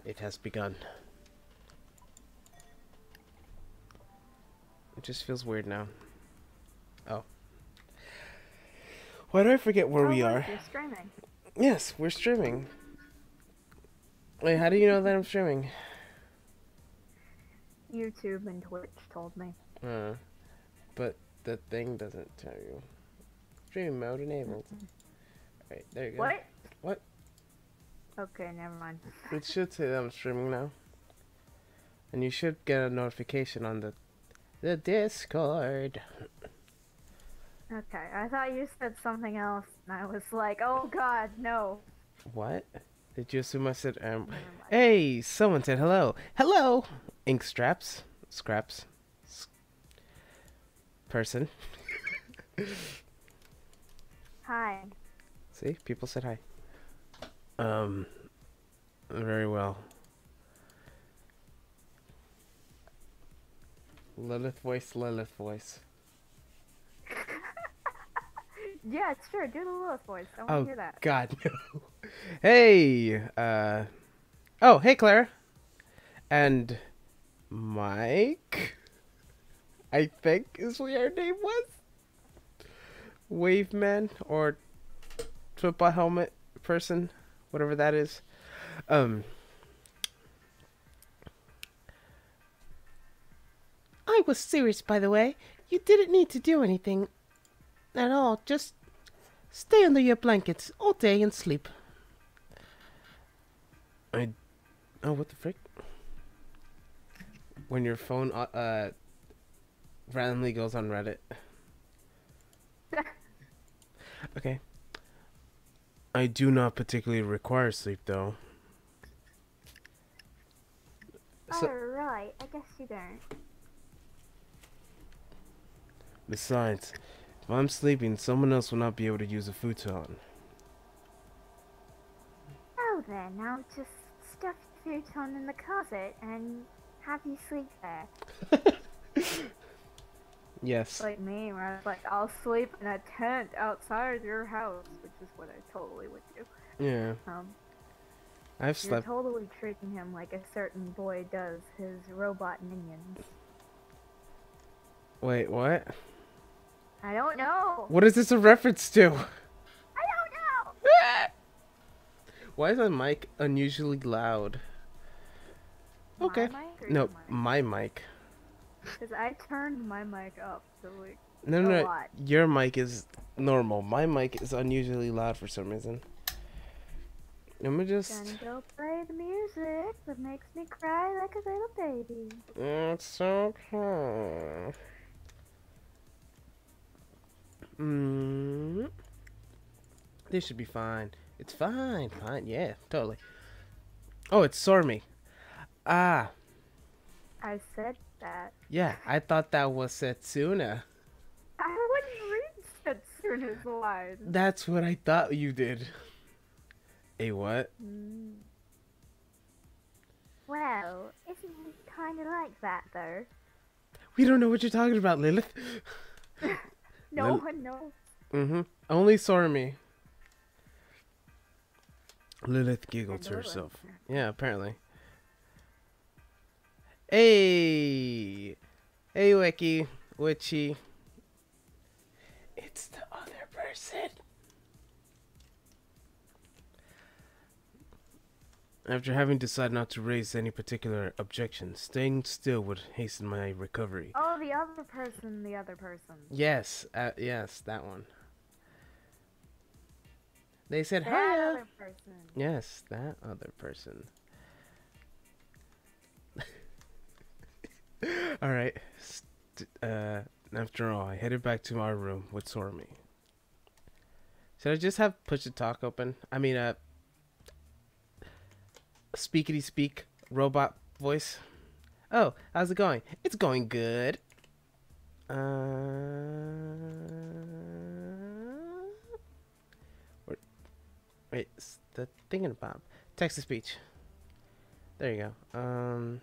It has begun. It just feels weird now. Oh. Why do I forget where we look, are? you're streaming. Yes, we're streaming. Wait, how do you know that I'm streaming? YouTube and Twitch told me. But the thing doesn't tell you. Stream mode enabled. Alright, there you go. What? What? Okay, never mind. It should say that I'm streaming now. And you should get a notification on the Discord. Okay, I thought you said something else, and I was like, oh god, no. What? Did you assume I said Never mind. Hey, someone said hello. Hello! Ink straps. Scraps. Person. Hi. See? People said hi. Very well. Lilith voice, Lilith voice. Yeah, sure, do the Lilith voice. I want to hear that. God, no. Hey, oh, hey, Clara. And Mike, I think is what your name was. Waveman or football helmet person, whatever that is. I was serious, by the way. You didn't need to do anything at all. Just stay under your blankets all day and sleep. Oh, what the frick? When your phone randomly goes on Reddit. Okay. I do not particularly require sleep, though. So, Alright, I guess you don't. besides, if I'm sleeping, someone else will not be able to use a futon. Oh then, I'll just stuff your futon in the closet and have you sleep there. Yes. Like me, where I was like, I'll sleep in a tent outside your house, which is what I totally would do. Yeah. I've You're slept. totally treating him like a certain boy does his robot minions. Wait, what? I don't know. What is this a reference to? I don't know. Why is my mic unusually loud? Okay. My mic or No, your mic? my mic. Because I turned my mic up to like No, a lot. your mic is normal. My mic is unusually loud for some reason. Let me just... Gonna go play the music that makes me cry like a little baby. It's okay. This should be fine. It's fine. Fine. Yeah, totally. Oh, it's Sormy. Ah. I said that. Yeah, I thought that was Setsuna. I wouldn't read Setsuna's line. That's what I thought you did. A what? Well, isn't he kind of like that though? We don't know what you're talking about, Lilith. No one knows. Only Sormy. Lilith giggled to Lilith. herself. Yeah, apparently. Hey! Hey, Wiki. Witchy. It's the other person. After having decided not to raise any particular objections, staying still would hasten my recovery. Oh, the other person, the other person. Yes, yes, that one. They said, That hi. other person. Yes, that other person. Alright. After all, I headed back to my room with Sormy. Should I just have push to talk open? I mean, speakity speak robot voice. Oh, how's it going? It's going good. Wait, the thinking about text to speech. There you go.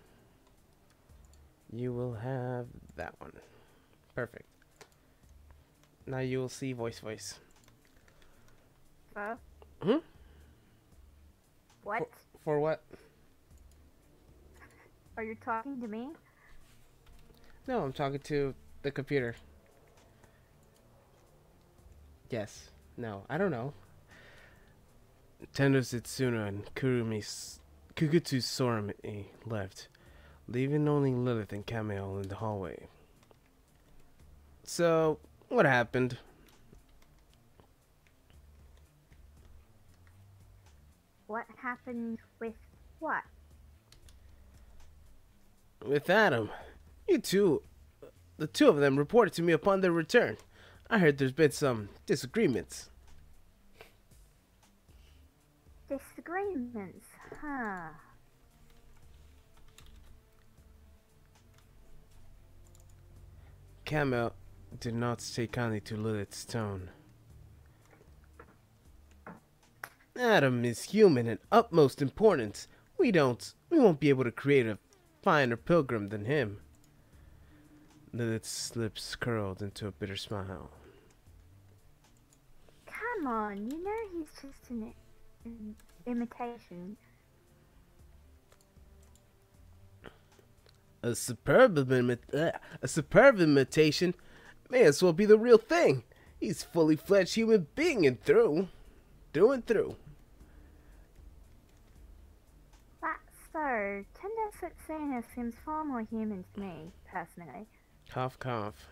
You will have that one. Perfect. Now you will see voice. Huh? Hmm? What? For what? Are you talking to me? No, I'm talking to the computer. Yes. No, I don't know. Tendo Setsuna and Kugutsu Sorami left, leaving only Lilith and Kameo in the hallway. So, what happened? What happened with what? With Adam. The two of them reported to me upon their return. I heard there's been some disagreements. Disagreements, huh? Kameo did not take kindly to Lilith's tone. Adam is human and utmost importance. We won't be able to create a finer pilgrim than him. Lilith's lips curled into a bitter smile. Come on, you know he's just an imitation. A superb imitation may as well be the real thing. He's fully fledged human being and through and through. That's so. Tendo Setsuna seems far more human to me, personally. Cough, cough.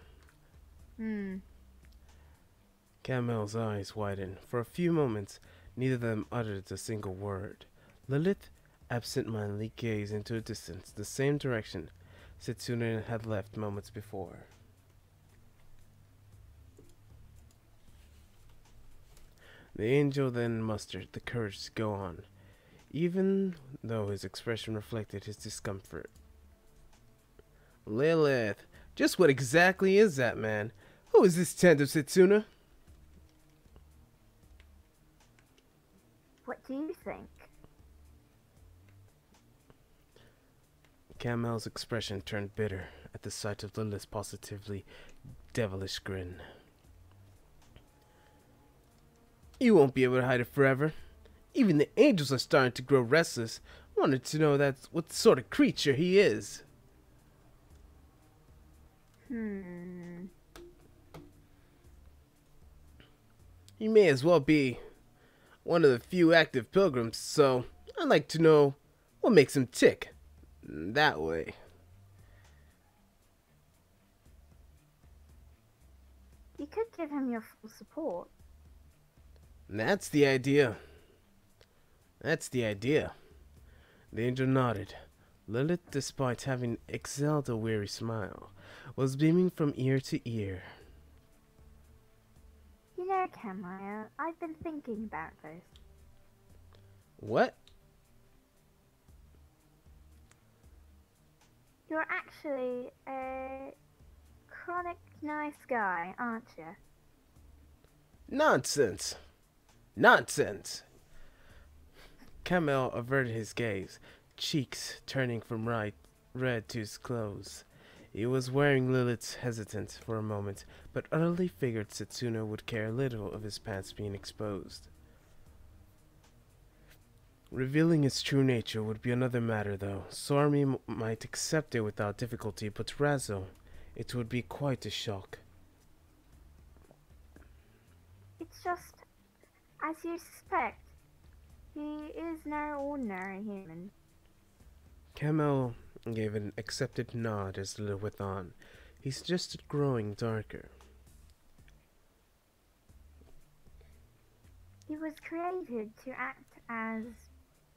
Camel's eyes widened. For a few moments, neither of them uttered a single word. Lilith absent-mindedly gazed into a distance, the same direction Setsuna had left moments before. The angel then mustered the courage to go on, even though his expression reflected his discomfort. Lilith, just what exactly is that man? Who is this Tendo Setsuna? What do you think? Camel's expression turned bitter at the sight of Lilith's positively devilish grin. You won't be able to hide it forever. Even the angels are starting to grow restless. Wanted to know what sort of creature he is. He may as well be one of the few active pilgrims, so I'd like to know what makes him tick that way. You could give him your full support. That's the idea. The angel nodded. Lilith, despite having exhaled a weary smile, was beaming from ear to ear. You know, Kameo, I've been thinking about this. What? You're actually a chronic nice guy, aren't you? Nonsense. Kamel averted his gaze, cheeks turning from red to his clothes. He was wearing Lilith's hesitant for a moment, but utterly figured Setsuna would care little of his pants being exposed. Revealing his true nature would be another matter, though. Sormi might accept it without difficulty, but Razzo, it would be quite a shock. It's just, as you suspect, he is no ordinary human. Kamel gave an accepted nod as Lilith went on. He suggested growing darker. He was created to act as...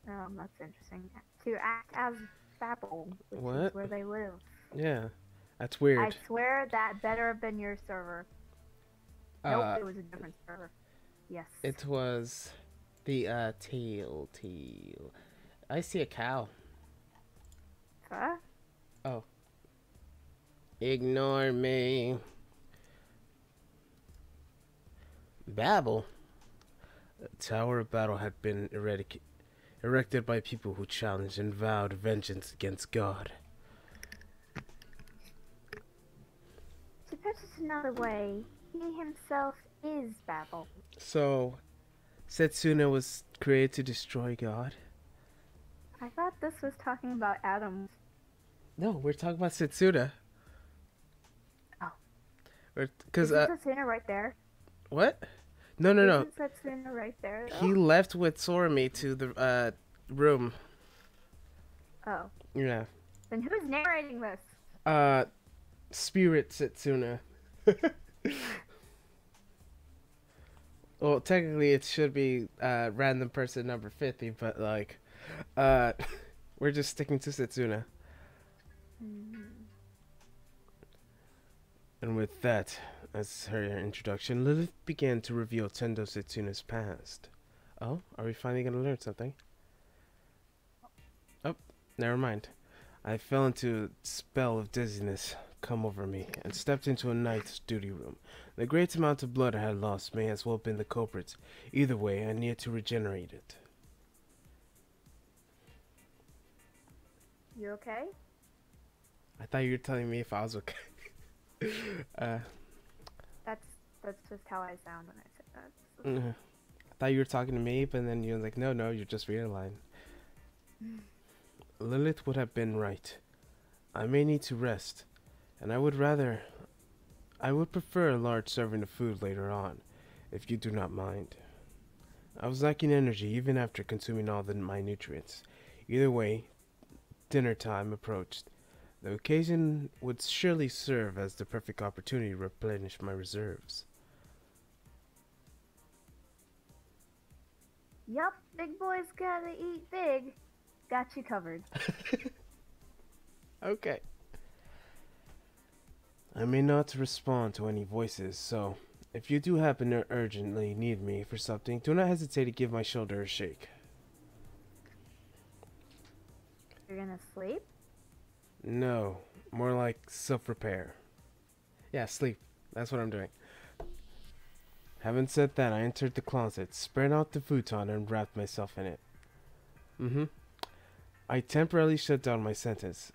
Oh, that's interesting. To act as Babel, which is where they live. Yeah, that's weird. I swear that better have been your server. Nope, it was a different server. Yes. It was the teal. I see a cow. Huh? Oh. Ignore me. Babel. The Tower of Battle had been erected by people who challenged and vowed vengeance against God. To put it another way, he himself is Babel. So, Setsuna was created to destroy God? I thought this was talking about Adam. No, we're talking about Setsuna. Oh. Because Isn't Setsuna right there? what? No, no, no. Isn't Setsuna right there, though? He left with Sorami to the room. Oh. Yeah. Then who's narrating this? Spirit Setsuna. Well, technically it should be random person number 50, but like, we're just sticking to Setsuna. And with that, as her introduction, Lilith began to reveal Tendo Setsuna's past. Oh, are we finally gonna learn something? Oh, never mind. I fell into a spell of dizziness come over me and stepped into a night's duty room. The great amount of blood I had lost may as well have been the culprit. Either way, I needed to regenerate it. You okay? I thought you were telling me if I was okay. That's just how I sound when I say that. So. I thought you were talking to me, but then you're like, no, you're just realigning. Lilith would have been right. I may need to rest, and I would prefer a large serving of food later on, if you do not mind. I was lacking energy even after consuming all my nutrients. Either way, dinner time approached. The occasion would surely serve as the perfect opportunity to replenish my reserves. Yup, big boys gotta eat big. Got you covered. Okay. I may not respond to any voices, so if you do happen to urgently need me for something, do not hesitate to give my shoulder a shake. You're gonna sleep? No, more like self-repair. Yeah, sleep. That's what I'm doing. Having said that, I entered the closet, spread out the futon, and wrapped myself in it. I temporarily shut down my senses.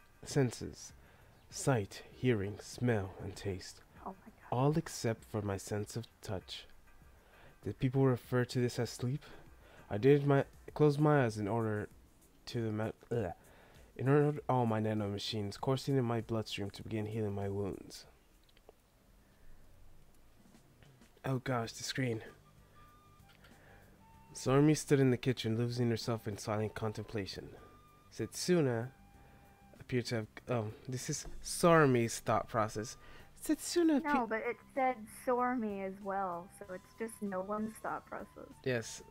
Sight, hearing, smell, and taste. Oh my god. All except for my sense of touch. Did people refer to this as sleep? I did close my eyes in order all my nano machines coursing in my bloodstream to begin healing my wounds. Oh gosh, the screen. Sormi stood in the kitchen, losing herself in silent contemplation. Setsuna appeared to have... Oh, this is Sormi's thought process. Setsuna... No, but it said Sormi as well, so it's just no one's thought process. Yes,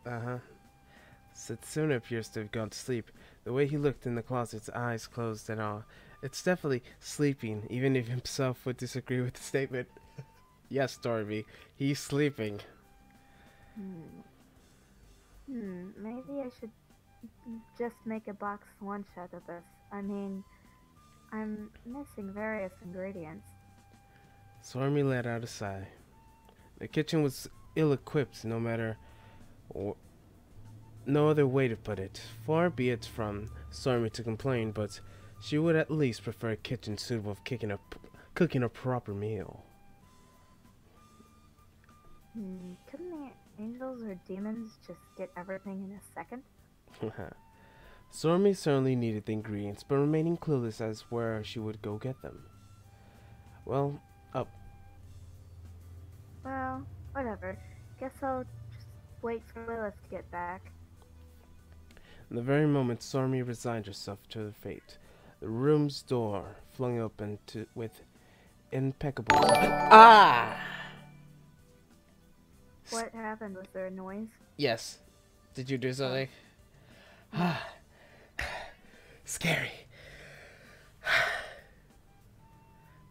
Setsuna appears to have gone to sleep. The way he looked in the closet's eyes closed and all. It's definitely sleeping, even if himself would disagree with the statement. Yes, Dorothy, he's sleeping. Maybe I should just make a box lunch out of this. I mean, I'm missing various ingredients. Sormi let out a sigh. The kitchen was ill-equipped, no other way to put it. Far be it from Sormi to complain, but she would at least prefer a kitchen suitable of cooking a proper meal. Couldn't the angels or demons just get everything in a second? Sormi certainly needed the ingredients, but remaining clueless as where she would go get them. Well, whatever. Guess I'll just wait for Lilith to get back. In the very moment Sormi resigned herself to her fate, the room's door flung open with impeccable... Ah! What happened? Was there a noise? Yes. Did you do something? Scary.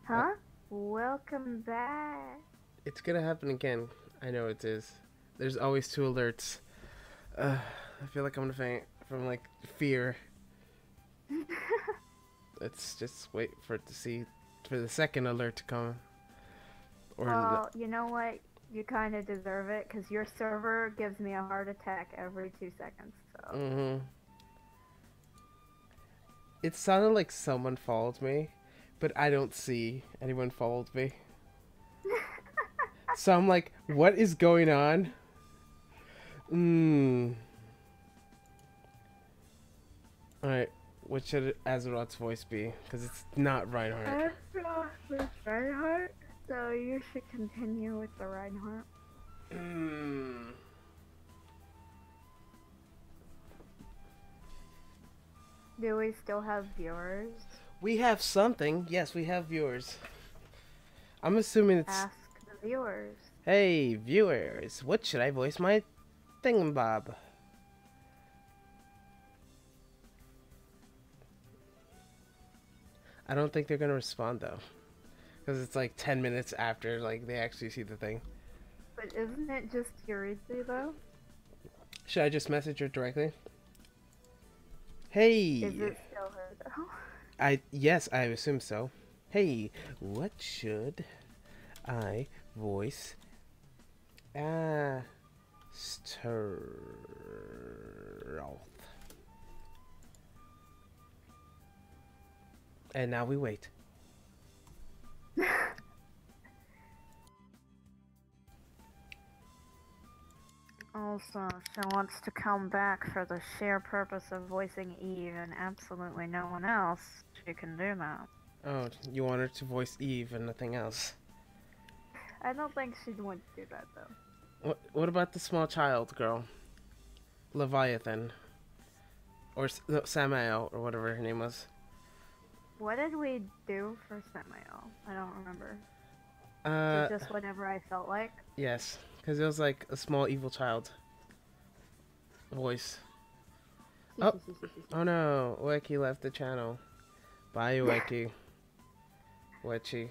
Huh? Welcome back. It's gonna happen again. I know it is. There's always 2 alerts. I feel like I'm gonna faint from like fear. Let's just wait for the second alert to come. Well, you know what? You kind of deserve it, because your server gives me a heart attack every 2 seconds, so... It sounded like someone followed me, but I don't see anyone followed me. So I'm like, what is going on? Alright, What should Azeroth's voice be? Because it's not Reinhardt. With Reinhardt, so you should continue with the Reinhardt. Mm. Do we still have viewers? We have something. Yes, we have viewers. I'm assuming it's... Ask the viewers. Hey, viewers. What should I voice my thingamabob? I don't think they're going to respond, though. Because it's like 10 minutes after like they actually see the thing. But isn't it just Eurydice, though? Should I just message her directly? Hey! Is it still her, though? Yes, I assume so. Hey, what should I voice? And now we wait. Also, she wants to come back for the sheer purpose of voicing Eve and absolutely no one else. She can do that. Oh, you want her to voice Eve and nothing else? I don't think she'd want to do that, though. What about the small child girl? Leviathan. Or no, Samael, or whatever her name was. What did we do for Samael? I don't remember. Just whatever I felt like? Yes, because it was like a small evil child voice. Oh, oh no, Weki left the channel. Bye, Weki. Wechi.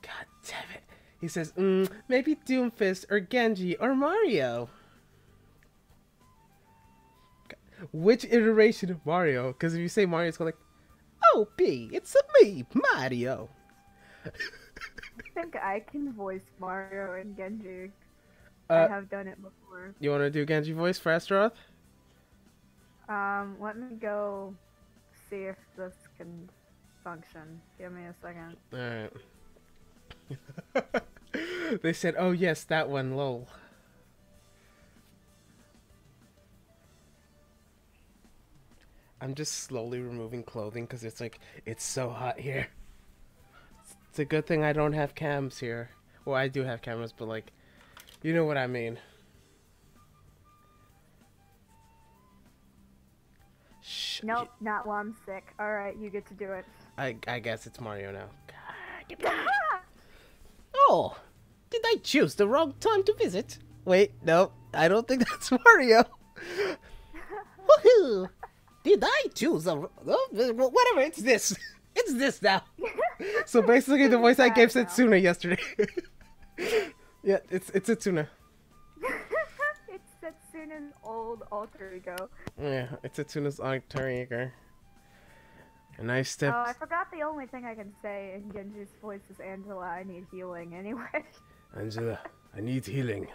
God damn it. He says, maybe Doomfist or Genji or Mario. Which iteration of Mario? Because if you say Mario, it's going like, oh, B, it's me, Mario. I think I can voice Mario and Genji. I have done it before. You want to do Genji voice for Astaroth? Let me go see if this can function. Give me a second. Alright. They said, oh yes, that one, lol. I'm just slowly removing clothing because it's like, it's so hot here. It's a good thing I don't have cams here. Well, I do have cameras, but like, you know what I mean. Shh. Nope, not while I'm sick. Alright, you get to do it. I guess it's Mario now. Oh, did I choose the wrong time to visit? Wait, no, I don't think that's Mario. Woohoo! Did I choose a... whatever, it's this. It's this now. So basically the voice I gave Setsuna yesterday. Yeah, it's Setsuna. It's Setsuna's old alter ego. Yeah, it's Setsuna's alter ego. And I stepped... Oh, I forgot the only thing I can say in Genji's voice is Angela, I need healing anyway. Angela, I need healing.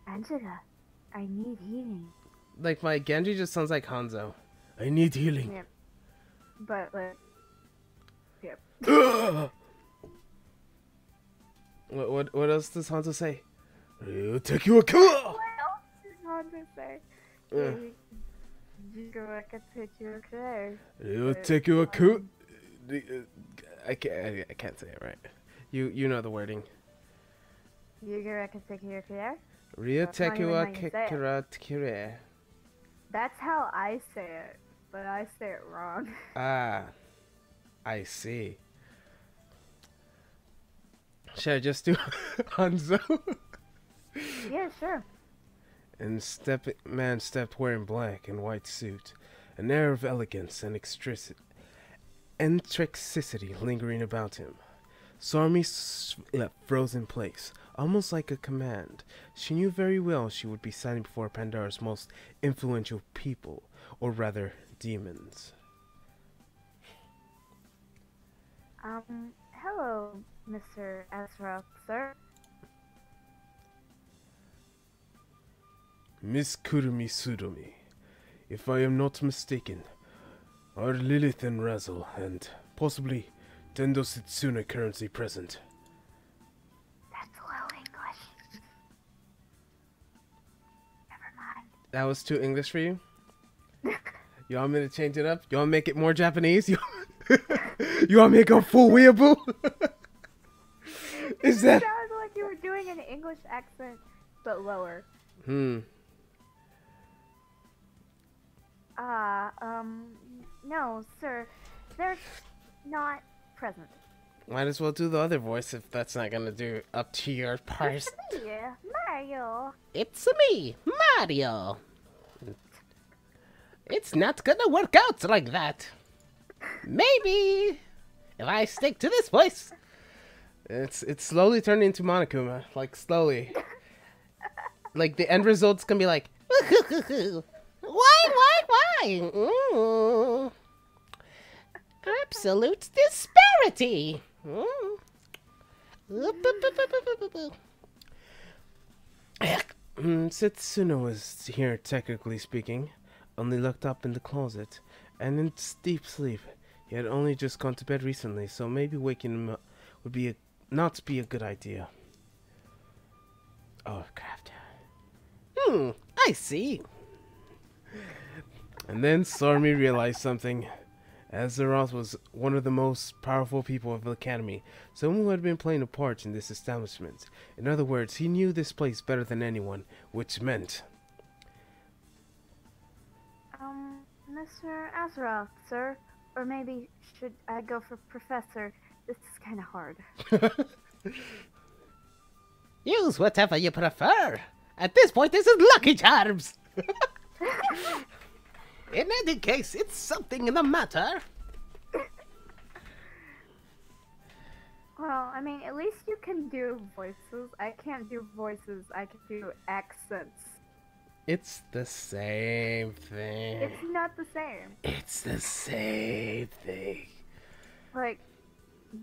Angela, I need healing. Like, my Genji just sounds like Hanzo. I need healing. Yep. But, like... Yep. What else does Hanzo say? I'll take you a car! What else does Hanzo say? I'll take you a car. I can't say it right. You know the wording. That's how I say it, but I say it wrong. Ah, I see. Should I just do Hanzo? Yeah, sure. And man stepped wearing black and white suit, an air of elegance and eccentricity lingering about him. Sarmi froze in place, almost like a command. She knew very well she would be standing before Pandora's most influential people, or rather, demons. Hello, Mr. Ezra, sir. Miss Kurumi Tsurumi, if I am not mistaken, are Lilith and Razzle, and possibly Tendo Setsuna currently present? That's low English. Never mind. That was too English for you? You want me to change it up? You want to make it more Japanese? You, you want me to go full weeaboo? Is It that? sounded like you were doing an English accent, but lower. Hmm. No, sir. They're not present. Might as well do the other voice if that's not gonna do up to your parse. Yeah, Mario. It's me, Mario. It's not gonna work out like that. Maybe if I stick to this voice. It's slowly turning into Monokuma, like slowly. Like the end result's gonna be like, why? Absolute disparity. Setsuno was here, technically speaking. Only looked up in the closet, and in deep sleep. He had only just gone to bed recently, so maybe waking him up would be not be a good idea. Oh, craft. I see. And then Sormi realized something. Azeroth was one of the most powerful people of the Academy, someone who had been playing a part in this establishment. In other words, he knew this place better than anyone, which meant... Mr. Azeroth, sir? Or maybe should I go for Professor? This is kind of hard. Use whatever you prefer. At this point, this is Lucky Charms. In any case, it's something in the matter. Well, I mean, at least you can do voices. I can't do voices. I can do accents. It's the same thing. It's not the same. It's the same thing. Like,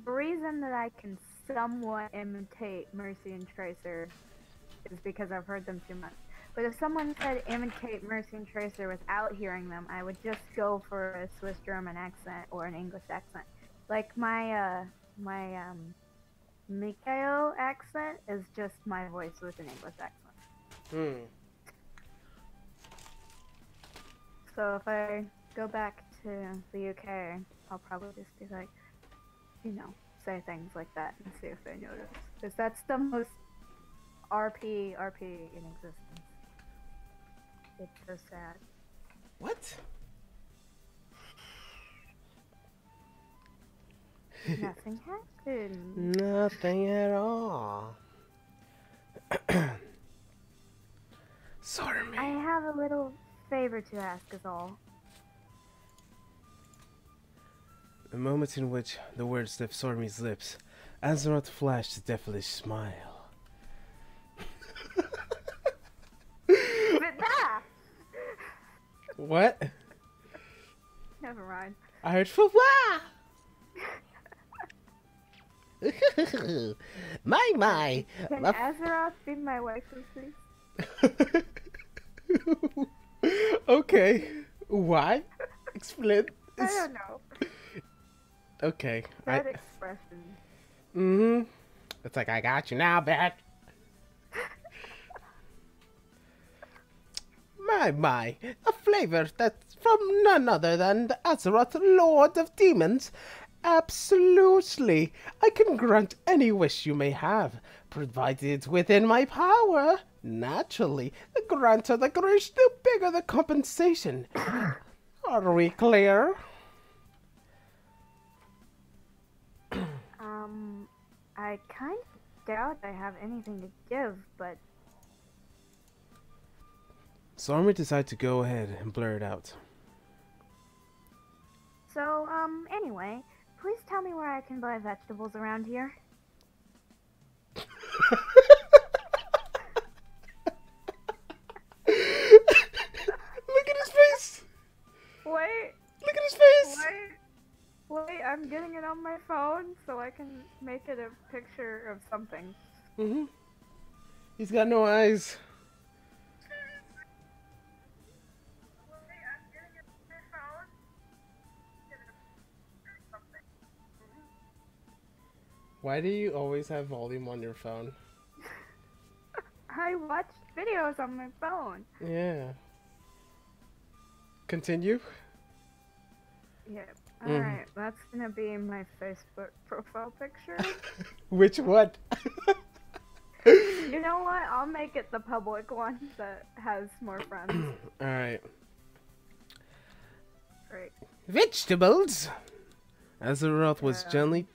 the reason that I can somewhat imitate Mercy and Tracer is because I've heard them too much. But if someone said imitate Mercy and Tracer without hearing them, I would just go for a Swiss German accent or an English accent. Like my Mikao accent is just my voice with an English accent. So if I go back to the UK, I'll probably just be like, you know, say things like that and see if they notice. Because that's the most RP in existence. It's so sad. What? Nothing happened. Nothing at all. Sorry. I have a little favor to ask is all. The moment in which the words left Sormi's lips, Azeroth flashed a devilish smile. But that! What? Never mind. I heard for wah! My. Can Azeroth be my wife, please? Okay. Why? Explain. I don't know. Okay. That expression. Mm-hmm. It's like, I got you now, bitch. My. A flavor that's from none other than the Azeroth, Lord of Demons. Absolutely. I can grant any wish you may have, provided it's within my power. Naturally, the granter the grace, the bigger the compensation. Are we clear? I kind of doubt I have anything to give, but... Sormi decided to go ahead and blur it out. So, anyway, please tell me where I can buy vegetables around here. Look at his face! Wait! Look at his face! Wait, I'm getting it on my phone so I can make it a picture of something. Mm-hmm. He's got no eyes. Why do you always have volume on your phone? I watch videos on my phone. Yeah. continue. Yep. Mm. Alright, that's gonna be my Facebook profile picture. Which one? You know what? I'll make it the public one that has more friends. Alright. Great. Vegetables! Azeroth was Yeah. gently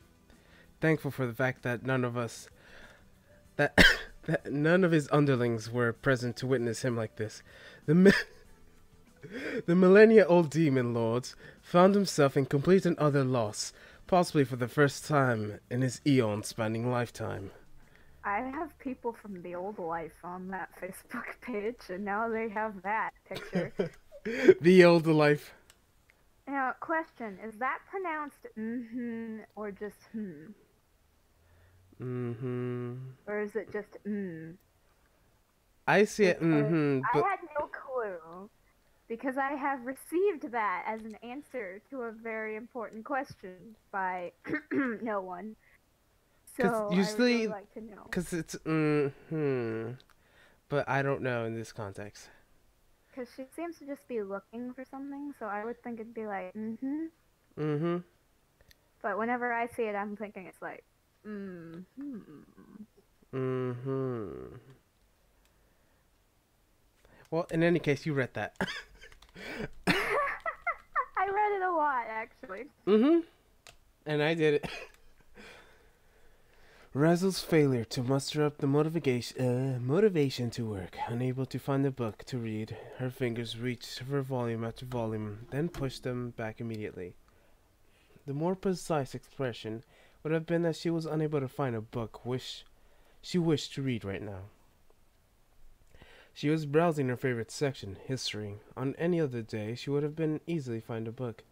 thankful for the fact that none of us, that, that none of his underlings were present to witness him like this. The millennia-old demon lords found himself in complete and utter loss, possibly for the first time in his eon-spanning lifetime. I have people from the old life on that Facebook page, and now they have that picture. The old life. Now, question, is that pronounced or just Mm-hmm. Or is it just I see it, Because but... I had no clue. Because I have received that as an answer to a very important question by no one. So usually, I would really like to know. Because it's, but I don't know in this context. Because she seems to just be looking for something, so I would think it'd be like, But whenever I see it, I'm thinking it's like, Well, in any case, you read that. I read it a lot, actually. And I did it. Razzle's failure to muster up the motivation to work, unable to find a book to read, her fingers reached for volume after volume, then pushed them back immediately. The more precise expression would have been that she was unable to find a book she wished to read right now. She was browsing her favorite section, history. On any other day, she would have been easily find a book,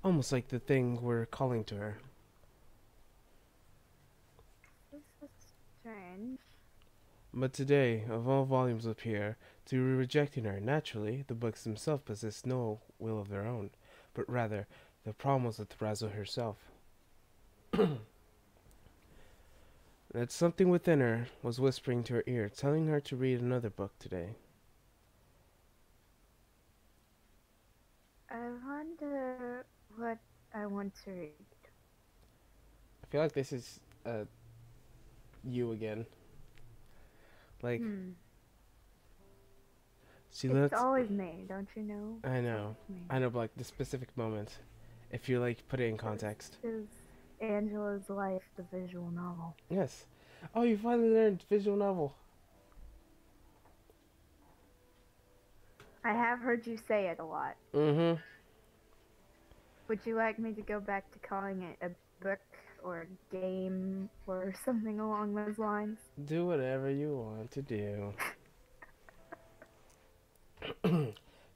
almost like the thing were calling to her. This is strange. But today, of all volumes up here, to be rejecting her, naturally, the books themselves possess no will of their own, but rather, the problem was with Razzle herself. That something within her was whispering to her ear, telling her to read another book today. I wonder what I want to read. I feel like this is, you again. Like, It's always me, don't you know? I know. I know, but like the specific moment, if you like put it in context. This is Angela's Life, the visual novel. Yes. Oh, you finally learned visual novel. I have heard you say it a lot. Would you like me to go back to calling it a book or a game or something along those lines? Do whatever you want to do.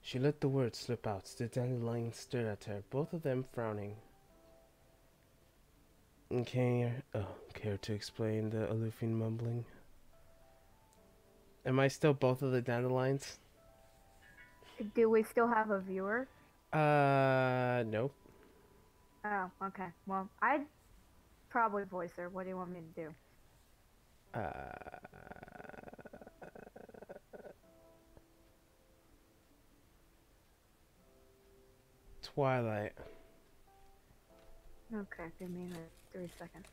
She let the words slip out. The dandelion stared at her, both of them frowning. Care to explain the aloofing mumbling? Am I still both of the dandelions? Do we still have a viewer? Nope. Oh, okay. Well, I'd probably voice her. What do you want me to do? Twilight. Okay, give me like 3 seconds.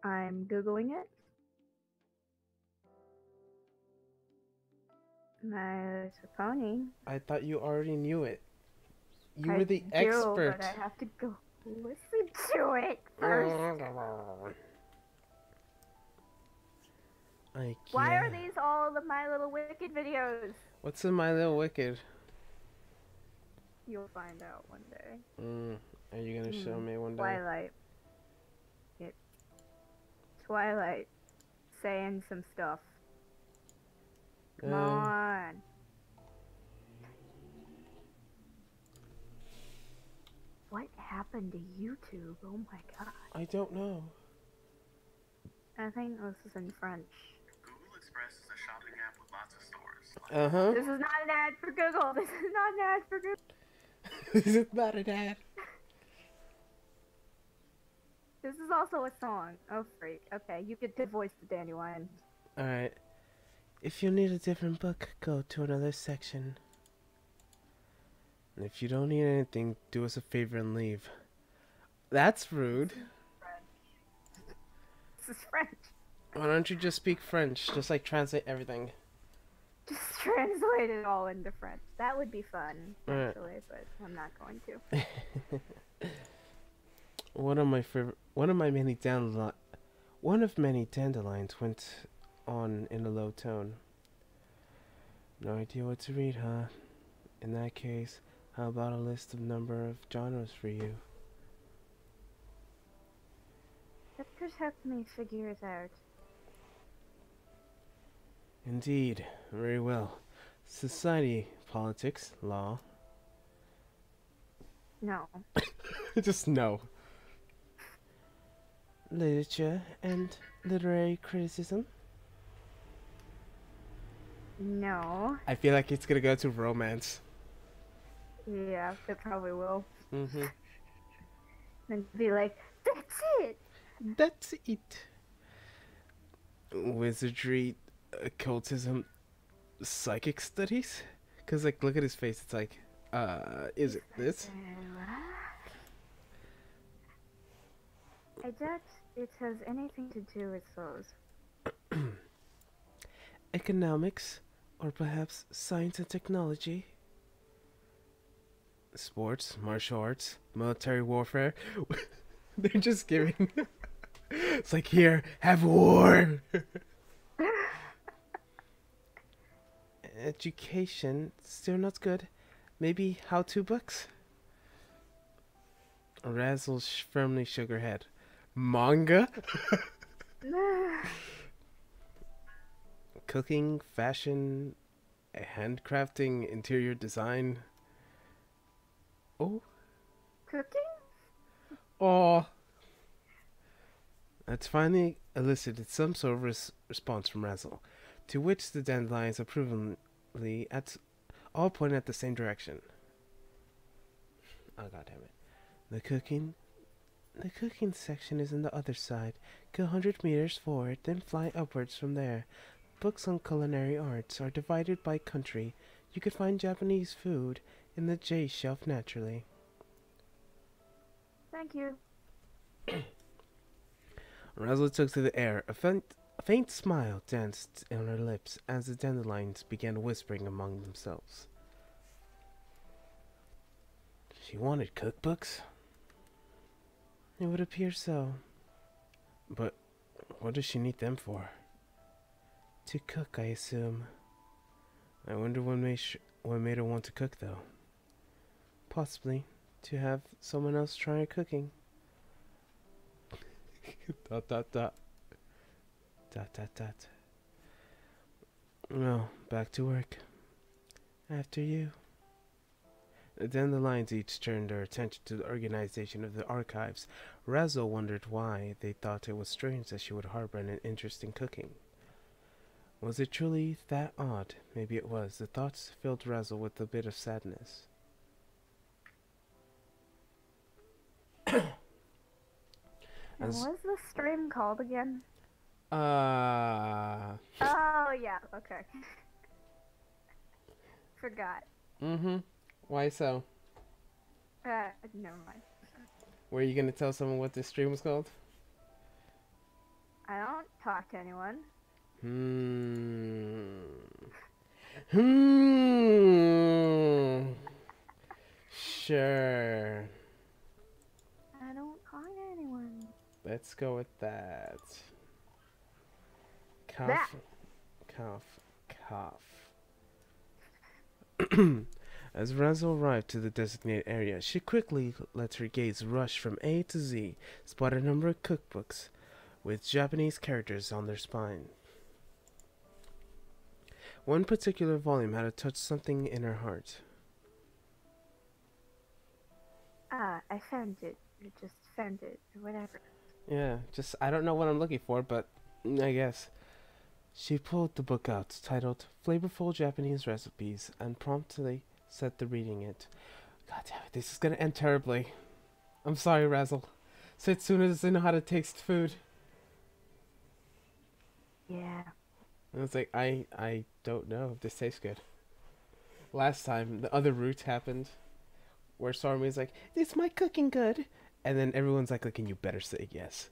I'm Googling it. There's a pony. I thought you already knew it. You I were the do, expert. but I have to go listen to it first. Why are these all the My Little Wicked videos? What's in My Little Wicked? You'll find out one day. Are you gonna show me one day? Twilight. Yep. Twilight. Saying some stuff. Come on. What happened to YouTube? Oh my god. I don't know. I think this is in French. Google Express is a shopping app with lots of stores. Uh-huh. This is not an ad for Google. This is not an ad for Google. Is it not an ad? This is also a song. Oh, freak. Okay, you get to voice the dandelion. Alright. If you need a different book, go to another section. And if you don't need anything, do us a favor and leave. That's rude. This is French. Why don't you just speak French? Just like translate everything. Just translate it all into French. That would be fun, Alright. actually, but I'm not going to. One of many dandelions went on in a low tone. No idea what to read, huh? In that case, how about a list of number of genres for you? That could help me figure it out. Indeed, very well. Society, politics, law. No. Just no. Literature and literary criticism. No. I feel like it's gonna go to romance. Yeah, it probably will. Mm-hmm. And be like, that's it! That's it. Wizardry, occultism, psychic studies? Cause like, look at his face. It's like, is it this? I doubt it has anything to do with those. Economics, or perhaps science and technology? Sports, martial arts, military warfare. They're just giving. It's like, here, have war. Education, still not good. Maybe how-to books? Razzle firmly shook her head. Manga? Cooking, fashion, handcrafting, interior design. Oh. Cooking? Oh. That's finally elicited some sort of response from Razzle, to which the dandelions approvingly all pointed at the same direction. Oh, god damn it. The cooking section is on the other side. Go 100 meters forward, then fly upwards from there. Books on culinary arts are divided by country. You could find Japanese food in the J shelf naturally. Thank you. Razzle took to the air. A faint smile danced on her lips as the dandelions began whispering among themselves. She wanted cookbooks? It would appear so. But what does she need them for? To cook, I assume. I wonder what made her want to cook, though. Possibly to have someone else try her cooking. Dot dot dot. Dot dot dot. Well, back to work. After you. The dandelions each turned their attention to the organization of the archives. Razzle wondered why they thought it was strange that she would harbor an interest in cooking. Was it truly that odd? Maybe it was. The thoughts filled Razzle with a bit of sadness. And what's the stream called again? Oh, yeah, okay. Forgot. Mm-hmm. Why so? Never mind. Were you gonna tell someone what this stream was called? I don't talk to anyone. Sure. I don't talk to anyone. Let's go with that. Cough. That. Cough. Cough. As Razzle arrived to the designated area, she quickly let her gaze rush from A to Z, spot a number of cookbooks with Japanese characters on their spine. One particular volume had touched something in her heart. I found it. I just found it, or whatever. Yeah, I don't know what I'm looking for, but I guess. She pulled the book out, titled Flavorful Japanese Recipes, and promptly set to reading it. God damn it, this is gonna end terribly. I'm sorry, Razzle. Setsuna doesn't know how to taste food. Yeah. And I was like, I don't know if this tastes good. Last time, the other route happened, where Stormy was like, is my cooking good? And then everyone's like, looking, you better say yes.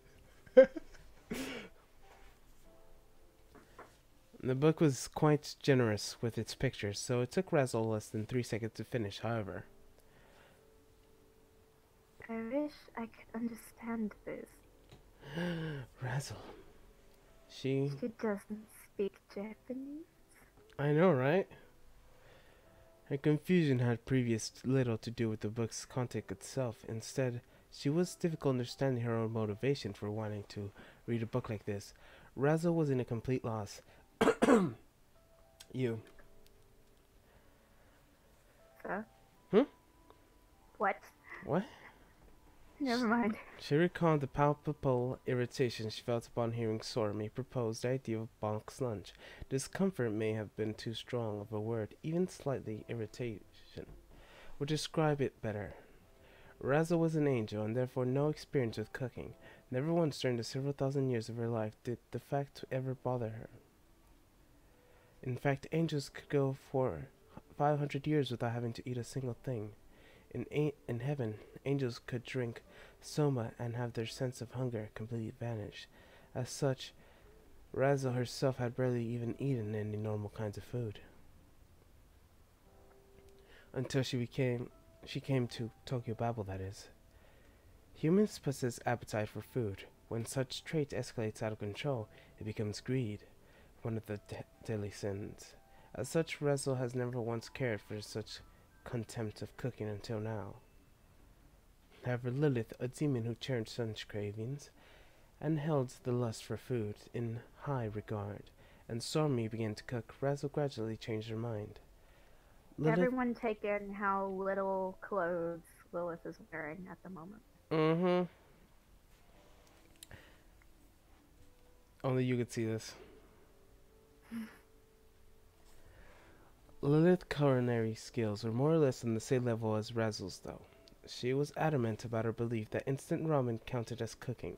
The book was quite generous with its pictures, so it took Razzle less than 3 seconds to finish, however. I wish I could understand this. Razzle. She doesn't speak Japanese. I know, right? Her confusion had previous little to do with the book's content itself. Instead, she was difficult understanding her own motivation for wanting to read a book like this. Razzle was in a complete loss. You. So? Hmm? What? What? Never mind. She recalled the palpable irritation she felt upon hearing Sormi propose the idea of box lunch. Discomfort may have been too strong of a word, even slightly irritation would describe it better. Razzle was an angel and therefore no experience with cooking. Never once during the several thousand years of her life did the fact ever bother her. In fact, angels could go for 500 years without having to eat a single thing. In heaven, angels could drink soma and have their sense of hunger completely vanish. As such, Razzle herself had barely even eaten any normal kinds of food. Until she came to Tokyo Babel, that is. Humans possess appetite for food. When such trait escalates out of control, it becomes greed, one of the deadly sins. As such, Razzle has never once cared for such contempt of cooking until now. However, Lilith, a demon who cherished such cravings, and held the lust for food in high regard, and Sormi began to cook, Razzle gradually changed her mind. Everyone take in how little clothes Lilith is wearing at the moment. Mm-hmm. Only you could see this. Lilith's culinary skills were more or less on the same level as Razzle's, though. She was adamant about her belief that instant ramen counted as cooking.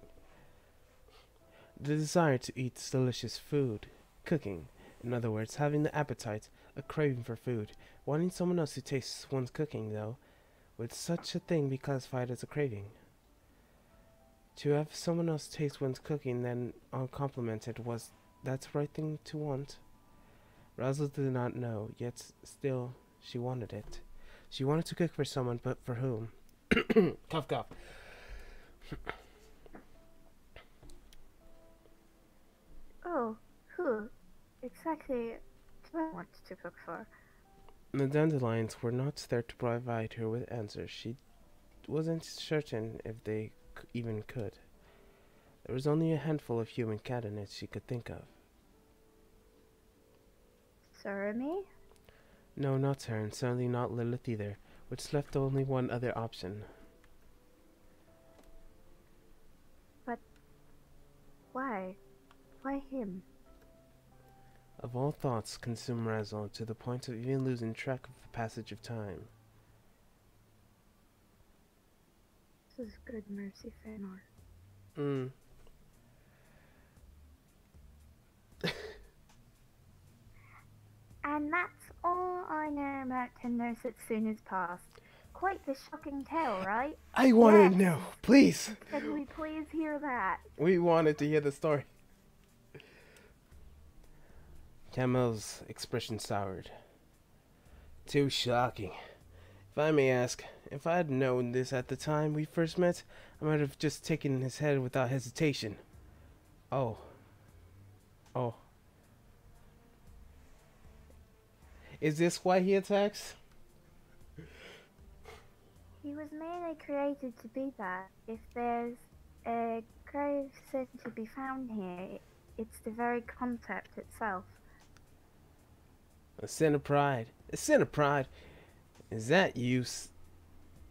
The desire to eat delicious food, cooking, in other words, having the appetite, a craving for food, wanting someone else to taste one's cooking, though, would such a thing be classified as a craving? To have someone else taste one's cooking then uncomplimented that's the right thing to want? Razzle did not know, yet still she wanted it. She wanted to cook for someone, but for whom? Cough, cough. Oh, who exactly do I want to cook for? The dandelions were not there to provide her with answers. She wasn't certain if they even could. There was only a handful of human candidates she could think of. Surimi? No, not her, and certainly not Lilith either, which left only one other option. But why? Why him? Of all thoughts consumed Razzle to the point of even losing track of the passage of time. This is good mercy, Fëanor. And that's all I know about Tender Setsuna's past. Quite the shocking tale, right? I wanted to know, please! Can we please hear that? We wanted to hear the story. Camel's expression soured. Too shocking. If I may ask, if I had known this at the time we first met, I might have just taken his head without hesitation. Oh. Oh. Is this why he attacks? He was merely created to be that. If there's a grave sin to be found here, it's the very concept itself. A sin of pride. A sin of pride. Is that use?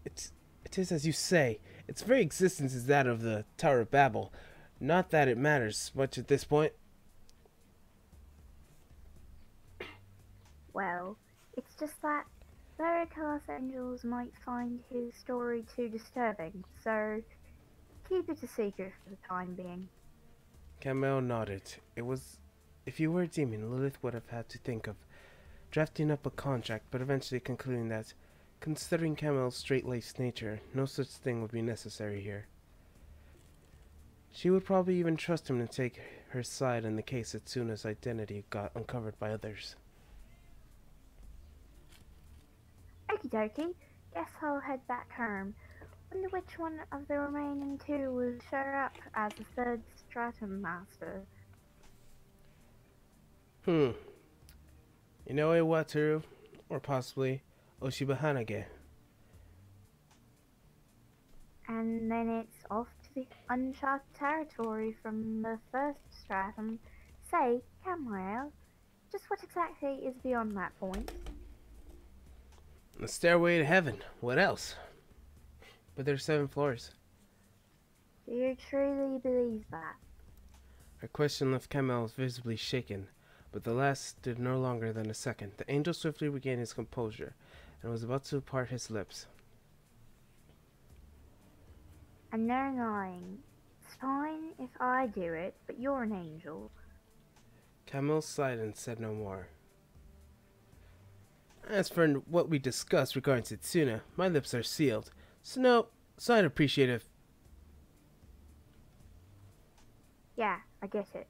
It is as you say. Its very existence is that of the Tower of Babel. Not that it matters much at this point. Well, it's just that Veritas Angels might find his story too disturbing, so keep it a secret for the time being. Camille nodded. It was. If you were a demon, Lilith would have had to think of drafting up a contract, but eventually concluding that, considering Camille's straight-laced nature, no such thing would be necessary here. She would probably even trust him to take her side in the case as soon as identity got uncovered by others. Okie dokie, guess I'll head back home. Wonder which one of the remaining two will show up as the third Stratum Master. You know Wataru? Or possibly Oshiba. And then it's off to the uncharted territory from the first stratum. Say, Camille, just what exactly is beyond that point? The stairway to heaven. What else? But there's 7 floors. Do you truly believe that? Her question left Camille visibly shaken, but the last stood no longer than a second. The angel swiftly regained his composure, and was about to part his lips. And no lying. It's fine if I do it, but you're an angel. Camille sighed and said no more. As for what we discussed regarding Setsuna, my lips are sealed, so I'd appreciate if... Yeah, I get it.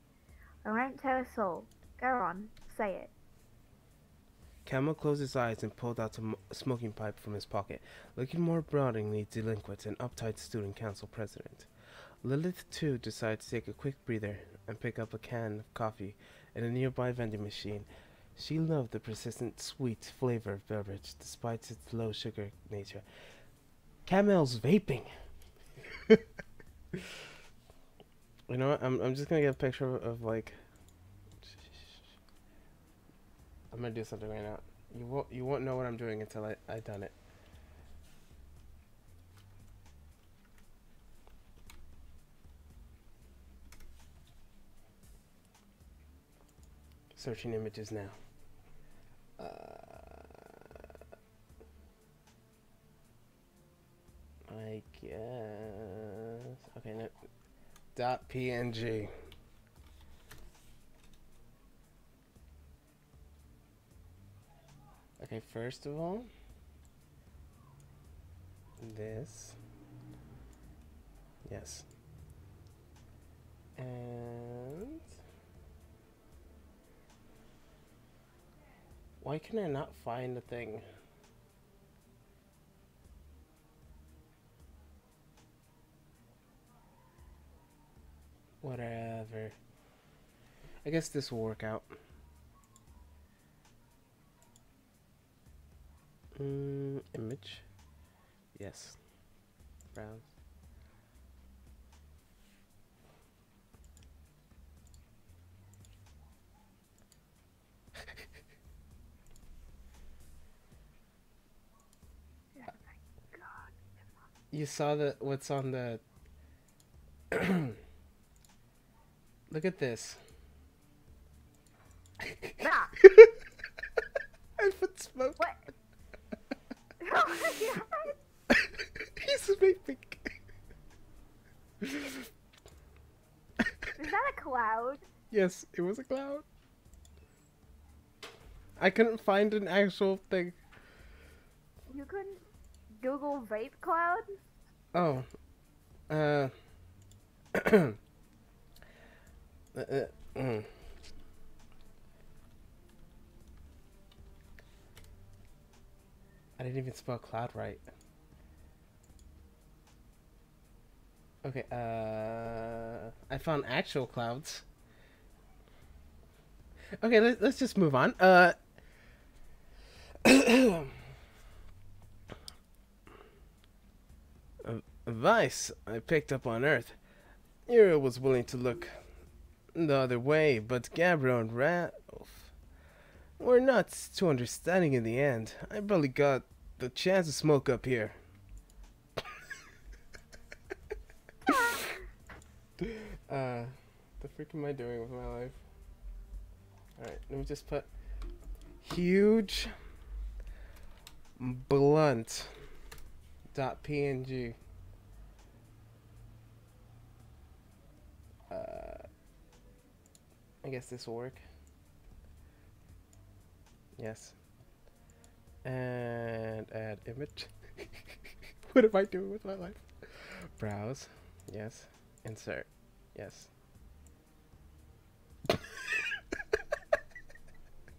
I won't tell a soul. Go on, say it. Camille closed his eyes and pulled out a smoking pipe from his pocket, looking more broodingly delinquent and uptight student council president. Lilith, too, decided to take a quick breather and pick up a can of coffee in a nearby vending machine. She loved the persistent sweet flavor of beverage, despite its low sugar nature. Camille's vaping! You know what? I'm just gonna get a picture of like... I'm gonna do something right now. You won't know what I'm doing until I done it. Searching images now. I guess. Okay, no. .png. Okay, first of all, this. Yes. And why can I not find the thing? Whatever. I guess this will work out. Image. Yes. Browse. You saw what's on the... Look at this. Ah! I put smoke. What? Oh my god! He's vaping. Is that a cloud? Yes, it was a cloud. I couldn't find an actual thing. You couldn't Google vape cloud? Oh. I didn't even spell cloud right. Okay, I found actual clouds. Okay, let's just move on. Advice I picked up on Earth. Ira was willing to look the other way, but Gabriel and Ralph were not too understanding in the end. I barely got the chance to smoke up here. The freak am I doing with my life? Alright, let me just put huge blunt dot png. I guess this will work. Yes. And add image. What am I doing with my life? Browse. Yes. Insert. Yes.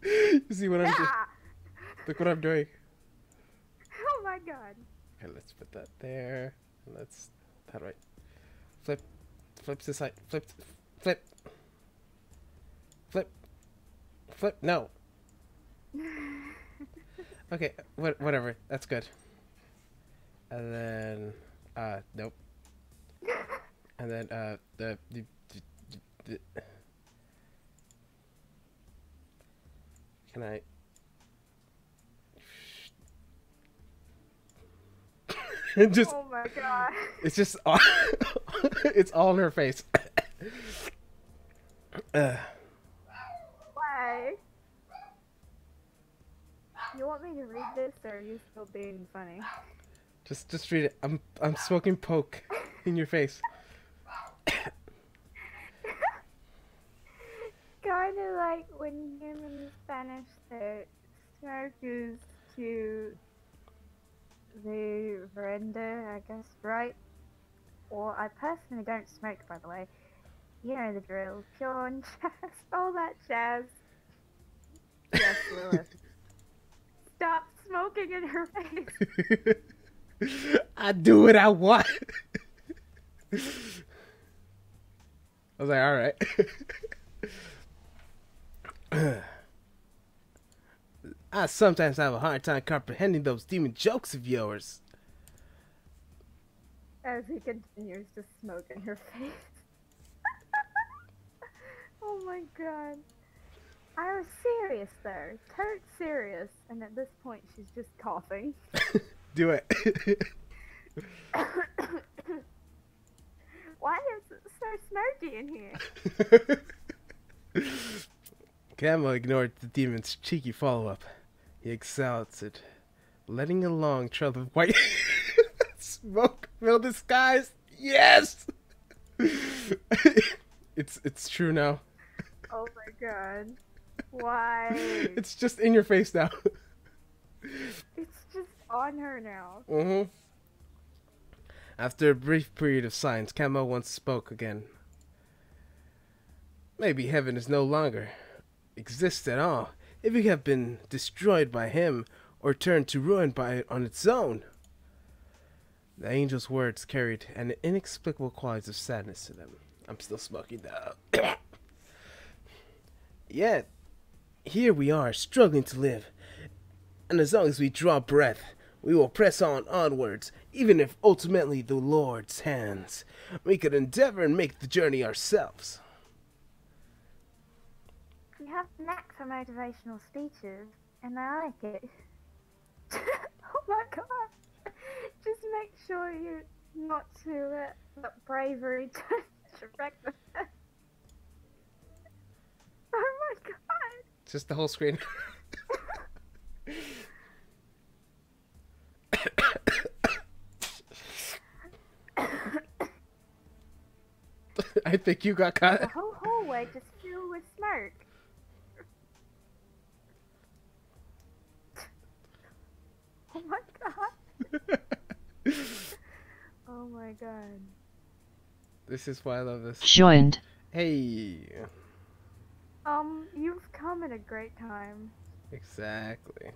You see what I'm doing? Look what I'm doing. Oh my god. Okay, let's put that there. Let's. How do I flip? Flip to the side. Flip. Flip. Flip. Flip. No. Okay. Whatever. That's good. And then. Nope. And then the can I? Just. Oh my god. It's just. All, it's all in her face. Why? You want me to read this, or are you still being funny? Just read it. I'm smoking poke in your face. Kind of like when in Spanish the smoke is to the veranda, I guess, right? Or I personally don't smoke, by the way. You know the drill. Pure and jazz, all that jazz. Yes, Lilith. Stop smoking in her face. I do what I want. I was like, all right. I sometimes have a hard time comprehending those demon jokes of yours. As he continues to smoke in her face. Oh my god. I was serious though. Toad serious. And at this point she's just coughing. Do it. Why is it so smoky in here? Camo ignored the demon's cheeky follow-up. He exults at letting a long trail of white smoke fill the skies. Yes! It's true now. Oh my god. Why? It's just in your face now. It's just on her now. Mm-hmm. After a brief period of silence, Camo once spoke again. Maybe heaven is no longer exists at all, if you have been destroyed by him or turned to ruin by it on its own. The angel's words carried an inexplicable quality of sadness to them. I'm still smoking though. Yet, here we are, struggling to live. And as long as we draw breath, we will press on onwards, even if ultimately the Lord's hands. We could endeavor and make the journey ourselves. You have a knack for motivational speeches, and I like it. Oh my god. Just make sure you not to let that bravery turn to recklessness. Oh my god. Just the whole screen. I think you got caught. The whole hallway just filled with smoke. Oh my god. Oh my god. This is why I love this. Joined. Hey. You've come at a great time. Exactly.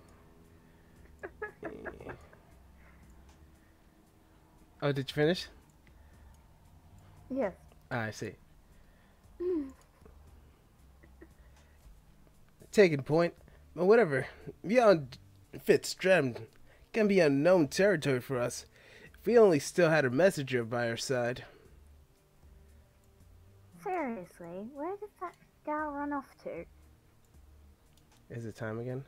Hey. Oh, did you finish? Yes. Ah, I see. Taking point. But whatever. Beyond Fitzstrand can be unknown territory for us. If we only still had a messenger by our side. Seriously, where did that gal run off to? Is it time again?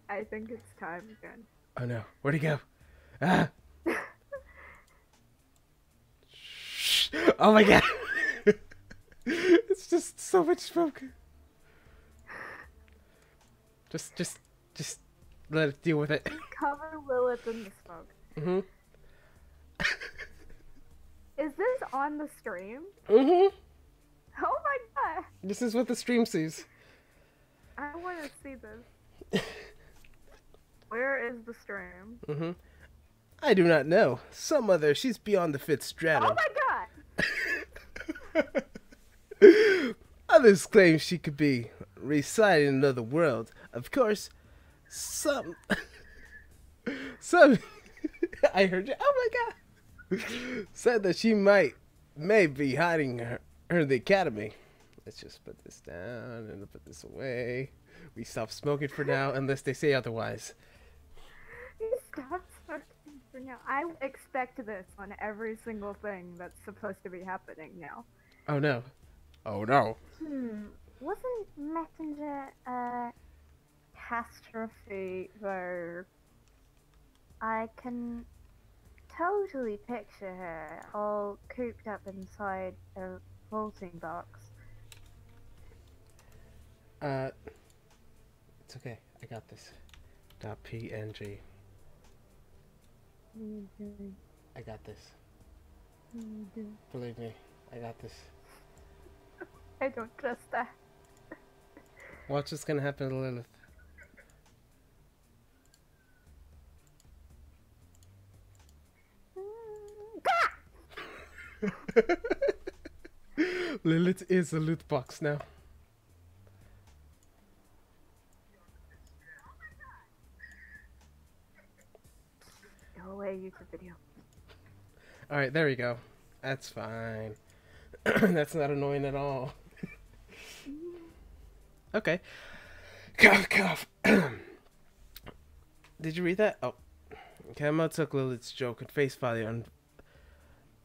I think it's time again. Oh no. Where'd he go? Ah! Shh. Oh my god! It's just so much smoke. Just let it deal with it. Cover Lilith in the smoke. Mm-hmm. Is this on the stream? Mm-hmm. Oh my god! This is what the stream sees. I want to see this. Where is the stream? Mm-hmm. I do not know. Some other. She's beyond the fifth stratum. Oh my god! Others claim she could be residing in another world. Of course, some. Some. I heard you. Oh my god! Said that she may be hiding her in the academy. Let's just put this down and put this away. We stop smoking for now, unless they say otherwise. You stop smoking for now. I expect this on every single thing that's supposed to be happening now. Oh no. Oh no. Wasn't Messenger a catastrophe where I can totally picture her all cooped up inside a vaulting box? It's okay. I got this. .png. I got this. Believe me, I got this. I don't trust that. Watch what's gonna happen to Lilith. Lilith is a loot box now. Go away, YouTube video. Alright, there we go. That's fine. That's not annoying at all. Okay. Cough, cough. Did you read that? Oh. Camo took Lilith's joke at face value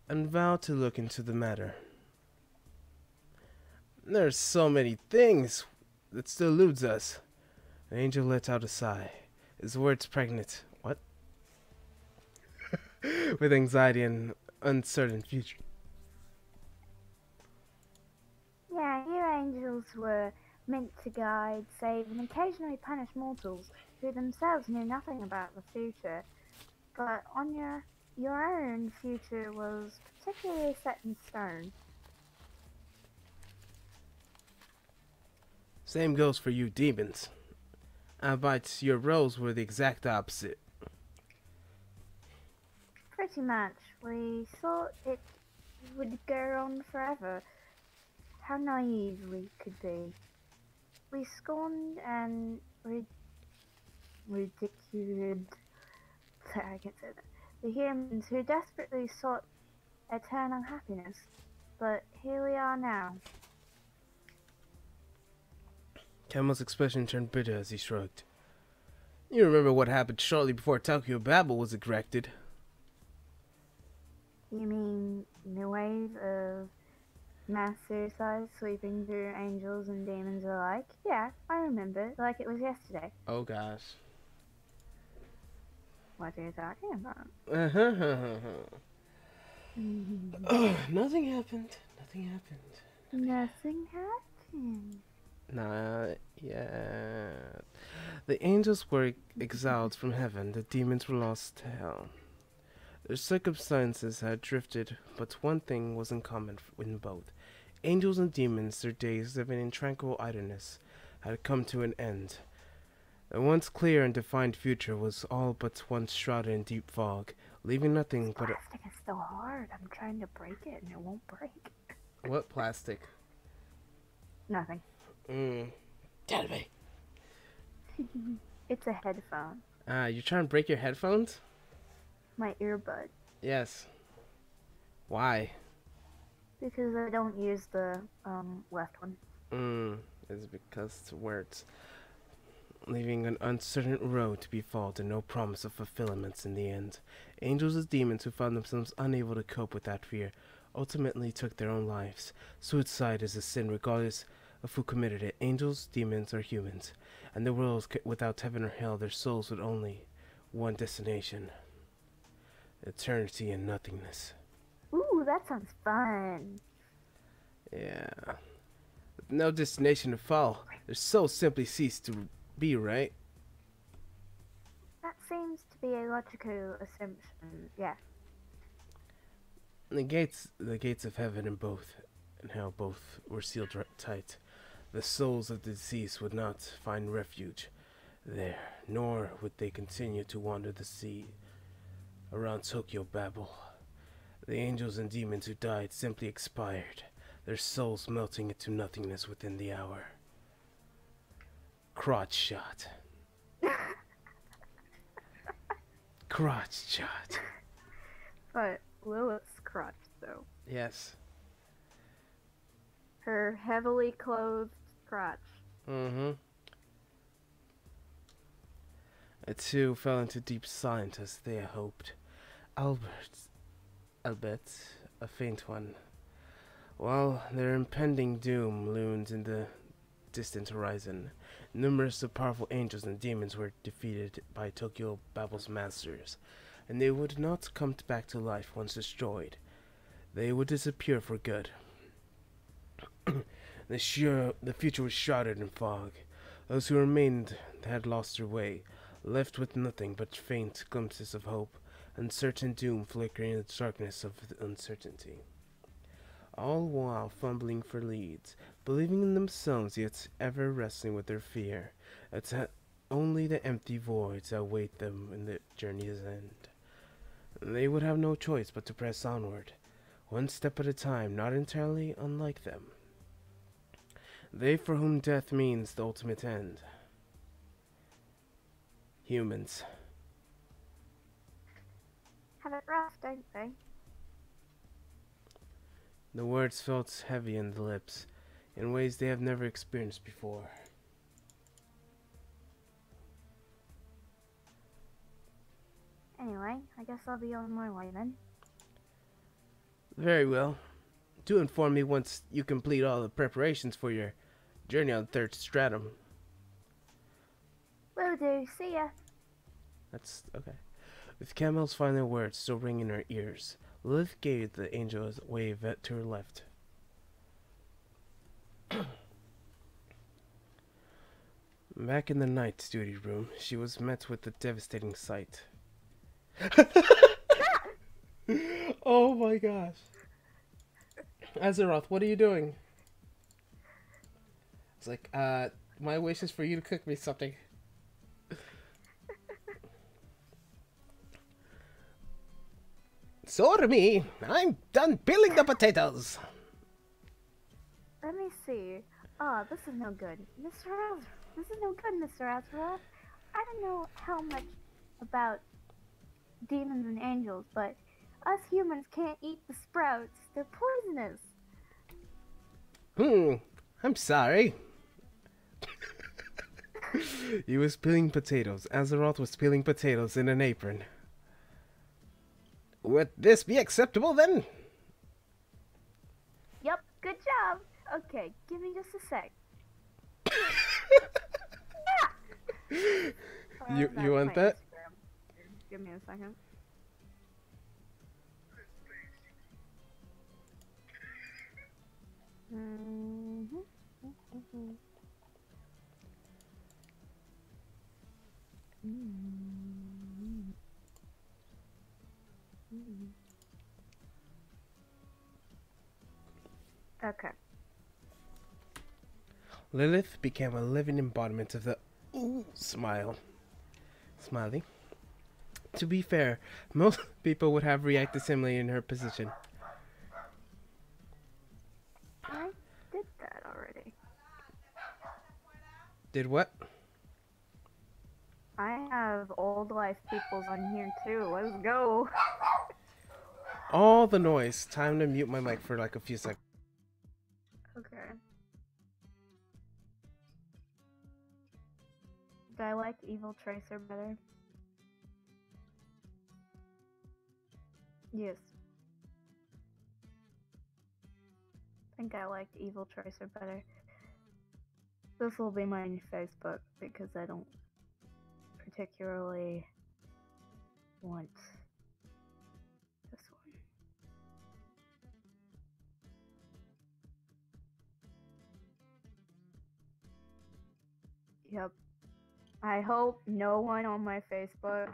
and vowed to look into the matter. There's so many things that still eludes us. An angel let out a sigh. His words pregnant. What? With anxiety and uncertain future. Yeah, you angels were meant to guide, save, and occasionally punish mortals who themselves knew nothing about the future. But on your own future was particularly set in stone. Same goes for you demons. But your roles were the exact opposite. Pretty much. We thought it would go on forever. How naive we could be. We scorned and ridiculed, I can say that, the humans who desperately sought eternal happiness. But here we are now. Camel's expression turned bitter as he shrugged. You remember what happened shortly before Tokyo Babel was erected? You mean the wave of mass suicide sweeping through angels and demons alike? Yeah, I remember, like it was yesterday. Oh gosh. What are you talking about? Oh, nothing happened. Nothing happened. Nothing happened. Nah, yeah. The angels were exiled from heaven. The demons were lost to hell. Their circumstances had drifted, but one thing was in common in both. Angels and demons, their days living in tranquil idleness, had come to an end. The once clear and defined future was all but once shrouded in deep fog, leaving nothing but Plastic is so hard. I'm trying to break it and it won't break. What plastic? Nothing. Tell me. It's a headphone. You trying to break your headphones? My earbud. Yes. Why? Because I don't use the left one. It's because it's words. Leaving an uncertain road to be followed and no promise of fulfillments in the end. Angels and demons who found themselves unable to cope with that fear ultimately took their own lives. Suicide is a sin regardless of who committed it. Angels, demons, or humans. And the world without heaven or hell, their souls with only one destination. Eternity and nothingness. Ooh, that sounds fun. Yeah. With no destination to follow, their souls simply cease to be, right? That seems to be a logical assumption. Yeah. The gates of heaven and hell both were sealed tight. The souls of the deceased would not find refuge there, nor would they continue to wander the sea around Tokyo Babel. The angels and demons who died simply expired, their souls melting into nothingness within the hour. Crotch shot. Crotch shot. But Lilith's crotch, though. Yes. Her heavily clothed crotch. Mm-hmm. The two fell into deep silence as they hoped. Albert, a faint one, while their impending doom loomed in the distant horizon. Numerous of powerful angels and demons were defeated by Tokyo Babel's masters, and they would not come back to life once destroyed. They would disappear for good. The future was shrouded in fog. Those who remained had lost their way, left with nothing but faint glimpses of hope, and certain doom flickering in the darkness of uncertainty. All while fumbling for leads, believing in themselves yet ever wrestling with their fear. It's only the empty voids that await them in the journey's end. They would have no choice but to press onward, one step at a time, not entirely unlike them. They for whom death means the ultimate end. Humans. Have it rough, don't they? The words felt heavy in the lips, in ways they have never experienced before. Anyway, I guess I'll be on my way then. Very well. Do inform me once you complete all the preparations for your journey on third stratum. Will do. See ya. That's okay. With Camel's final words still ringing in her ears, Lilith gave the angel a wave to her left. Back in the night duty room, she was met with a devastating sight. Oh my gosh. Azeroth, what are you doing? It's like, my wish is for you to cook me something. So to me, I'm done peeling the potatoes. Let me see. Oh, this is no good. Mr. Azeroth. This is no good, Mr. Azeroth. I don't know how much about demons and angels, but us humans can't eat the sprouts. They're poisonous. I'm sorry. He was peeling potatoes. Azeroth was peeling potatoes in an apron. Would this be acceptable then? Yep, good job. Okay, give me just a sec. You want that? Instagram. Give me a second. Okay. Lilith became a living embodiment of the smile. Smiley. To be fair, most people would have reacted similarly in her position. I did that already. Did what? I have old life peoples on here too. Let's go. All the noise. Time to mute my mic for like a few seconds. Okay. Do I like Evil Tracer better? Yes. I think I liked Evil Tracer better. This will be my new Facebook because I don't particularly want this one. Yep. I hope no one on my Facebook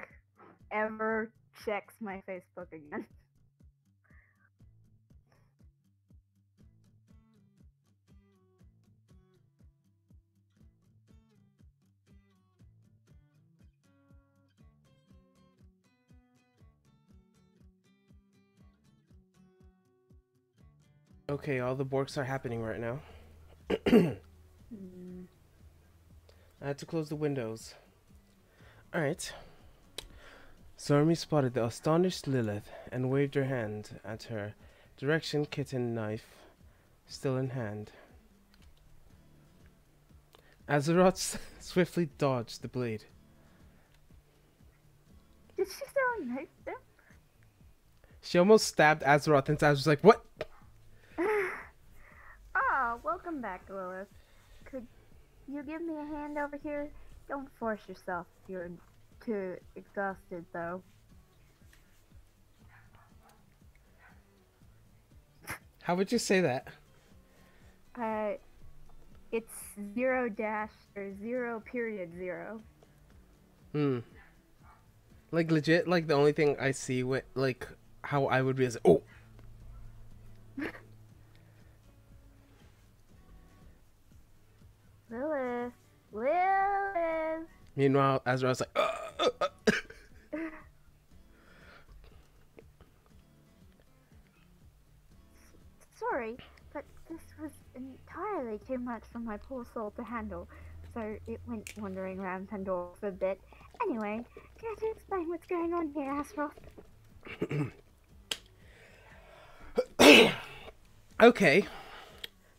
ever checks my Facebook again. Okay, all the borks are happening right now. Hmm. I had to close the windows. Alright. Stormy spotted the astonished Lilith and waved her hand at her direction, kitten knife still in hand. Azeroth swiftly dodged the blade. Did she throw a knife there? She almost stabbed Azeroth, and Azeroth was like, "What?" Ah, welcome back, Lilith. Could you give me a hand over here? Don't force yourself if you're too exhausted, though. How would you say that? It's 0 dash or 0.0. Like legit, like the only thing I see with like how I would be is oh. Lilith. Lilith. Meanwhile, Azeroth's like, Sorry, but this was entirely too much for my poor soul to handle, so it went wandering around Pandora for a bit. Anyway, care to explain what's going on here, Azeroth? Okay.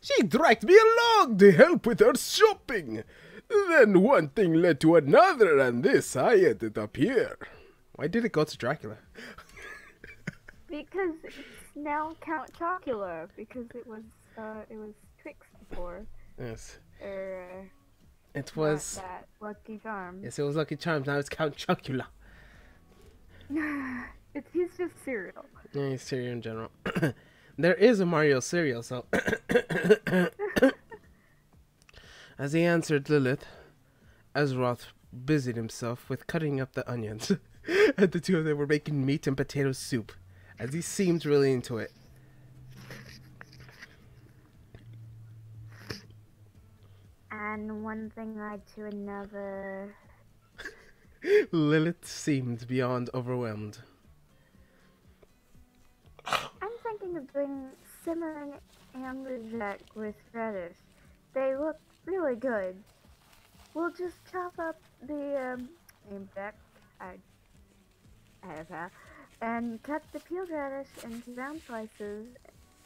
She dragged me along to help with her shopping. Then one thing led to another, and this I ended up here. Why did it go to Dracula? Because it's now Count Chocula, because it was Twix before. Yes. It was that Lucky Charms. Yes, it was Lucky Charms. Now it's Count Chocula. He's just cereal. Yeah, he's cereal in general. There is a Mario cereal, so as he answered Lilith, Azeroth busied himself with cutting up the onions. And the two of them were making meat and potato soup, as he seemed really into it. And one thing led to another. Lilith seemed beyond overwhelmed. I'm thinking of doing simmering amberjack with radish. They look really good. We'll just chop up the amberjack, and cut the peeled radish into round slices,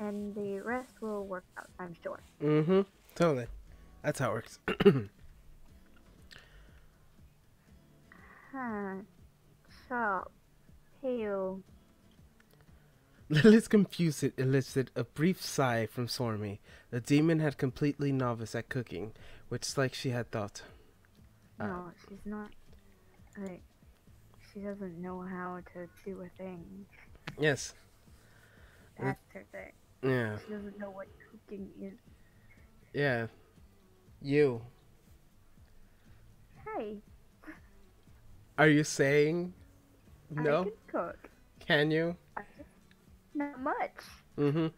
and the rest will work out, I'm sure. Mm-hmm. Totally. That's how it works. Chop. Peel. Lilith's confusion elicited a brief sigh from Stormy. The demon had completely novice at cooking, which like she had thought. No, she's not. Like, she doesn't know how to do a thing. Yes. That's her thing. Yeah. She doesn't know what cooking is. Yeah. You. Hey. Are you saying no? I can cook. Can you? Not much. Mm-hmm.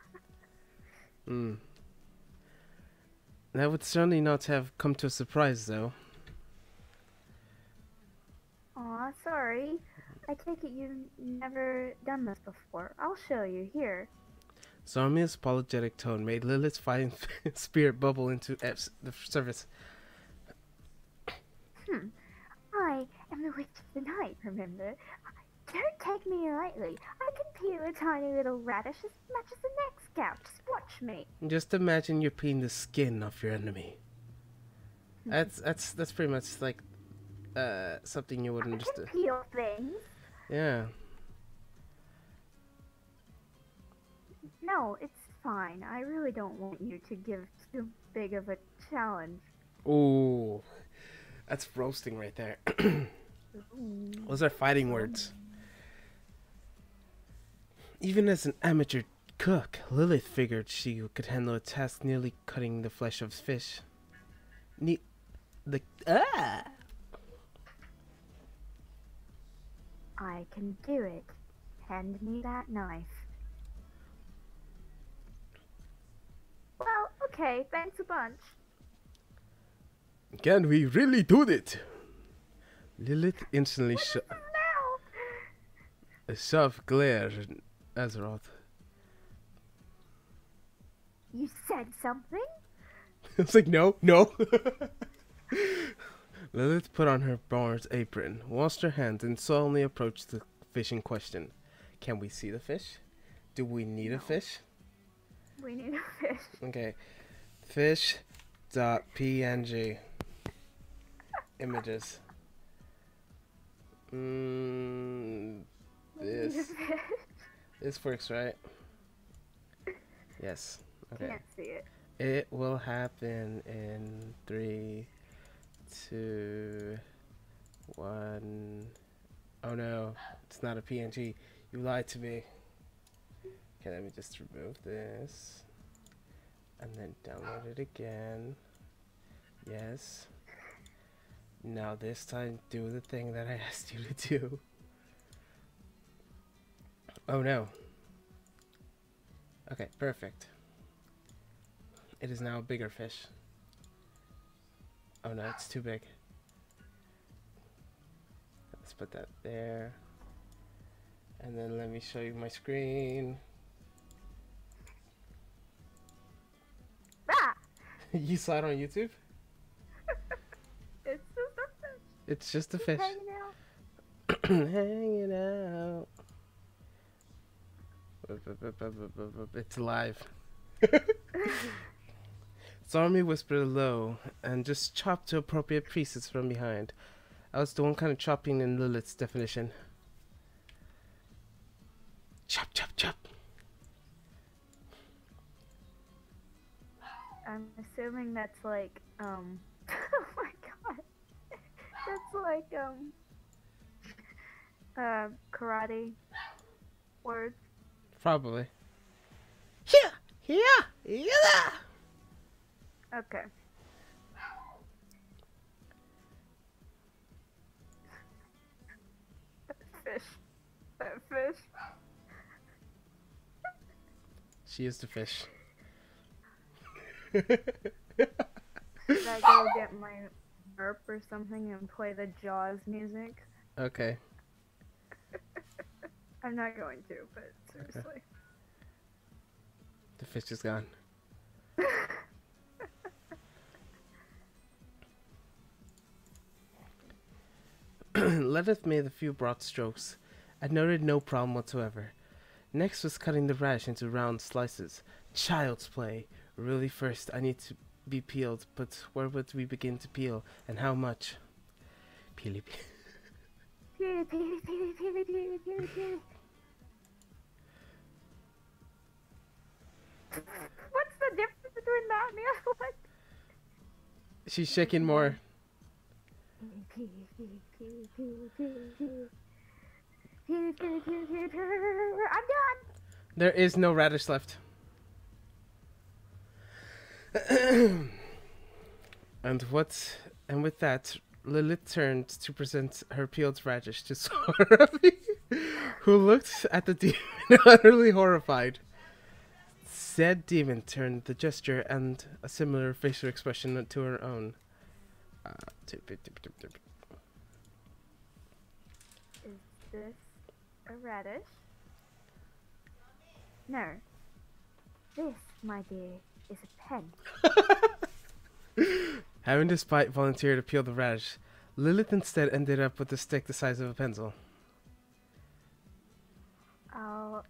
That would certainly not have come to a surprise, though. Aw, sorry. I take it you've never done this before. I'll show you here. Zarmia's apologetic tone made Lilith's fighting spirit bubble into the surface. I am the witch of the night, remember? Don't take me lightly. I can peel a tiny little radish as much as the next cow. Just watch me. Just imagine you're peeling the skin off your enemy. That's pretty much like something you would understand. I can peel things. Yeah. No, it's fine. I really don't want you to give too big of a challenge. Ooh, that's roasting right there. Those are fighting words. Even as an amateur cook, Lilith figured she could handle a task nearly cutting the flesh of fish. I can do it. Hand me that knife. Well, okay, thanks a bunch. Can we really do it? Lilith instantly What is this now? a soft glare at Azeroth. You said something? It's like, no, no. Lilith put on her bar's apron, washed her hands, and solemnly approached the fish in question. Can we see the fish? Do we need a fish? We need a fish. Okay. Fish.png. Images. This works, right? Yes. Okay. Can't see it. It will happen in 3, 2, 1. Oh no, it's not a PNG. You lied to me. Okay, let me just remove this. And then download it again. Yes. Now this time do the thing that I asked you to do. Oh no. Okay, perfect. It is now a bigger fish. Oh no, it's too big. Let's put that there. And then let me show you my screen. Ah! You saw it on YouTube? It's just a fish. It's just a fish. Hanging out. Hanging out. It's alive. Stormy whispered low and just chopped to appropriate pieces from behind. I was the one kind of chopping in Lilith's definition. Chop, chop, chop. I'm assuming that's like, oh my god. That's like, karate words. Probably. Yeah, yeah, yeah. Okay. Fish. That fish. She is the fish. Should I go get my burp or something and play the Jaws music? Okay. I'm not going to, but seriously. The fish is gone. Lilith made a few broad strokes. I noted no problem whatsoever. Next was cutting the radish into round slices. Child's play. Really, first I need to be peeled, but where would we begin to peel, and how much? Peely peel. Peely, peely, peely, peely, peely, peely, peely. What's the difference between that and the other one? She's shaking more. Peely, peely, peely, peely, peely, peely, peely. Peely, peely, peely, peely, peely. I'm done! There is no radish left. And with that, Lilith turned to present her peeled radish to Sorabi, who looked at the demon utterly horrified. Said demon turned the gesture and a similar facial expression to her own. Is this a radish? No. This, my dear, is a pen. Having despite volunteered to peel the radish, Lilith instead ended up with a stick the size of a pencil. I'll,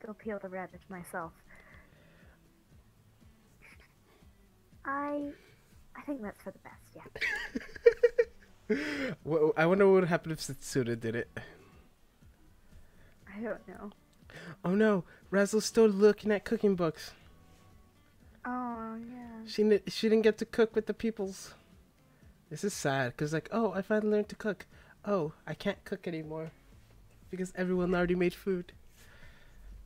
go peel the radish myself. I think that's for the best, yeah. Well, I wonder what would happen if Setsuna did it. I don't know. Oh no, Razzle's still looking at cooking books. Oh, yeah. She didn't get to cook with the peoples. This is sad, because like, oh, I finally learned to cook. Oh, I can't cook anymore. Because everyone already made food.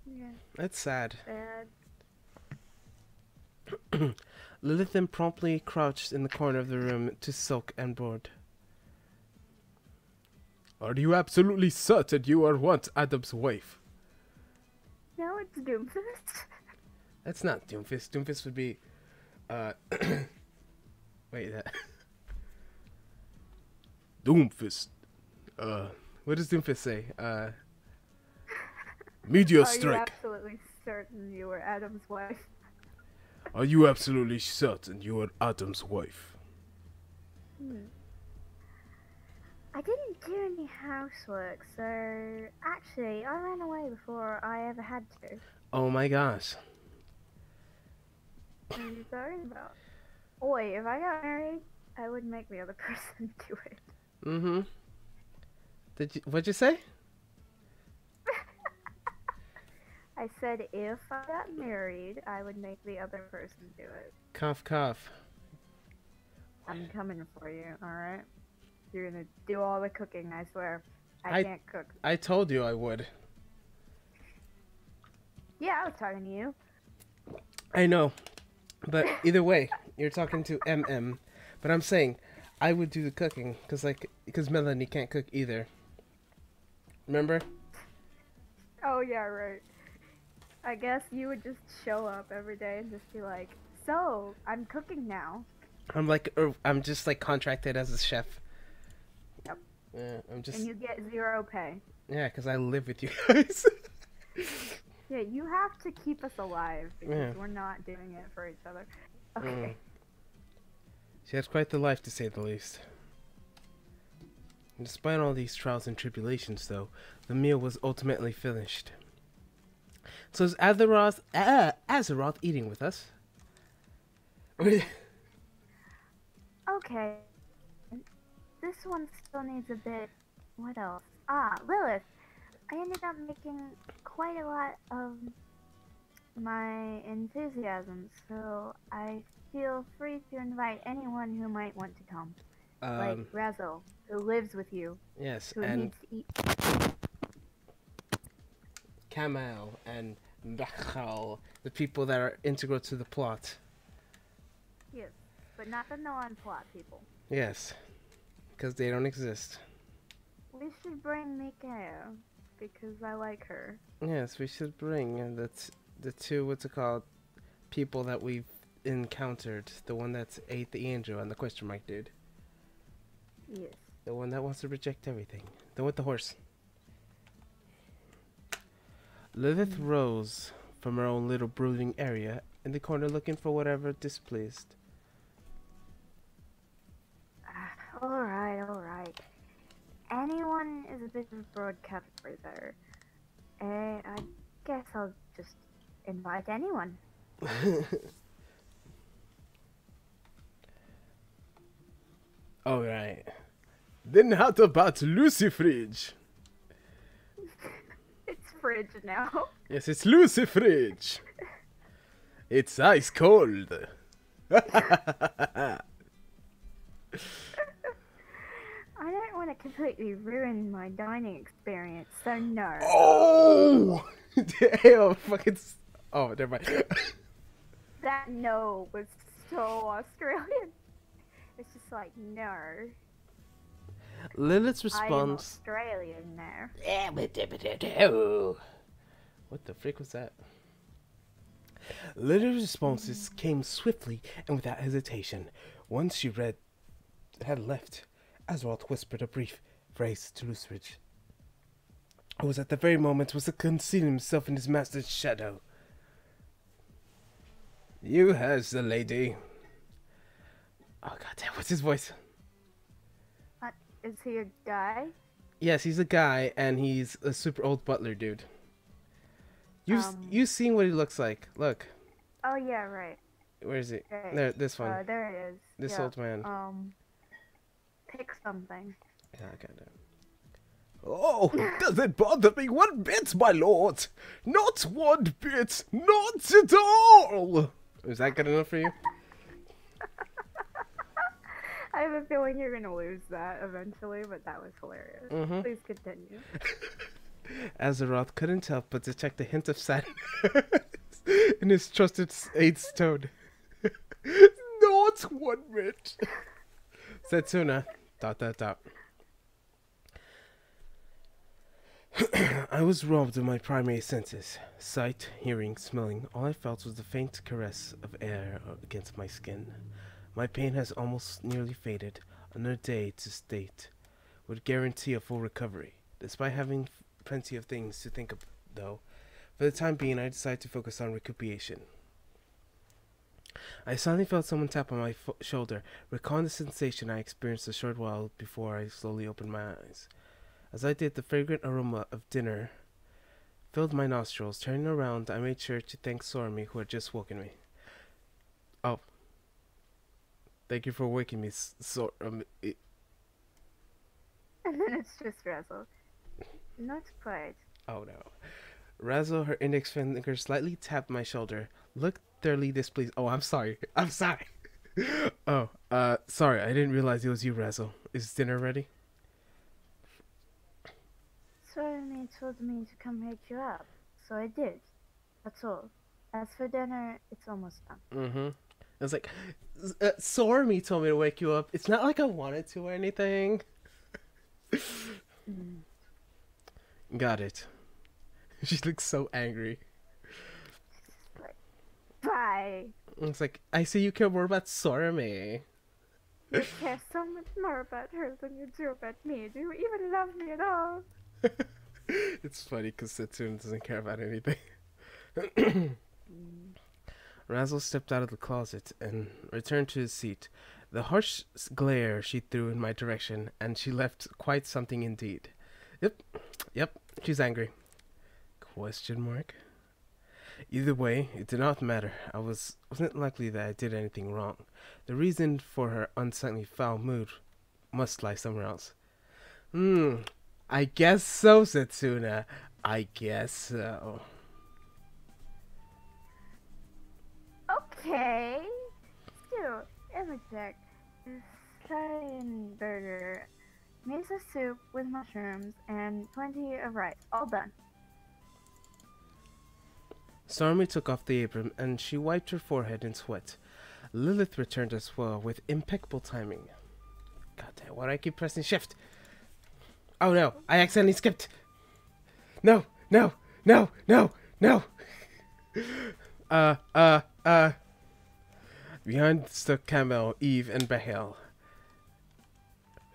Yeah. That's sad. Bad. Lilith then promptly crouched in the corner of the room to sulk and bored. Are you absolutely certain you are once Adam's wife? No, it's Doomfist. That's not Doomfist. Doomfist would be, wait, that. Doomfist. What does Doomfist say? Meteor Are you strike. absolutely certain you were Adam's wife? Are you absolutely certain you are Adam's wife? I didn't do any housework, so actually, I ran away before I ever had to. Oh my gosh. What are you talking about? Oi, if I got married, I would make the other person do it. Mm-hmm. What'd you say? I said if I got married, I would make the other person do it. Cough, cough. I'm coming for you, alright? You're gonna do all the cooking, I swear. I can't cook. I told you I would. Yeah, I was talking to you. I know. But either way, you're talking to MM. But I'm saying, I would do the cooking, because Melanie can't cook either. Remember? Oh, yeah, right. I guess you would just show up every day and just be like, so, I'm cooking now. I'm just like contracted as a chef. Yep. Yeah, I'm just. And you get 0 pay. Yeah, because I live with you guys. Yeah, you have to keep us alive because Yeah. we're not doing it for each other. Okay. She has quite the life, to say the least. And despite all these trials and tribulations, though, the meal was ultimately finished. So is Azeroth eating with us? Okay. This one still needs a bit. What else? Ah, Lilith. I ended up making quite a lot of my enthusiasm, so I feel free to invite anyone who might want to come. Like Razzle, who lives with you. Yes, Who and needs to eat. Kamal and Bachal, the people that are integral to the plot. Yes, but not the non-plot people. Yes, because they don't exist. We should bring Mikhail, because I like her. Yes, we should bring the two, what's it called, people that we've encountered. The one that ate the angel and the question mark dude. Yes. The one that wants to reject everything. The one with the horse. Lilith rose from her own little brooding area in the corner looking for whatever displeased. Alright. Anyone is a bit of a broadcaster there. I guess I'll just invite anyone. Alright. Then how about Lucy Fridge? It's Fridge now. Yes, it's Lucy Fridge. It's ice cold. I don't want to completely ruin my dining experience, so no. Oh! Damn, fucking. Oh, never mind. That no was so Australian. It's just like, no. Lilith's I am response. Australian now. What the frick was that? Lilith's responses came swiftly and without hesitation. Once she had left, Azeroth whispered a brief phrase to Lucidridge. It was at the very moment was concealing himself in his master's shadow. You has the lady. Oh goddamn! What's his voice? Is he a guy? Yes, he's a guy, and he's a super old butler dude. You've seen what he looks like. Look. Oh yeah, right. Where is he? Right. There, this one. There it is. This yeah. old man. Pick something. Yeah, kind of. Oh, does it bother me one bit, my lord? Not one bit, not at all. Is that good enough for you? I have a feeling you're gonna lose that eventually, but that was hilarious. Mm-hmm. Please continue. Azeroth couldn't help but detect a hint of sadness in his trusted aide's tone. Not one bit. Setsuna. ... I was robbed of my primary senses. Sight, hearing, smelling. All I felt was the faint caress of air against my skin. My pain has almost nearly faded. Another day to state would guarantee a full recovery. Despite having plenty of things to think of, though, for the time being I decided to focus on recuperation. I suddenly felt someone tap on my shoulder, recalling the sensation I experienced a short while before I slowly opened my eyes. As I did, the fragrant aroma of dinner filled my nostrils. Turning around, I made sure to thank Sormi, who had just woken me. Oh. Thank you for waking me, And then it's just Razzle. Not quite. Oh no. Razzle, her index finger slightly tapped my shoulder. Looked thoroughly displeased. Oh, I'm sorry. I'm sorry. Oh, sorry. I didn't realize it was you, Razzle. Is dinner ready? Sorry, told me to come wake you up, so I did. That's all. As for dinner, it's almost done. Mm-hmm. I was like, Sormi told me to wake you up. It's not like I wanted to or anything. Got it. She looks so angry. Like, bye. It's like, I see you care more about Sormi. You care so much more about her than you do about me. Do you even love me at all? It's funny because Setsuna doesn't care about anything. Razzle stepped out of the closet and returned to his seat. The harsh glare she threw in my direction, and she left quite something indeed. Yep, she's angry. Question mark? Either way, it did not matter. Wasn't likely that I did anything wrong. The reason for her unsightly foul mood must lie somewhere else. I guess so, Setsuna. I guess so. Okay. Still, interject. Burger, miso soup with mushrooms, and plenty of rice. All done. Sormi took off the apron, and she wiped her forehead in sweat. Lilith returned as well, with impeccable timing. God damn, why do I keep pressing shift? Oh no, I accidentally skipped. No. Behind stuck Camel, Eve, and Behel.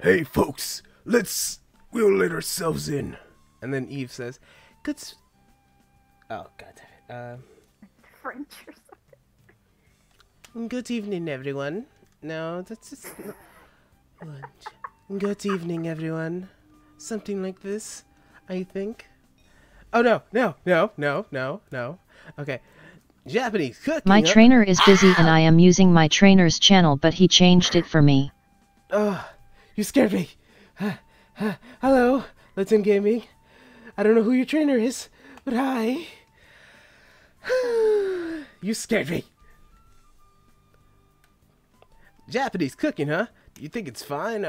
Hey folks, we'll let ourselves in. And then Eve says, oh god damn it. French or something. Good evening, everyone. No, that's just lunch. Good evening, everyone. Something like this, I think. Oh no. Okay. Japanese cooking. My trainer is busy and I am using my trainer's channel, but he changed it for me. Oh, you scared me. Hello, Let's In Gaming. I don't know who your trainer is, but hi. You scared me. Japanese cooking, huh? You think it's fine?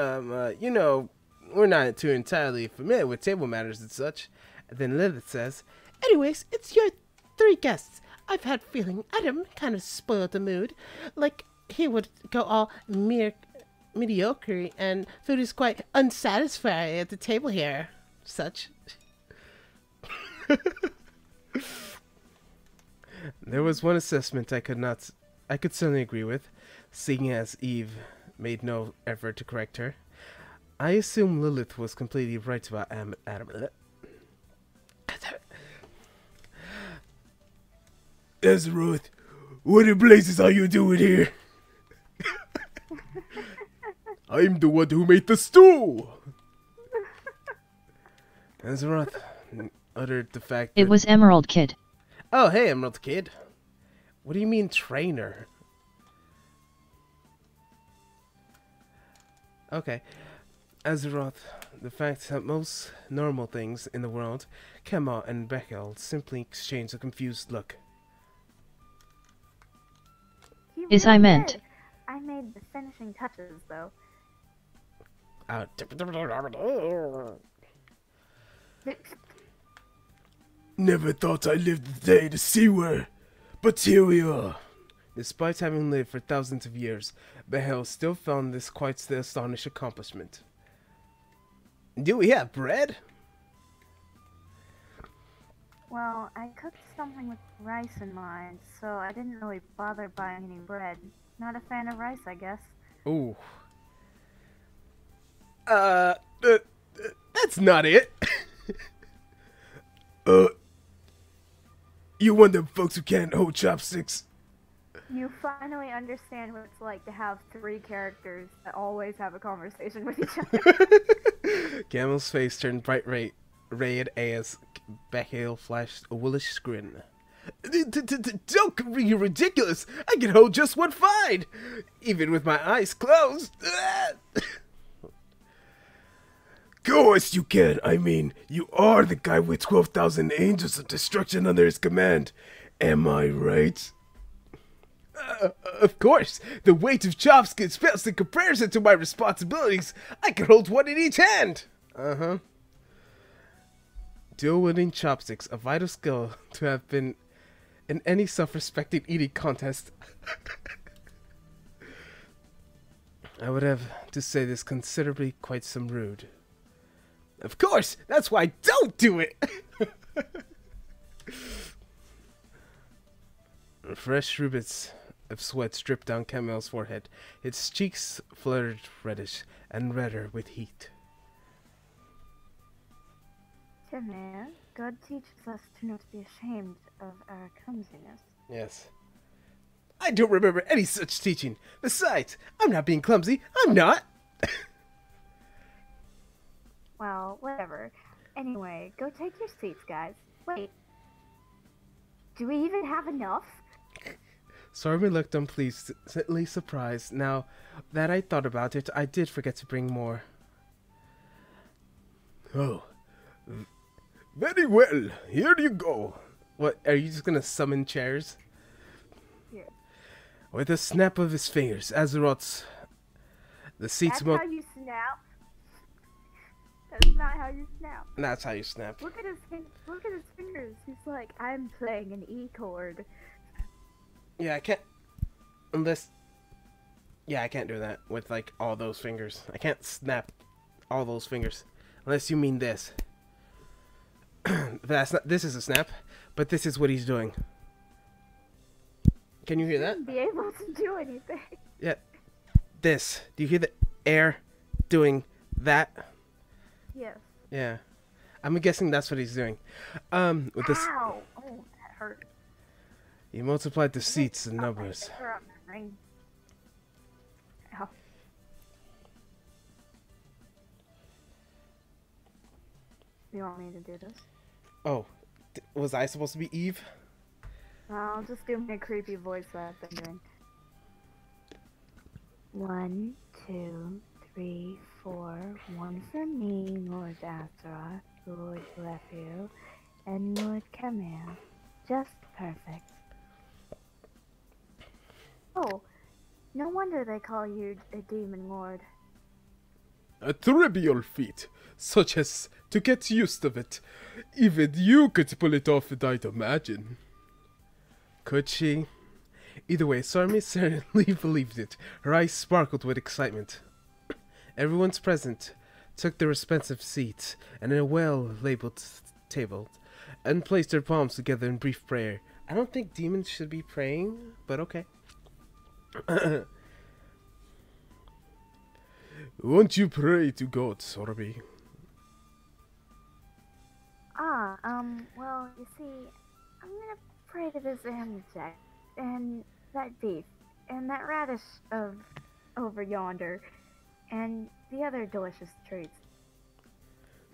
You know, we're not too entirely familiar with table matters and such. And then Lilith says, anyways, it's your 3 guests. I've had feeling Adam kind of spoiled the mood. Like he would go all mediocre and food is quite unsatisfying at the table here. Such. There was one assessment I could certainly agree with, seeing as Eve made no effort to correct her. I assume Lilith was completely right about Adam. Azeroth, what in blazes are you doing here? I'm the one who made the stew! Azeroth uttered the fact that... It was Emerald Kid. Oh, hey, Emerald Kid. What do you mean, trainer? Okay. Azeroth, the fact that most normal things in the world, Kema and Beckel, simply exchanged a confused look. Is I meant. Did. I made the finishing touches, though. Never thought I'd live the day to see her, but here we are. Despite having lived for thousands of years, Behel still found this quite the astonishing accomplishment. Do we have bread? Well, I cooked something with rice in mind, so I didn't really bother buying any bread. Not a fan of rice, I guess. Ooh. Uh, uh, that's not it. uh, you one of them folks who can't hold chopsticks? You finally understand what it's like to have three characters that always have a conversation with each other. Gamel's face turned bright red as Bechdel flashed a wolfish grin. Don't be ridiculous! I can hold just one fine! Even with my eyes closed! Course you can! I mean, you are the guy with 12,000 angels of destruction under his command. Am I right? Of course! The weight of chopsticks pales in comparison to my responsibilities. I can hold one in each hand! Uh-huh. Dual-wielding chopsticks, a vital skill to have been in any self-respecting eating contest. I would have to say this considerably quite some rude. Of course! That's why I don't do it! Fresh rivets of sweat dripped down Camel's forehead. Its cheeks fluttered reddish and redder with heat. Man, God teaches us to not be ashamed of our clumsiness. Yes. I don't remember any such teaching. Besides, I'm not being clumsy. I'm not. Well, whatever. Anyway, go take your seats, guys. Wait. Do we even have enough? Sormy looked unpleasantly surprised. Now that I thought about it, I did forget to bring more. Oh. Very well. Here you go. What, are you just gonna summon chairs? Here. With a snap of his fingers, Azeroth's... The seats... That's how you snap. That's not how you snap. That's how you snap. Look at his fingers. He's like, I'm playing an E chord. Yeah, I can't... Unless... Yeah, I can't do that with, like, all those fingers. I can't snap all those fingers. Unless you mean this. That's not... This is a snap, but this is what he's doing. Can you hear that? Be able to do anything. Yeah. This. Do you hear the air doing that? Yes. Yeah. I'm guessing that's what he's doing. With this... Ow! Oh, that hurt. He multiplied the seats and Oh, numbers. my finger on the ring. Ow. You want me to do this? Oh. Was I supposed to be Eve? I'll just do my creepy voice that I've been doing. 1, 2, 3, 4. One for me, Lord Azeroth, Lord bless you, and Lord Camille. Just perfect. Oh, no wonder they call you a demon lord. A trivial feat, such as to get used to it. Even you could pull it off, I'd imagine. Could she? Either way, Sarmi certainly believed it. Her eyes sparkled with excitement. Everyone's present took their respective seats and in a well-labeled table and placed their palms together in brief prayer. I don't think demons should be praying, but okay. Won't you pray to God, Sorby? Well, you see, I'm gonna pray to this amulette, and that beef, and that radish over yonder, and the other delicious treats.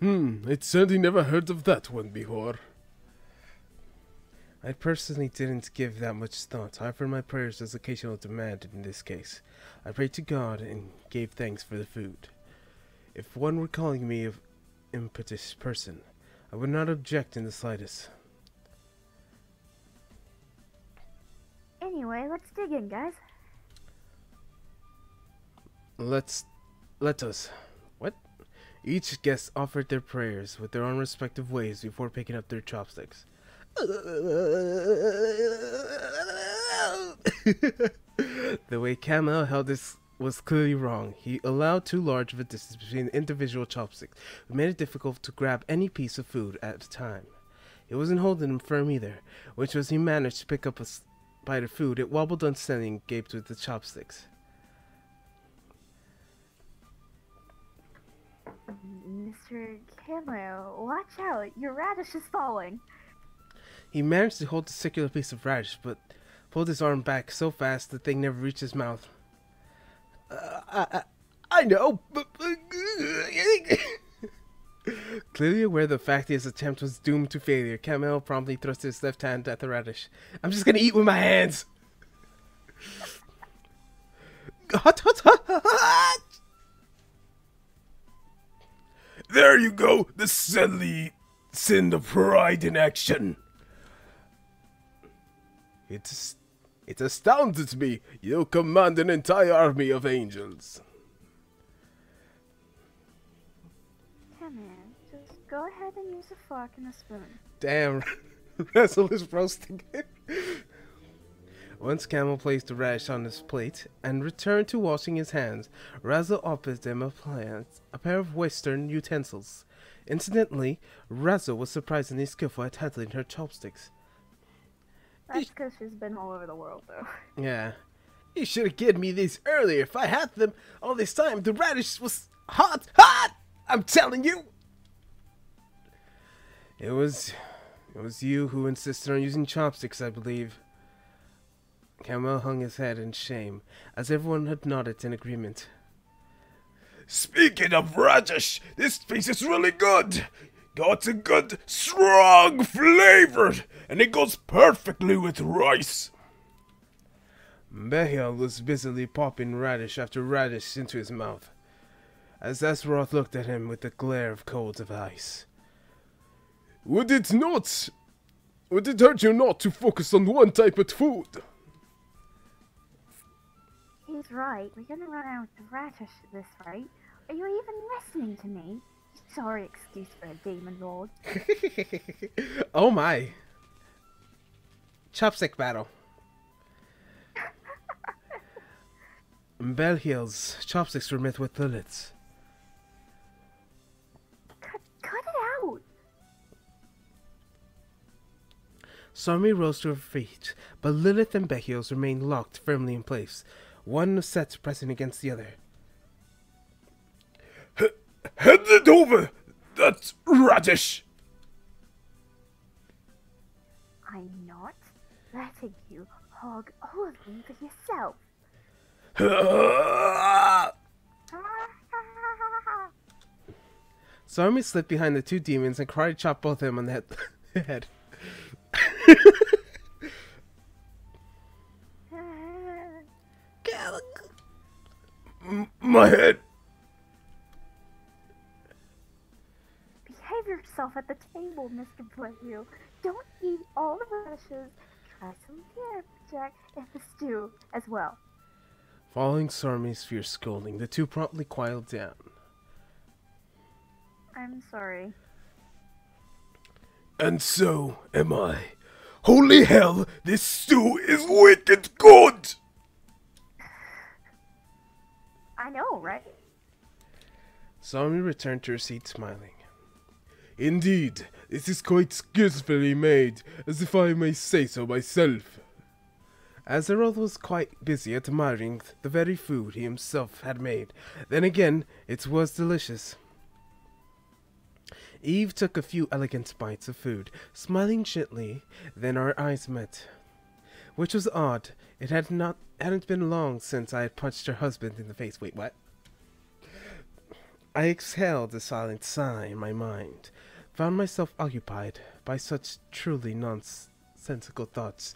I'd certainly never heard of that one before. I personally didn't give that much thought. I offered my prayers as occasional demand in this case. I prayed to God and gave thanks for the food. If one were calling me an impetuous person, I would not object in the slightest. Anyway, let's dig in, guys. Let us. What? Each guest offered their prayers with their own respective ways before picking up their chopsticks. The way Camel held this was clearly wrong. He allowed too large of a distance between individual chopsticks, which made it difficult to grab any piece of food at a time. He wasn't holding him firm either, which was he managed to pick up a bite of food. It wobbled unsteadily and gaped with the chopsticks. Mr. Camo, watch out! Your radish is falling! He managed to hold the circular piece of radish, but pulled his arm back so fast the thing never reached his mouth. I know, but... Clearly aware of the fact his attempt was doomed to failure, Camel promptly thrust his left hand at the radish. I'm just gonna eat with my hands! Hot, hot, hot, hot! There you go, the silly sin of pride in action. It astounds me you command an entire army of angels. Come in, just go ahead and use a fork and a spoon. Damn, Razzle is roasting it. Once Camel placed the radish on his plate and returned to washing his hands, Razzle offered him a pair of Western utensils. Incidentally, Razzle was surprisingly skillful at handling her chopsticks. That's because she's been all over the world, though. Yeah. You should have given me these earlier. If I had them all this time, the radish was hot, hot! I'm telling you! It was you who insisted on using chopsticks, I believe. Camel hung his head in shame, as everyone had nodded in agreement. Speaking of radish, this piece is really good. Got a good, strong flavor, and it goes perfectly with rice. Behiel was busily popping radish after radish into his mouth, as Azeroth looked at him with a glare of coals of ice. Would it hurt you not to focus on one type of food? He's right. We're gonna run out of radish this fight. Are you even listening to me? Sorry excuse for a demon lord. Oh my. Chopstick battle. Belhiel's chopsticks were met with bullets. Cut it out! Sarmi rose to her feet, but Lilith and Behiel's remained locked firmly in place, one set pressing against the other. Hand it over! That's radish! I'm not letting you hog all of them for yourself. Sarmi slipped behind the two demons and karate chopped both of them on the head. My head! Behave yourself at the table, Mr. Blue. Don't eat all the radishes. Try some peanut jack and the stew as well. Following Sarmi's fierce scolding, the two promptly quieted down. I'm sorry. And so am I. Holy hell, this stew is wicked good! I know, right? Sarmi returned to her seat smiling. Indeed, this is quite skillfully made, as if I may say so myself. Azeroth was quite busy admiring the very food he himself had made. Then again, it was delicious. Eve took a few elegant bites of food, smiling gently, then our eyes met. Which was odd. It hadn't been long since I had punched her husband in the face. Wait, what? I exhaled a silent sigh in my mind, found myself occupied by such truly nonsensical thoughts.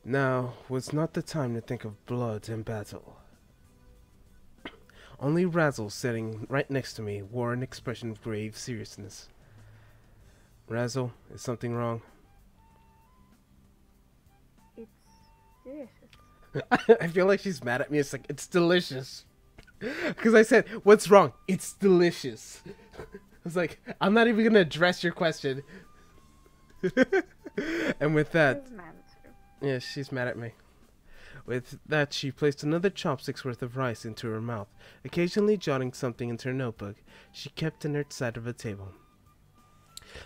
Now was not the time to think of blood and battle. Only Razzle, sitting right next to me, wore an expression of grave seriousness. Razzle, is something wrong? It's delicious. I feel like she's mad at me. It's like, it's delicious. Because I said, what's wrong? It's delicious. I was like, I'm not even going to address your question. And with that... Yeah, she's mad at me. With that, she placed another chopstick's worth of rice into her mouth, occasionally jotting something into her notebook she kept in her side of the table.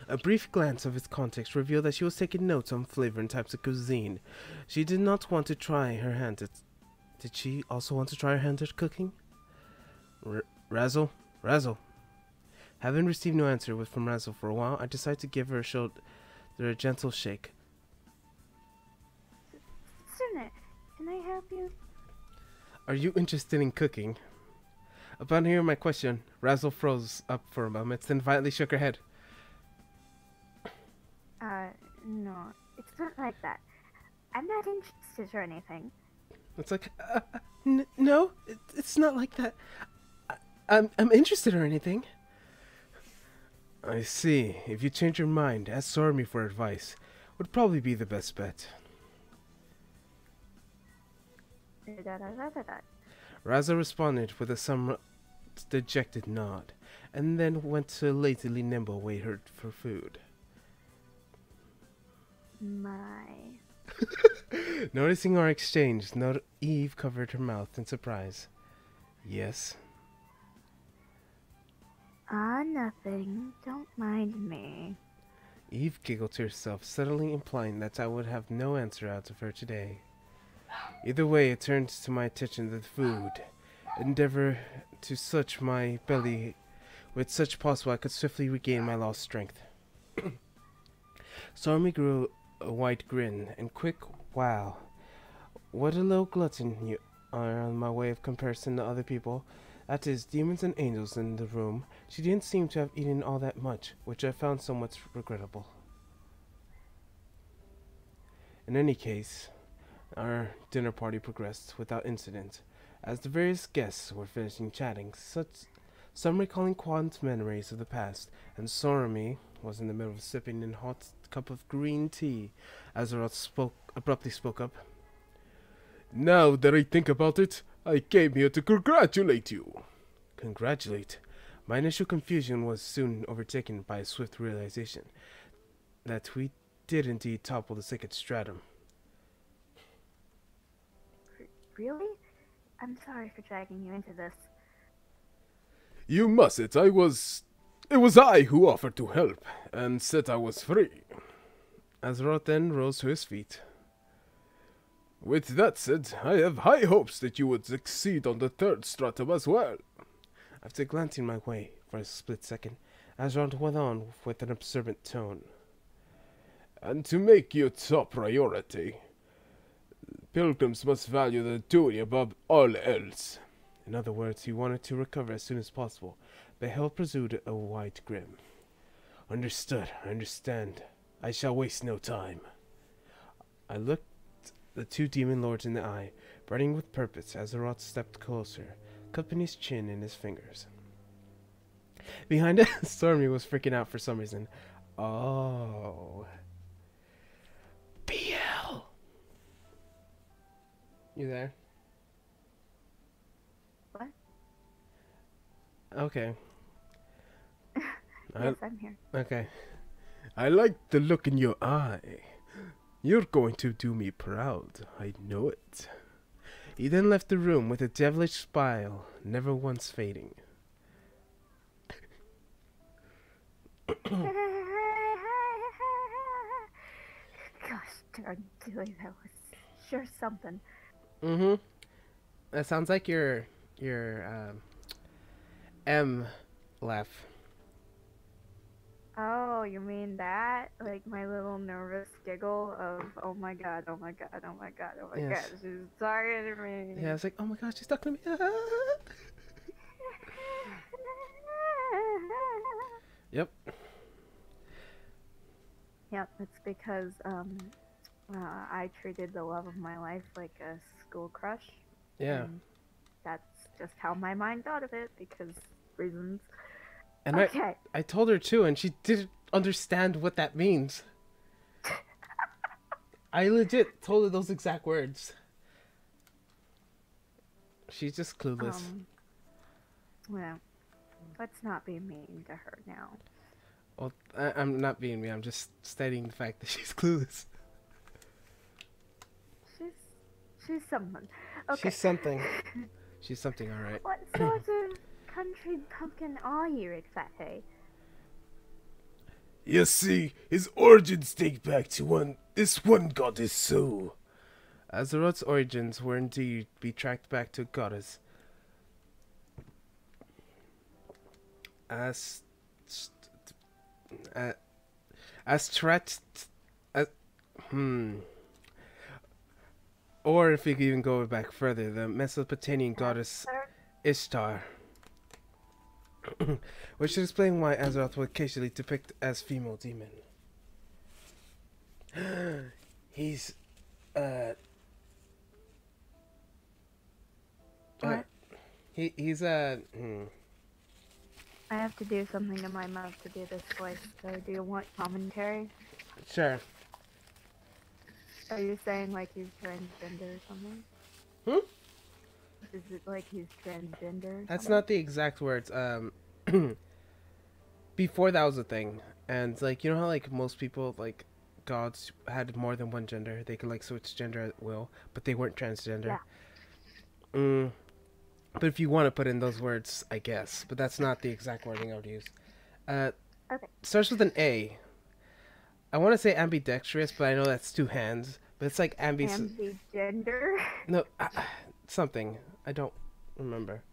A brief glance of its context revealed that she was taking notes on flavor and types of cuisine. She did not want to try her hand at... Did she also want to try her hand at cooking? Razzle? Razzle? Having received no answer from Razzle for a while, I decided to give her a gentle shake. Sune, can I help you? Are you interested in cooking? Upon hearing my question, Razzle froze up for a moment, then violently shook her head. No, it's not like that. I'm not interested or anything. It's like, no, it's not like that. I'm interested or anything. I see. If you change your mind, ask Sormi for advice. Would probably be the best bet. Razzle responded with a somewhat dejected nod, and then went to lazily nimble waiter for food. Noticing our exchange, Eve covered her mouth in surprise. Yes? Nothing. Don't mind me. Eve giggled to herself, subtly implying that I would have no answer out of her today. Either way, it turned to my attention that the food endeavor to such my belly with such possible I could swiftly regain my lost strength. Stormy grew a wide grin and quick, wow, what a low glutton you are on my way of comparison to other people. That is, demons and angels in the room. She didn't seem to have eaten all that much, which I found somewhat regrettable. In any case, our dinner party progressed without incident. As the various guests were finishing chatting, some recalling quaint memories of the past, and Sorami was in the middle of sipping a hot cup of green tea, as Azeroth abruptly spoke up. Now that I think about it, I came here to congratulate you. Congratulate? My initial confusion was soon overtaken by a swift realization that we did indeed topple the second stratum. Really? I'm sorry for dragging you into this. You mustn't. It was I who offered to help, and said I was free. Azeroth then rose to his feet. With that said, I have high hopes that you would succeed on the third stratum as well. After glancing my way for a split second, Azeroth went on with an observant tone. And to make you top priority, pilgrims must value the duty above all else. In other words, he wanted to recover as soon as possible, but Hell pursued a wide grin. Understood, I understand. I shall waste no time. I looked the two demon lords in the eye, burning with purpose as Azeroth stepped closer, cupping his chin in his fingers. Behind us, Stormy was freaking out for some reason. Oh. BL! You there? What? Okay. Yes, I'm here. Okay. I like the look in your eye. You're going to do me proud, I know it. He then left the room with a devilish smile, never once fading. Gosh darn, Dilly, that was sure something. Mm-hmm. That sounds like your M laugh. Oh, you mean that? Like my little nervous giggle of, oh my god, oh my god, oh my god, oh my Yes. god, she's talking to me. Yeah, it's like, oh my gosh, she's talking to me. Yep. Yep, it's because I treated the love of my life like a school crush. Yeah. And that's just how my mind thought of it because reasons. And Okay. I told her too, and she didn't understand what that means. I legit told her those exact words. She's just clueless. Well, let's not be mean to her now. Well, I'm not being mean. I'm just stating the fact that she's clueless. She's someone. Okay. She's something. She's something, all right. What sort of country pumpkin are you exactly? You see, his origins date back to this one goddess so. Azeroth's origins were indeed be tracked back to a goddess. As... Astrat... Or if you could even go back further, the Mesopotamian goddess Ishtar. Which should explain why Azeroth would occasionally depict as female demon. He's What? He's I have to do something to my mouth to do this voice, so do you want commentary? Sure. Are you saying like he's transgender or something? Is it like he's transgender? That's not the exact words. Before that was a thing, and like you know how like most people like gods had more than one gender, they could like switch gender at will, but they weren't transgender. Yeah. But if you want to put in those words, I guess, but that's not the exact wording I would use. Okay. Starts with an A. I want to say ambidextrous, but I know that's two hands. But it's like Ambigender? No, something. I don't remember.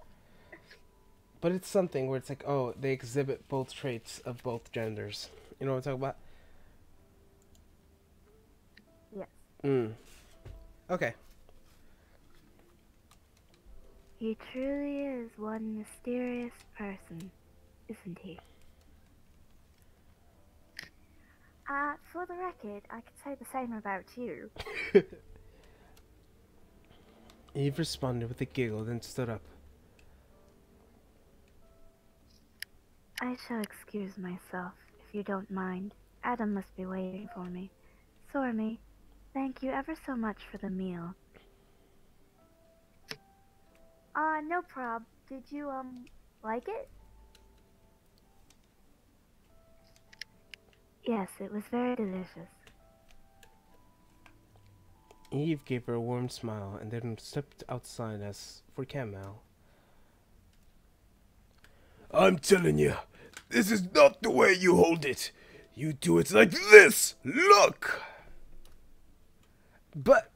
But it's something where it's like, oh, they exhibit both traits of both genders. You know what I'm talking about? Yes. Okay. He truly is one mysterious person, isn't he? For the record, I could say the same about you. Eve responded with a giggle, then stood up. I shall excuse myself, if you don't mind. Adam must be waiting for me. Sormy, thank you ever so much for the meal. No prob. Did you, like it? Yes, it was very delicious. Eve gave her a warm smile and then stepped outside as for Camel. I'm telling you, this is not the way you hold it. You do it like this. Look. But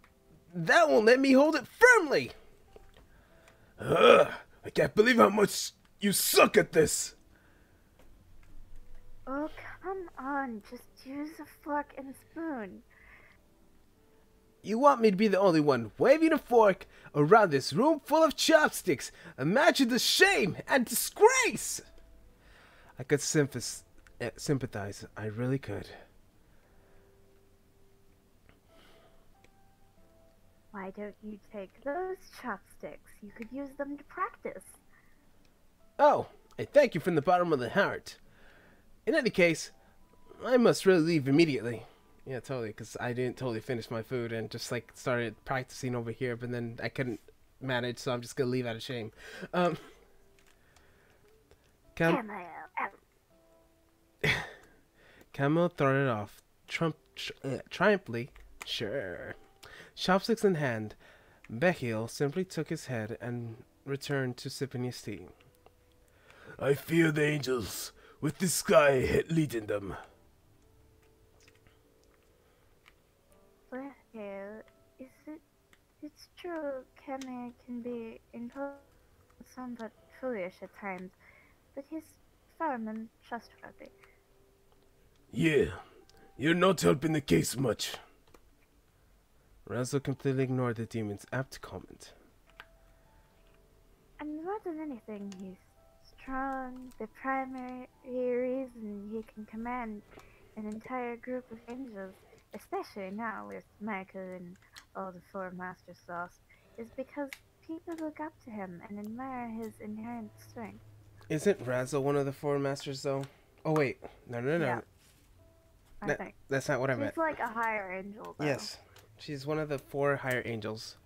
that won't let me hold it firmly. I can't believe how much you suck at this. Oh, come on. Just use a fork and spoon. You want me to be the only one waving a fork around this room full of chopsticks? Imagine the shame and disgrace! I could sympathize. I really could. Why don't you take those chopsticks? You could use them to practice. Oh, I thank you from the bottom of the heart. In any case, I must really leave immediately. Yeah, totally, because I didn't totally finish my food and just, like, started practicing over here, but then I couldn't manage, so I'm just gonna leave out of shame. Camel thrown it off, triumphantly. Sure. Chopsticks in hand, Bechil simply took his head and returned to sipping his tea. I fear the angels, with the sky leading them. Well, it's true, Kemi can be somewhat foolish at times, but he's firm and trustworthy. Yeah, you're not helping the case much. Razzle completely ignored the demon's apt comment. And more than anything, he's strong, the primary reason he can command an entire group of angels, especially now with Michael and all the four masters lost, is because people look up to him and admire his inherent strength. Isn't Razzle one of the four masters, though? Oh, wait. No. Yeah, I think. That's not what I meant. She's like a higher angel, though. Yes. She's one of the four higher angels.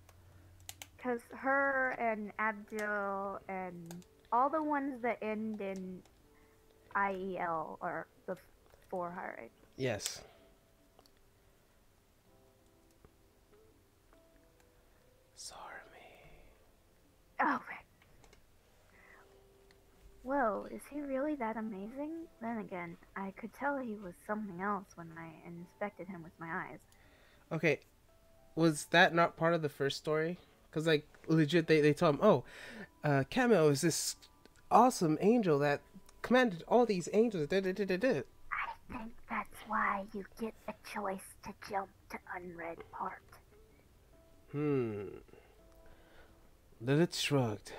Because her and Abdul and all the ones that end in IEL are the four higher angels. Yes. Sorry. Oh, right. Whoa, is he really that amazing? Then again, I could tell he was something else when I inspected him with my eyes. Okay, was that not part of the first story? Because, like, legit, they told him, oh, Cameo is this awesome angel that commanded all these angels. Da, da, da, da, da. I think that's why you get a choice to jump to unread part. Lilith shrugged.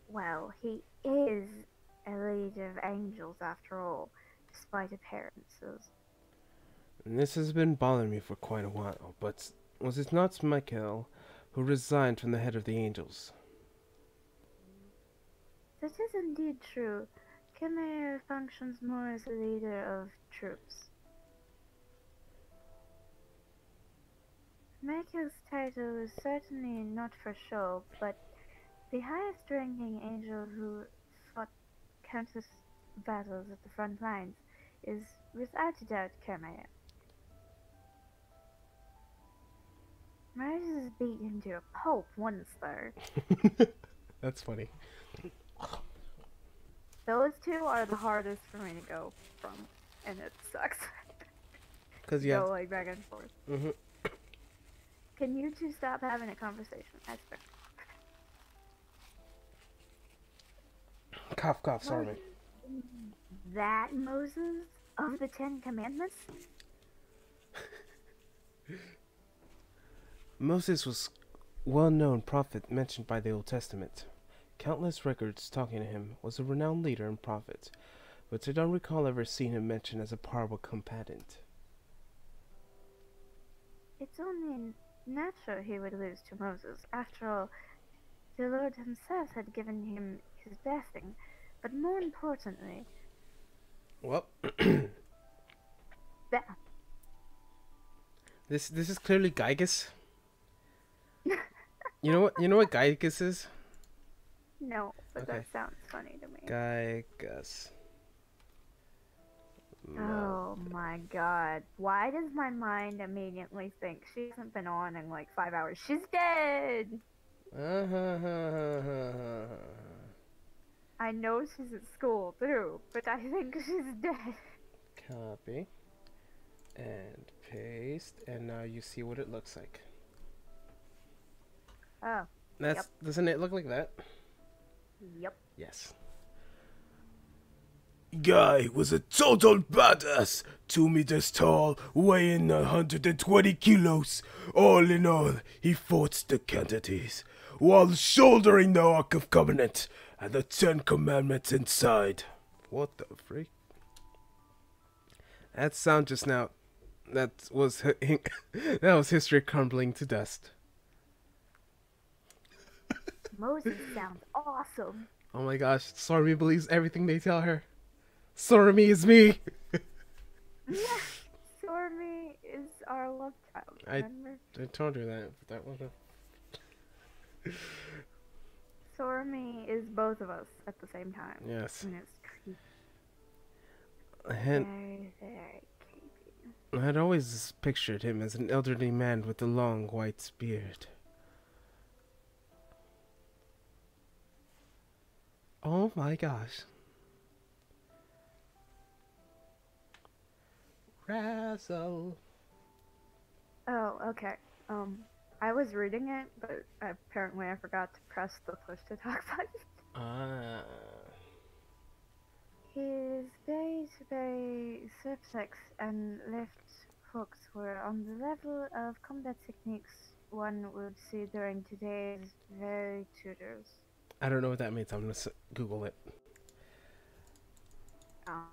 Well, he is a lead of angels after all, despite appearances. And this has been bothering me for quite a while, but was it not Michael who resigned from the head of the angels? That is indeed true. Khmer functions more as a leader of troops. Michael's title is certainly not for show, but the highest ranking angel who fought countless battles at the front lines is without a doubt Khmer. Moses beat him to a pulp once, though. That's funny. Those two are the hardest for me to go from, and it sucks. Because Go like back and forth. Mhm. Can you two stop having a conversation? I swear. Cough, cough. Sorry. That Moses of the Ten Commandments? Moses was well-known prophet mentioned by the Old Testament. Countless records talking to him, was a renowned leader and prophet, but I don't recall ever seeing him mentioned as a powerful combatant. It's only natural he would lose to Moses. After all, the Lord himself had given him his blessing. But more importantly, Well, that this is clearly Gygas. You know what Gygas is? no, but Okay. that sounds funny to me. Gygas. Oh my god. Why does my mind immediately think she hasn't been on in like 5 hours? She's dead! I know she's at school too, but I think she's dead. Copy. And paste. And now you see what it looks like. Oh, Doesn't it look like that? yep. Yes. Guy was a total badass, 2 meters tall, weighing 120 kilos. All in all, he fought the Candidates, while shouldering the Ark of Covenant and the 10 Commandments inside. What the freak? That sound just now, that was that was history crumbling to dust. Moses sounds awesome. Oh my gosh, Stormy believes everything they tell her. Stormy is me. Stormy is our love child, remember? I told her that, but that wasn't. Stormy is both of us at the same time. Yes. And it's creepy. I had, Very, very creepy. I had always pictured him as an elderly man with a long white beard. Oh my gosh. Razzle. Oh, okay. I was reading it, but apparently I forgot to press the push to talk button. Ah. His very surplex and left hooks were on the level of combat techniques one would see during today's very tutors. I don't know what that means. I'm gonna Google it. Oh,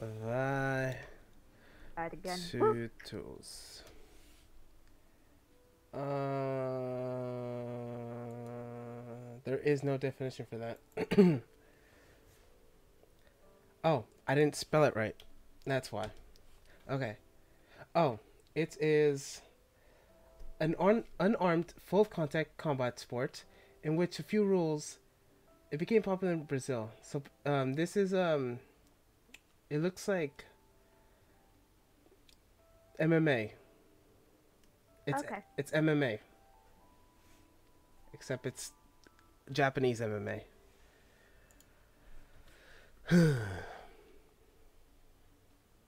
Vi tried again. Woo! tutors. There is no definition for that. Oh, I didn't spell it right. That's why. Okay. Oh, it is an unarmed, full-contact combat sport in which a few rules. It became popular in Brazil. So, this is it looks like MMA. Okay. It's MMA. Except it's Japanese MMA.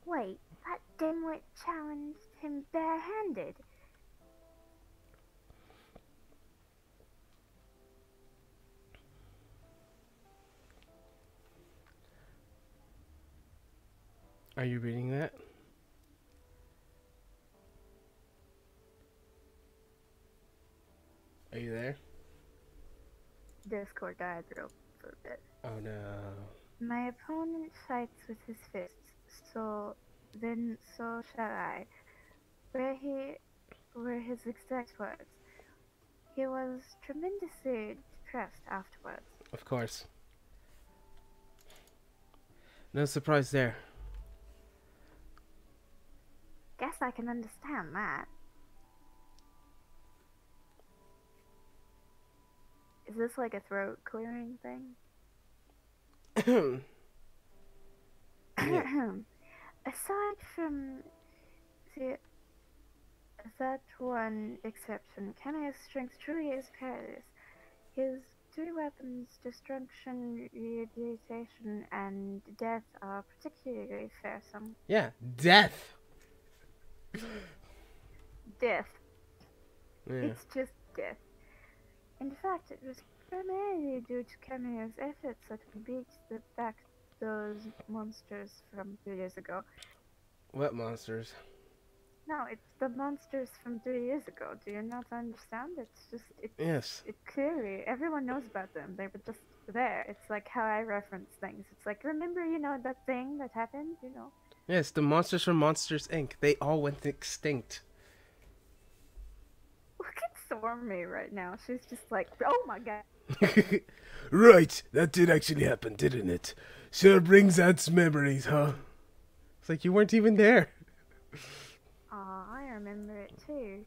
Wait, that dimwit challenged him barehanded. Are you reading that? Are you there? Discord died real for a bit. Oh no. My opponent fights with his fists, so shall I. Were his exact words. He was tremendously depressed afterwards. Of course. No surprise there. Guess I can understand that. Is this like a throat clearing thing? Aside from that one exception, Cameo's strength truly is perilous. His three weapons, destruction, rehabilitation, and death, are particularly fearsome. Yeah, death. Death. Yeah. It's just death. In fact, it was primarily due to Cameo's efforts that we beat back those monsters from 3 years ago. What monsters? No, it's the monsters from 3 years ago. Do you not understand? Yes. It clearly, everyone knows about them. They were just there. It's like how I reference things. It's like, remember, that thing that happened, Yes, the monsters from Monsters Inc. They all went extinct. Look at Stormy right now. She's just like, oh my god. Right, that did actually happen, didn't it? Sure brings out some memories, huh? It's like you weren't even there. Aw, I remember it too.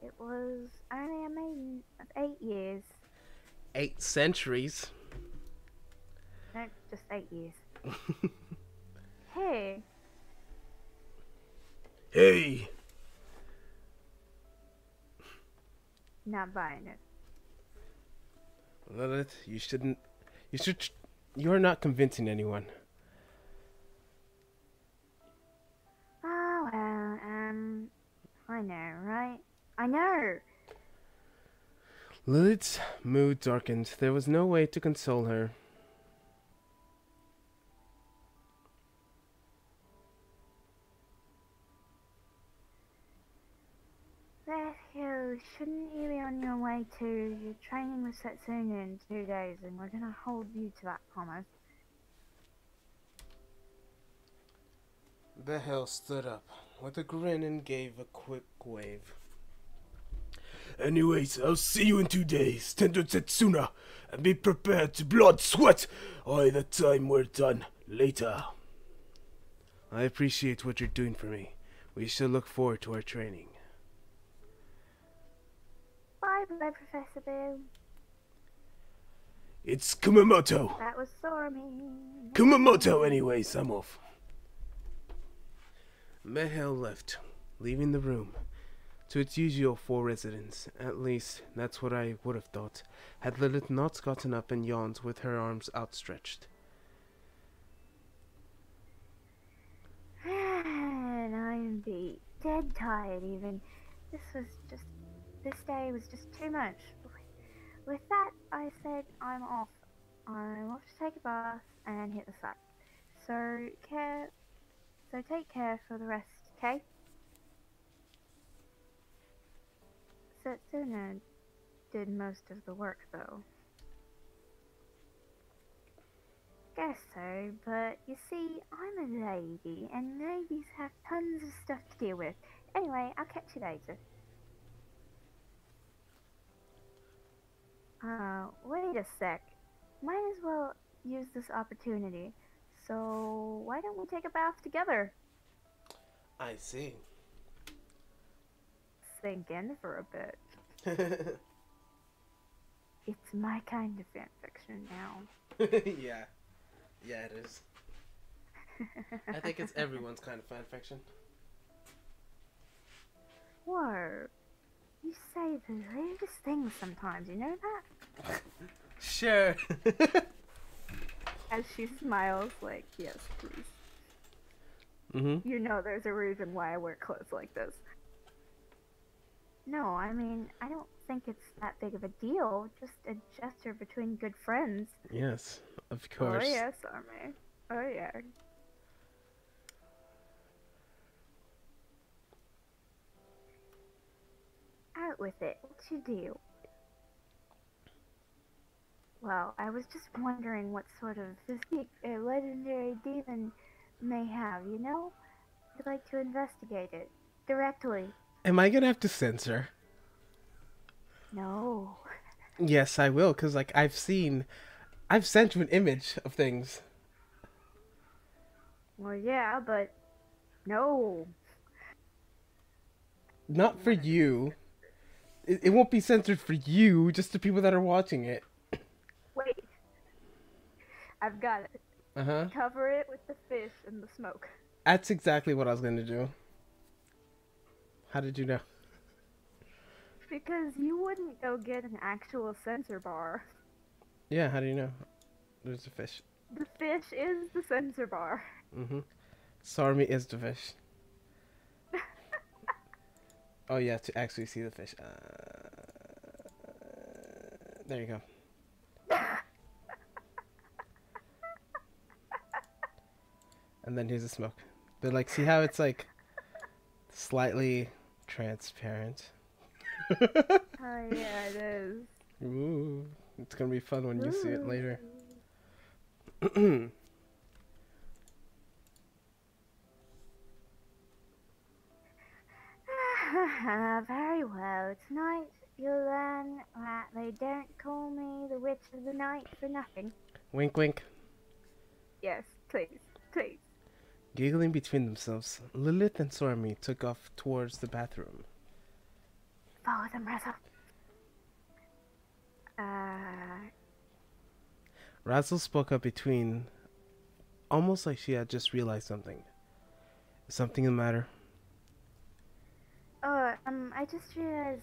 It was only a maiden of 8 years. 8 centuries. No, just 8 years. Hey. Hey! Not buying it. Lilith, you are not convincing anyone. Oh, well, I know, right? I know! Lilith's mood darkened. There was no way to console her. Beth Hill, shouldn't you be on your way to your training with Setsuna in 2 days, and we're gonna hold you to that promise. Behel stood up with a grin and gave a quick wave. Anyways, I'll see you in 2 days, Tender Setsuna, and be prepared to blood sweat by the time we're done later. I appreciate what you're doing for me. We shall look forward to our training. Bye-bye, Professor Bill. It's Kumamoto. That was Stormy. Kumamoto anyways, I'm off. Behel left, leaving the room to its usual 4 residents. At least, that's what I would have thought, had Lilith not gotten up and yawned with her arms outstretched. And I'm beat. Dead tired, even. This day was just too much. With that, I said I'm off. I'm off to take a bath and hit the site. So take care for the rest, okay? Setsuna did most of the work, though. Guess so, but you see, I'm a lady, and ladies have tons of stuff to deal with. Anyway, I'll catch you later. Wait a sec. Might as well use this opportunity. So, why don't we take a bath together? I see. Sink in for a bit. It's my kind of fanfiction now. Yeah. Yeah, it is. I think it's everyone's kind of fanfiction. Whoa. You say the weirdest things sometimes, you know that? Sure. As she smiles, like, yes, please. Mm-hmm. You know there's a reason why I wear clothes like this. No, I mean, I don't think it's that big of a deal. Just a gesture between good friends. Yes, of Oh, course. yes, Army. Oh, yeah. Out with it. What you do? Well, I was just wondering what sort of physique a legendary demon may have, you know? I'd like to investigate it. Directly. Am I gonna have to censor? No. Yes, I will, because, like, I've sent you an image of things. Well, yeah, but no. Not for you. It won't be censored for you, just the people that are watching it. Wait. I've got it. Uh-huh. Cover it with the fish and the smoke. That's exactly what I was gonna do. How did you know? Because you wouldn't go get an actual sensor bar. Yeah, how do you know? There's a fish. The fish is the sensor bar. Mm-hmm. Sarmi is the fish. Oh, yeah, to actually see the fish. There you go. And then here's the smoke. But, like, see how it's, like, slightly transparent? Oh, yeah, it is. Ooh. It's gonna be fun when you see it later. Very well. Tonight you'll learn that they don't call me the Witch of the Night for nothing. Wink, wink. Yes, please, please. Giggling between themselves, Lilith and Sormi took off towards the bathroom. Follow them, Razzle. Razzle spoke up between, almost like she had just realized something. Is something the matter? I just realized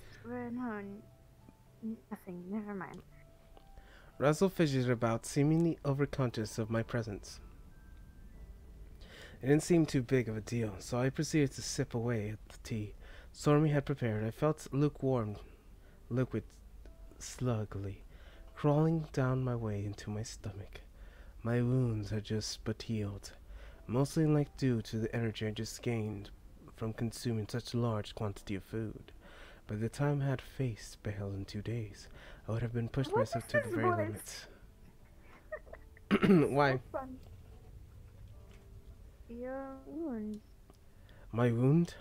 nothing, never mind. Razzle fidgeted about, seemingly overconscious of my presence. It didn't seem too big of a deal, so I proceeded to sip away at the tea Sormi had prepared. I felt lukewarm liquid sluggily crawling down my way into my stomach. My wounds had just but healed, mostly like due to the energy I just gained from consuming such a large quantity of food. By the time I had faced Babel in 2 days, I would have been pushed What myself is to the this very voice? limits. Why? So fun. Your wounds. My wound?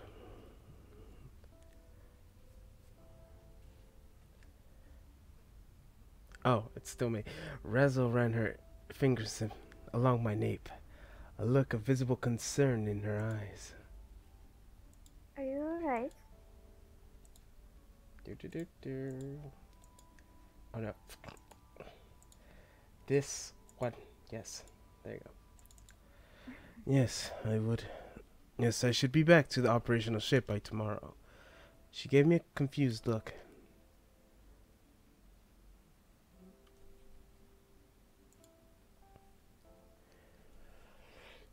Oh, it's still me. Razzle ran her fingers along my nape, a look of visible concern in her eyes. Are you alright? Oh no. This one. Yes. There you go. Yes, I would. Yes, I should be back to the operational ship by tomorrow. She gave me a confused look.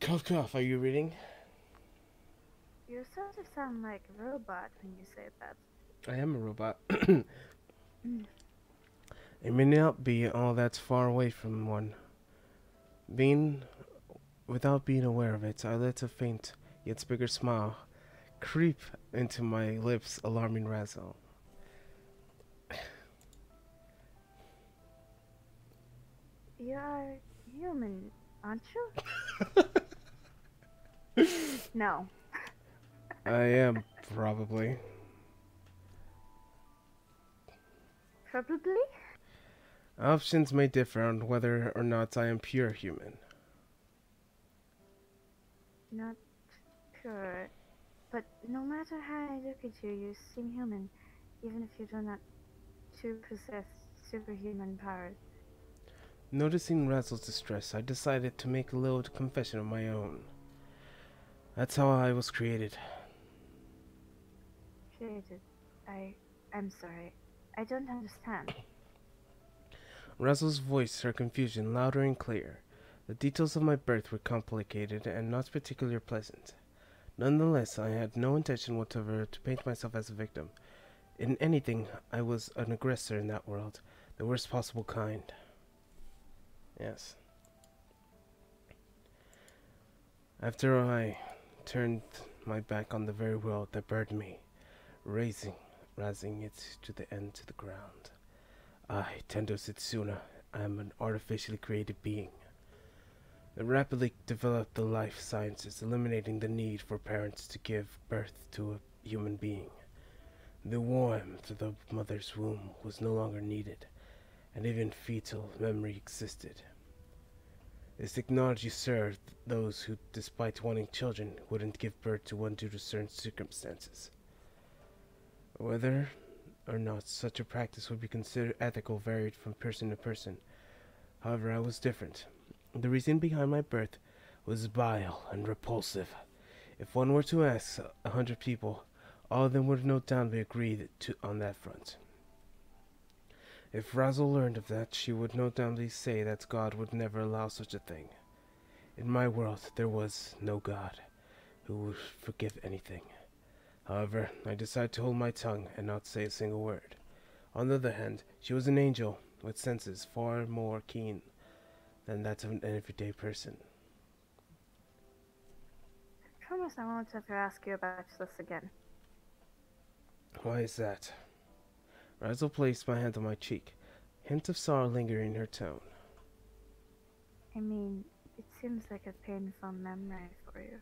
Cough, cough. Are you reading? You sort of sound like a robot when you say that. I am a robot. It may not be all that's far away from one. Without being aware of it, I let a faint, yet bigger smile creep into my lips, alarming Razzle. You're human, aren't you? No. I am, probably. Probably? Options may differ on whether or not I am pure human. Not sure. But no matter how I look at you, you seem human, even if you do not possess superhuman powers. Noticing Razzle's distress, I decided to make a little confession of my own. That's how I was created. Created. I'm sorry. I don't understand. Razzle's voice, her confusion louder and clear. The details of my birth were complicated and not particularly pleasant. Nonetheless, I had no intention whatever to paint myself as a victim. In anything, I was an aggressor in that world, the worst possible kind. Yes. After I turned my back on the very world that burned me, razing it to the end to the ground. I, Tendo Setsuna, am an artificially created being. I rapidly developed the life sciences, eliminating the need for parents to give birth to a human being. The warmth of the mother's womb was no longer needed, and even fetal memory existed. This technology served those who, despite wanting children, wouldn't give birth to one due to certain circumstances. Whether or not such a practice would be considered ethical varied from person to person. However, I was different. The reason behind my birth was vile and repulsive. If one were to ask 100 people, all of them would no doubt be agreed on that front. If Razzle learned of that, she would no doubt say that God would never allow such a thing. In my world, there was no God who would forgive anything. However, I decided to hold my tongue and not say a single word. On the other hand, she was an angel with senses far more keen than that of an everyday person. I promise I won't ever ask you about this again. Why is that? Razzle placed my hand on my cheek, hint of sorrow lingering in her tone. I mean, it seems like a painful memory for you.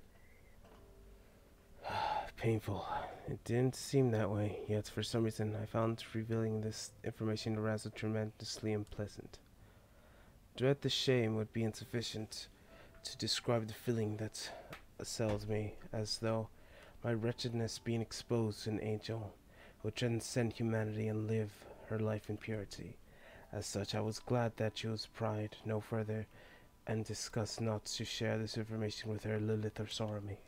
Painful. It didn't seem that way, yet for some reason I found revealing this information to Razzle tremendously unpleasant. Dread the shame would be insufficient to describe the feeling that assailed me, as though my wretchedness being exposed to an angel would transcend humanity and live her life in purity. As such, I was glad that she was pried no further and discussed not to share this information with her Lilith or Sorami.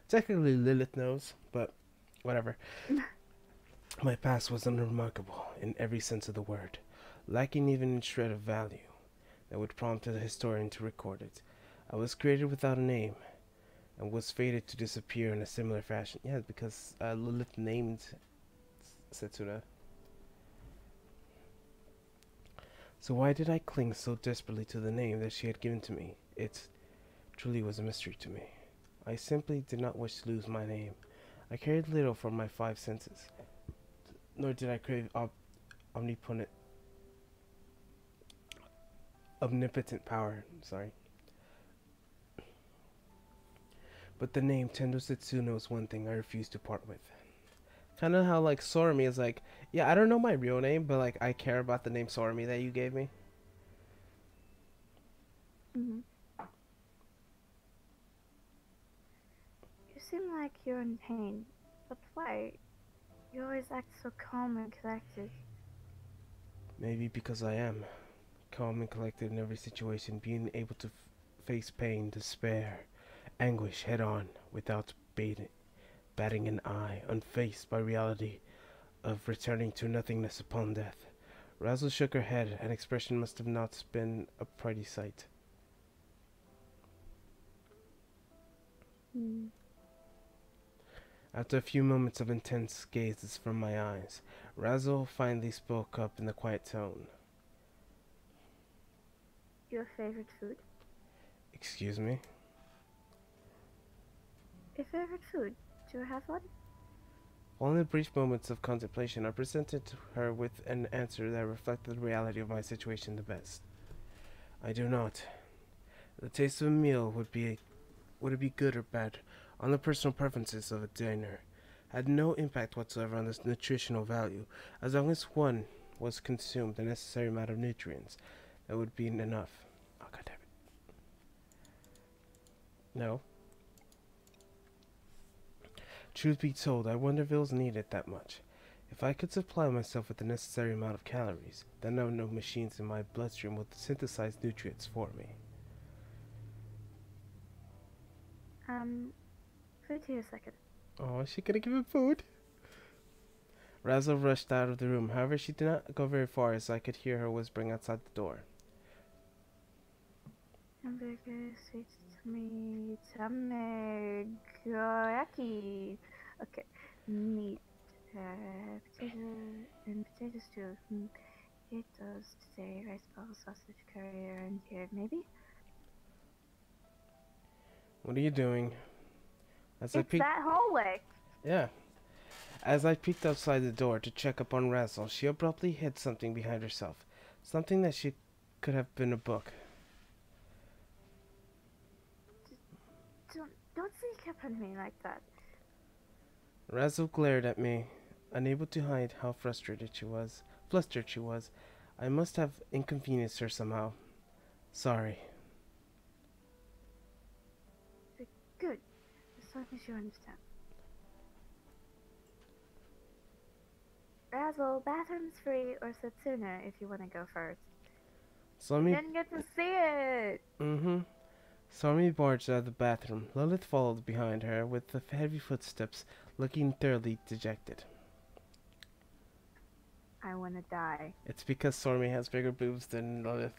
Technically Lilith knows, but whatever. My past was unremarkable in every sense of the word, lacking even in shred of value that would prompt a historian to record it. I was created without a name, and was fated to disappear in a similar fashion. Yeah, because Lilith named Setsuna. So why did I cling so desperately to the name that she had given to me? It truly was a mystery to me. I simply did not wish to lose my name. I cared little for my 5 senses, nor did I crave omnipotent power. But the name Tendo Setsuna was one thing I refused to part with. Kind of how like Sorami is like, yeah, I don't know my real name, but like I care about the name Sorami that you gave me. Mm-hmm. You seem like you're in pain, but why? You always act so calm and collected. Maybe because I am calm and collected in every situation, being able to face pain, despair, anguish head on without batting an eye, unfazed by reality of returning to nothingness upon death. Razzle shook her head, an expression must have not been a pretty sight. After a few moments of intense gazes from my eyes, Razzle finally spoke up in a quiet tone. Your favorite food? Excuse me? Your favorite food? Do you have one? Following the brief moments of contemplation, I presented her with an answer that reflected the reality of my situation the best. I do not. The taste of a meal would it be good or bad on the personal preferences of a diner had no impact whatsoever on its nutritional value. As long as one was consumed the necessary amount of nutrients, that would be enough. Oh, God damn it. No. Truth be told, I wonder if it was needed that much. If I could supply myself with the necessary amount of calories, then no machines in my bloodstream would synthesize nutrients for me. Wait here a second. Oh, is she gonna give him food? Razzle rushed out of the room. However, she did not go very far as I could hear her whispering outside the door. Okay. Meat, potato, and potato stew. Potatoes today, rice balls, sausage curry, and here, maybe? What are you doing? As I It's peeked, that hallway. yeah. As I peeked outside the door to check up on Razzle, she abruptly hid something behind herself. Something that she could have been a book. Don't sneak up on me like that. Razzle glared at me, unable to hide how frustrated she was. Flustered she was. I must have inconvenienced her somehow. Sorry. Good, as long as you understand. Razzle, bathroom's free, or Satsuna if you want to go first. Salmi. Didn't get to see it. Salmi barged out of the bathroom. Lilith followed behind her with the heavy footsteps, looking thoroughly dejected. I want to die. It's because Sormi has bigger boobs than Lilith.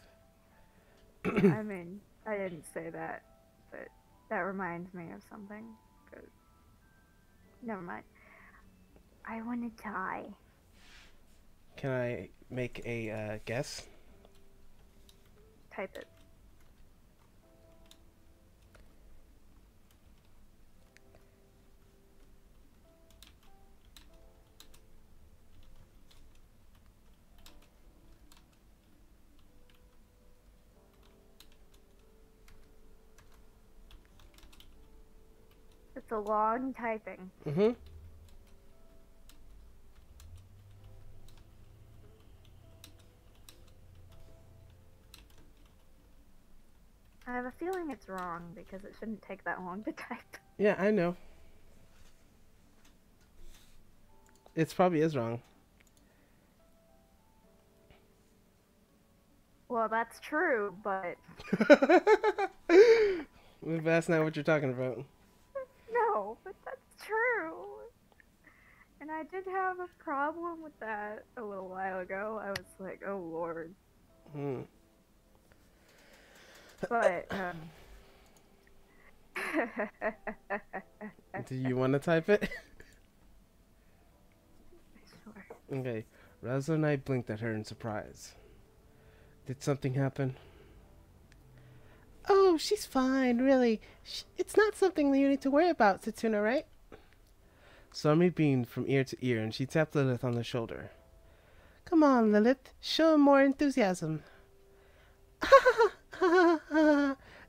I mean, I didn't say that, but that reminds me of something. Good. Never mind. I want to die. Can I make a guess? Type it. It's a long typing. I have a feeling it's wrong because it shouldn't take that long to type. Yeah, I know. It probably is wrong. Well, that's true, but That's not what you're talking about. no, but that's true. And I did have a problem with that a little while ago. I was like, oh lord. But, Do you want to type it? Sure. Okay. Razzle and I blinked at her in surprise. Did something happen? Oh, she's fine, really. It's not something you need to worry about, Satsuna, right? Sormi beamed from ear to ear, and she tapped Lilith on the shoulder. Come on, Lilith. Show more enthusiasm.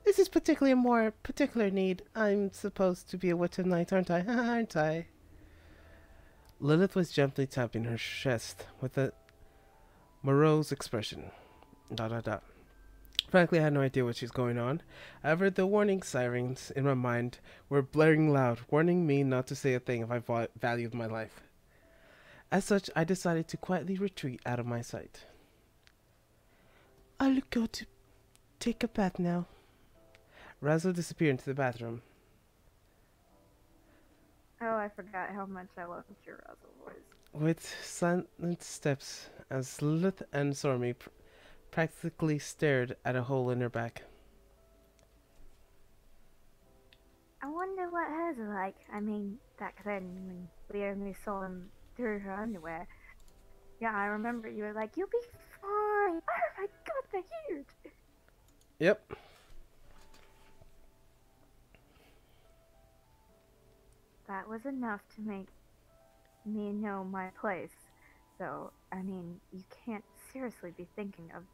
This is particularly a more particular need. I'm supposed to be a witch tonight, aren't I? Aren't I? Lilith was gently tapping her chest with a morose expression. ... Frankly, I had no idea what was going on. However, the warning sirens in my mind were blaring loud, warning me not to say a thing if I valued my life. As such, I decided to quietly retreat out of my sight. I'll go to take a bath now. Razzle disappeared into the bathroom. Oh, I forgot how much I loved your Razzle voice. With silent steps, as Lilith and Sormi practically stared at a hole in her back. I wonder what hers are like. I mean, back then when we only saw them through her underwear. Yeah, I remember you were like, you'll be fine. Oh my god, they're huge. Yep. That was enough to make me know my place. So, I mean, you can't seriously be thinking of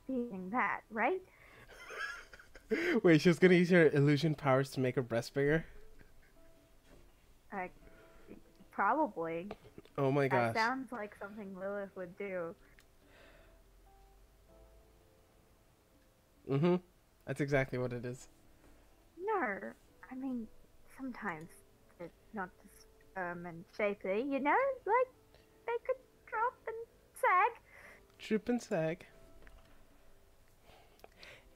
being that, right? Wait, she was gonna use her illusion powers to make her breast bigger? Probably. Oh my gosh. That sounds like something Lilith would do. That's exactly what it is. No, I mean, sometimes they're not just and shapely, you know? Like, they could drop and sag. Droop and sag.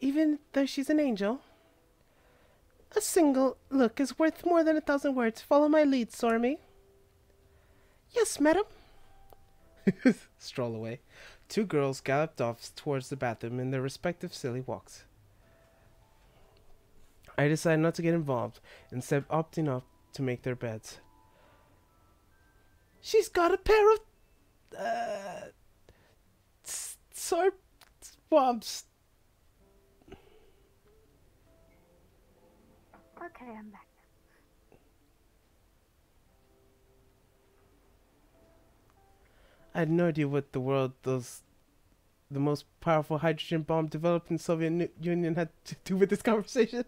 Even though she's an angel. A single look is worth more than 1,000 words. Follow my lead, Sormi. Yes, madam. Stroll away. Two girls galloped off towards the bathroom in their respective silly walks. I decided not to get involved, instead opting up to make their beds. She's got a pair of sword bombs. Okay, I'm back. I had no idea what the most powerful hydrogen bomb developed in the Soviet Union had to do with this conversation.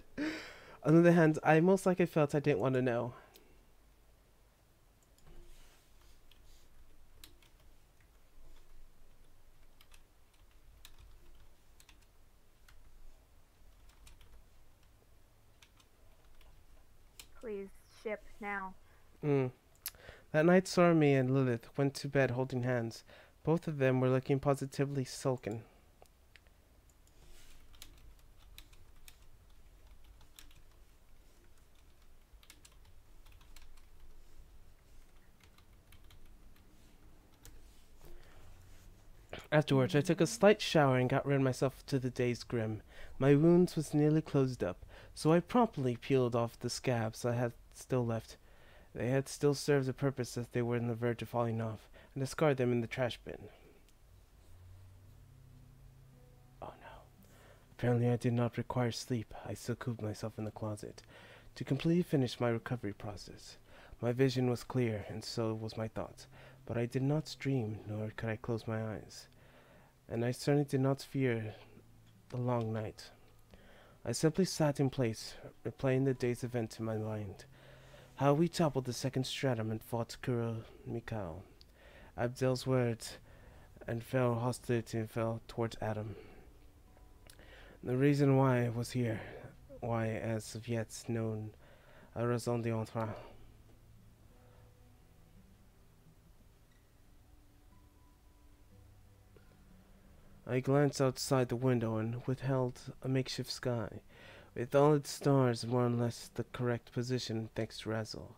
On the other hand, I most likely felt I didn't want to know. Please, ship now. That night, Sormy and Lilith went to bed holding hands. Both of them were looking positively sullen. Afterwards, I took a slight shower and got rid of myself to the day's grim. My wounds was nearly closed up, so I promptly peeled off the scabs I had still left. They had still served a purpose as they were on the verge of falling off, and discarded them in the trash bin. Oh no. Apparently I did not require sleep. I still cooped myself in the closet to completely finish my recovery process. My vision was clear, and so was my thoughts, but I did not dream, nor could I close my eyes. And I certainly did not fear the long night. I simply sat in place, replaying the day's events in my mind. How we toppled the second stratum and fought Kuro Mikao. Abdel's words and fell hostility and fell towards Adam. The reason why I was here, why as of yet known a raison d'entre. I glanced outside the window and withheld a makeshift sky, with all its stars more or less the correct position thanks to Razzle.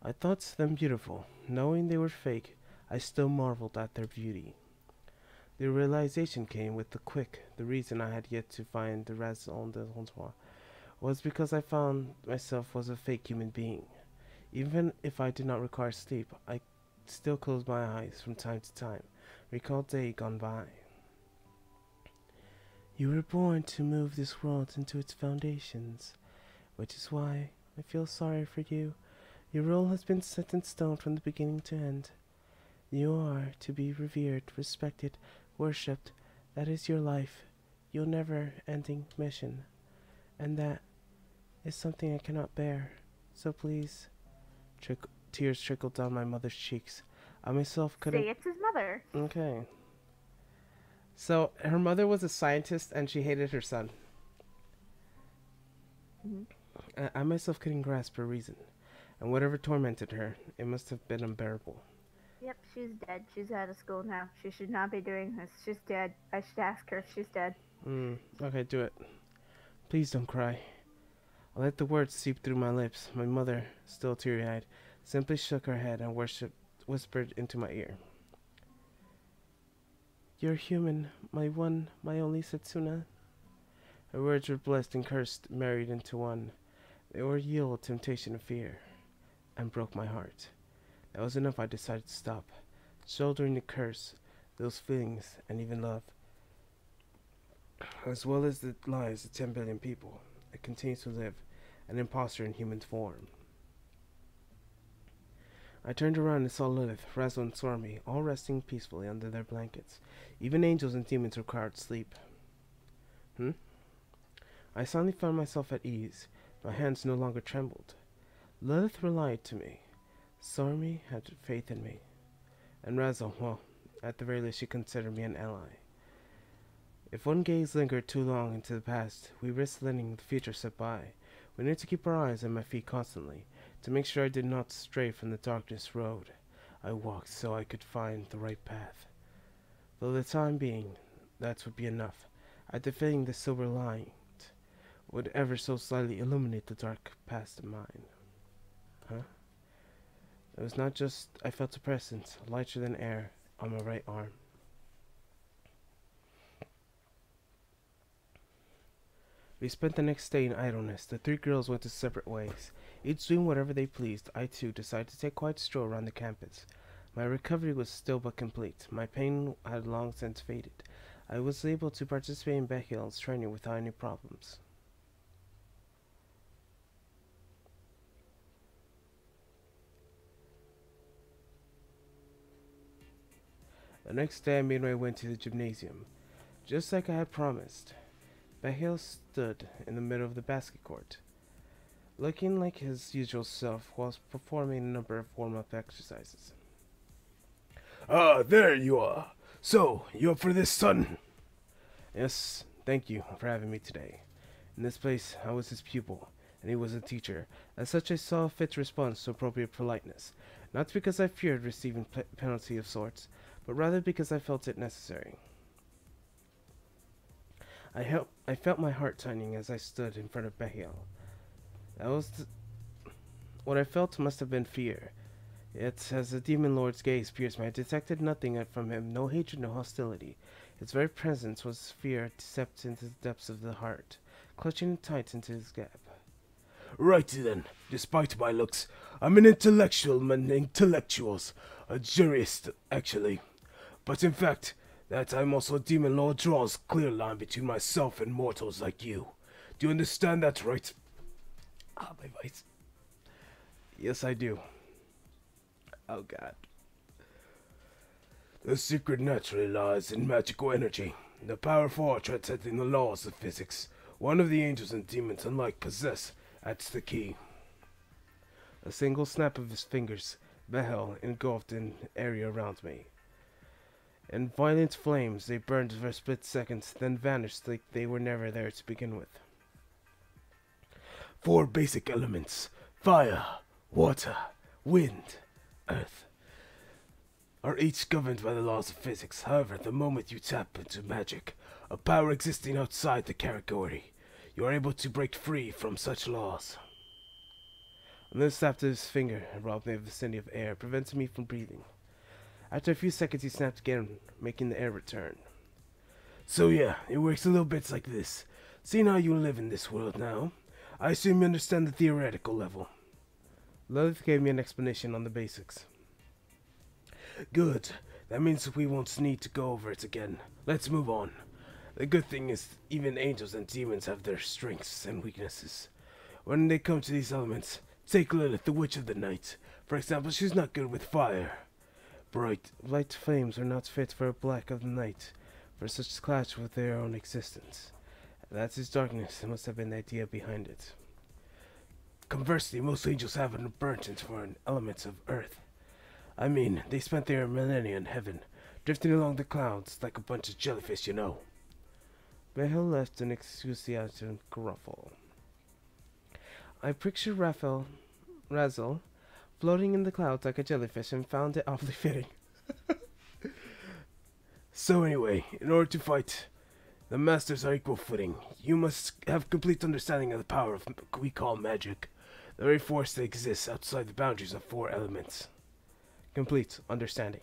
I thought them beautiful. Knowing they were fake, I still marveled at their beauty. The realization came with the quick. The reason I had yet to find the raison d'être was because I found myself was a fake human being. Even if I did not require sleep, I still closed my eyes from time to time, recalled day gone by. You were born to move this world into its foundations, which is why I feel sorry for you. Your role has been set in stone from the beginning to end. You are to be revered, respected, worshipped. That is your life, your never-ending mission. And that is something I cannot bear. So please, tears trickled down my mother's cheeks. I myself couldn't... See, it's his mother. Okay. So, her mother was a scientist and she hated her son. I myself couldn't grasp her reason. And whatever tormented her, it must have been unbearable. Yep, she's dead. She's out of school now. She should not be doing this. She's dead. I should ask her if she's dead. Okay, do it. Please don't cry. I let the words seep through my lips. My mother, still teary-eyed, simply shook her head and whispered into my ear. You're human, my one, my only Setsuna. Her words were blessed and cursed, married into one. They were yield, temptation, and fear, and broke my heart. That was enough. I decided to stop, shouldering the curse, those feelings, and even love, as well as the lives of 10 billion people that continue to live, an imposter in human form. I turned around and saw Lilith, Razzle, and Sormy, all resting peacefully under their blankets. Even angels and demons required sleep. I suddenly found myself at ease. My hands no longer trembled. Lilith relied to me. Sormy had faith in me. And Razzle, well, at the very least she considered me an ally. If one gaze lingered too long into the past, we risked letting the future slip by. We needed to keep our eyes on my feet constantly, to make sure I did not stray from the darkness road I walked so I could find the right path. For the time being, that would be enough. I had the feeling the silver light would ever so slightly illuminate the dark past of mine. It was not just I felt a presence, lighter than air, on my right arm. We spent the next day in idleness. The three girls went to separate ways, each doing whatever they pleased. I, too, decided to take a quiet stroll around the campus. My recovery was still but complete. My pain had long since faded. I was able to participate in Bechel's training without any problems. The next day I made my way to the gymnasium, just like I had promised. Bechel stood in the middle of the basket court, looking like his usual self whilst performing a number of warm-up exercises. Ah, there you are. So, you up for this, son? Yes, thank you for having me today. In this place, I was his pupil, and he was a teacher. As such, I saw fit to respond to appropriate politeness, not because I feared receiving penalty of sorts, but rather because I felt it necessary. I felt my heart tightening as I stood in front of Behiel. What I felt must have been fear. Yet, as the demon lord's gaze pierced me, I detected nothing from him, no hatred, no hostility. Its very presence was fear seeped into the depths of the heart, clutching tight into his gap. Right then, despite my looks, I'm an intellectual among intellectuals. A jurist, actually. But in fact, that I'm also a demon lord draws a clear line between myself and mortals like you. Do you understand that, right? Ah, my voice. Yes, I do. Oh, God. The secret naturally lies in magical energy, the power for transcending the laws of physics. One of the angels and demons alike possess. That's the key. A single snap of his fingers, Behel engulfed an area around me. In violent flames, they burned for a split second, then vanished like they were never there to begin with. 4 basic elements: fire, water, wind, earth, are each governed by the laws of physics. However, the moment you tap into magic, a power existing outside the category, you are able to break free from such laws. And then snapped his finger and robbed me of the vicinity of air, preventing me from breathing. After a few seconds, he snapped again, making the air return. So yeah, it works a little bit like this. Seeing how you live in this world now, I assume you understand the theoretical level. Lilith gave me an explanation on the basics. Good. That means we won't need to go over it again. Let's move on. The good thing is, even angels and demons have their strengths and weaknesses. When they come to these elements, take Lilith, the Witch of the Night. For example, she's not good with fire. Bright flames are not fit for a black of the night, for such clash with their own existence. That's his darkness, must have been the idea behind it. Conversely, most angels have an aversion for elements of earth. I mean, they spent their millennia in heaven, drifting along the clouds like a bunch of jellyfish, you know. Behel left an enthusiastic gruffle. I pictured Razzle, floating in the clouds like a jellyfish, and found it awfully fitting. So anyway, in order to fight, the masters are equal footing. You must have complete understanding of the power of what we call magic, the very force that exists outside the boundaries of 4 elements. Complete understanding.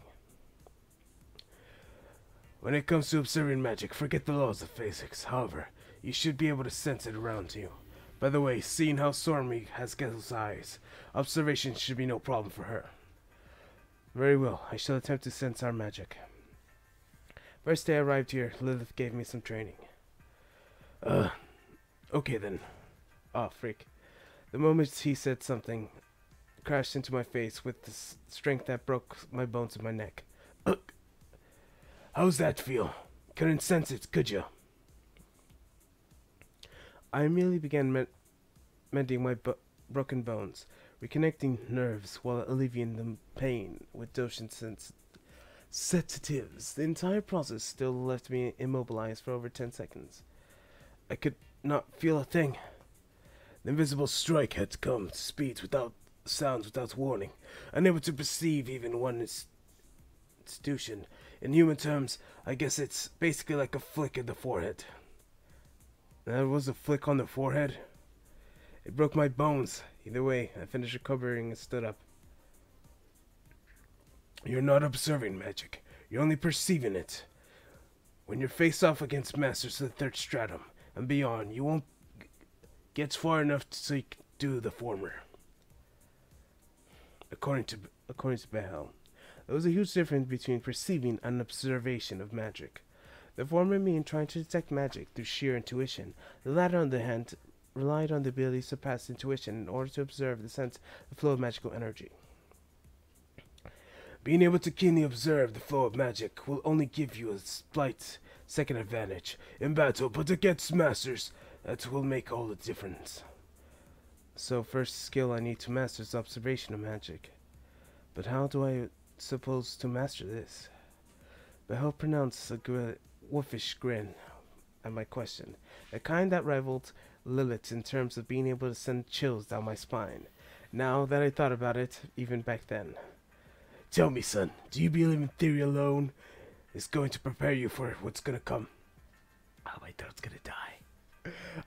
When it comes to observing magic, forget the laws of physics. However, you should be able to sense it around you. By the way, seeing how Stormy has Gessel's eyes, observation should be no problem for her. Very well, I shall attempt to sense our magic. First day I arrived here, Lilith gave me some training. Okay then. Oh, freak. The moment he said something, crashed into my face with the strength that broke my bones in my neck. How's that feel? Couldn't sense it, could you? I immediately began mending my broken bones, reconnecting nerves while alleviating the pain with dosage sedatives. The entire process still left me immobilized for over 10 seconds. I could not feel a thing. The invisible strike had come to speeds without sounds, without warning, unable to perceive even one institution. In human terms, I guess it's basically like a flick in the forehead. That was a flick on the forehead. It broke my bones. Either way, I finished recovering and stood up. You're not observing magic. You're only perceiving it. When you're face off against masters of the 3rd stratum and beyond, you won't gets far enough so you can do the former. According to Babel, there was a huge difference between perceiving and observation of magic. The former mean trying to detect magic through sheer intuition. The latter, on the hand, relied on the ability to surpass intuition in order to observe the flow of magical energy. Being able to keenly observe the flow of magic will only give you a slight second advantage in battle, but against masters, that will make all the difference. So first skill I need to master is observation of magic. But how do I suppose to master this? Behel pronounced a wolfish grin at my question, a kind that rivaled Lilith's in terms of being able to send chills down my spine. Now that I thought about it, even back then. Tell me, son, do you believe in theory alone is going to prepare you for what's gonna come? Oh, my throat's gonna die.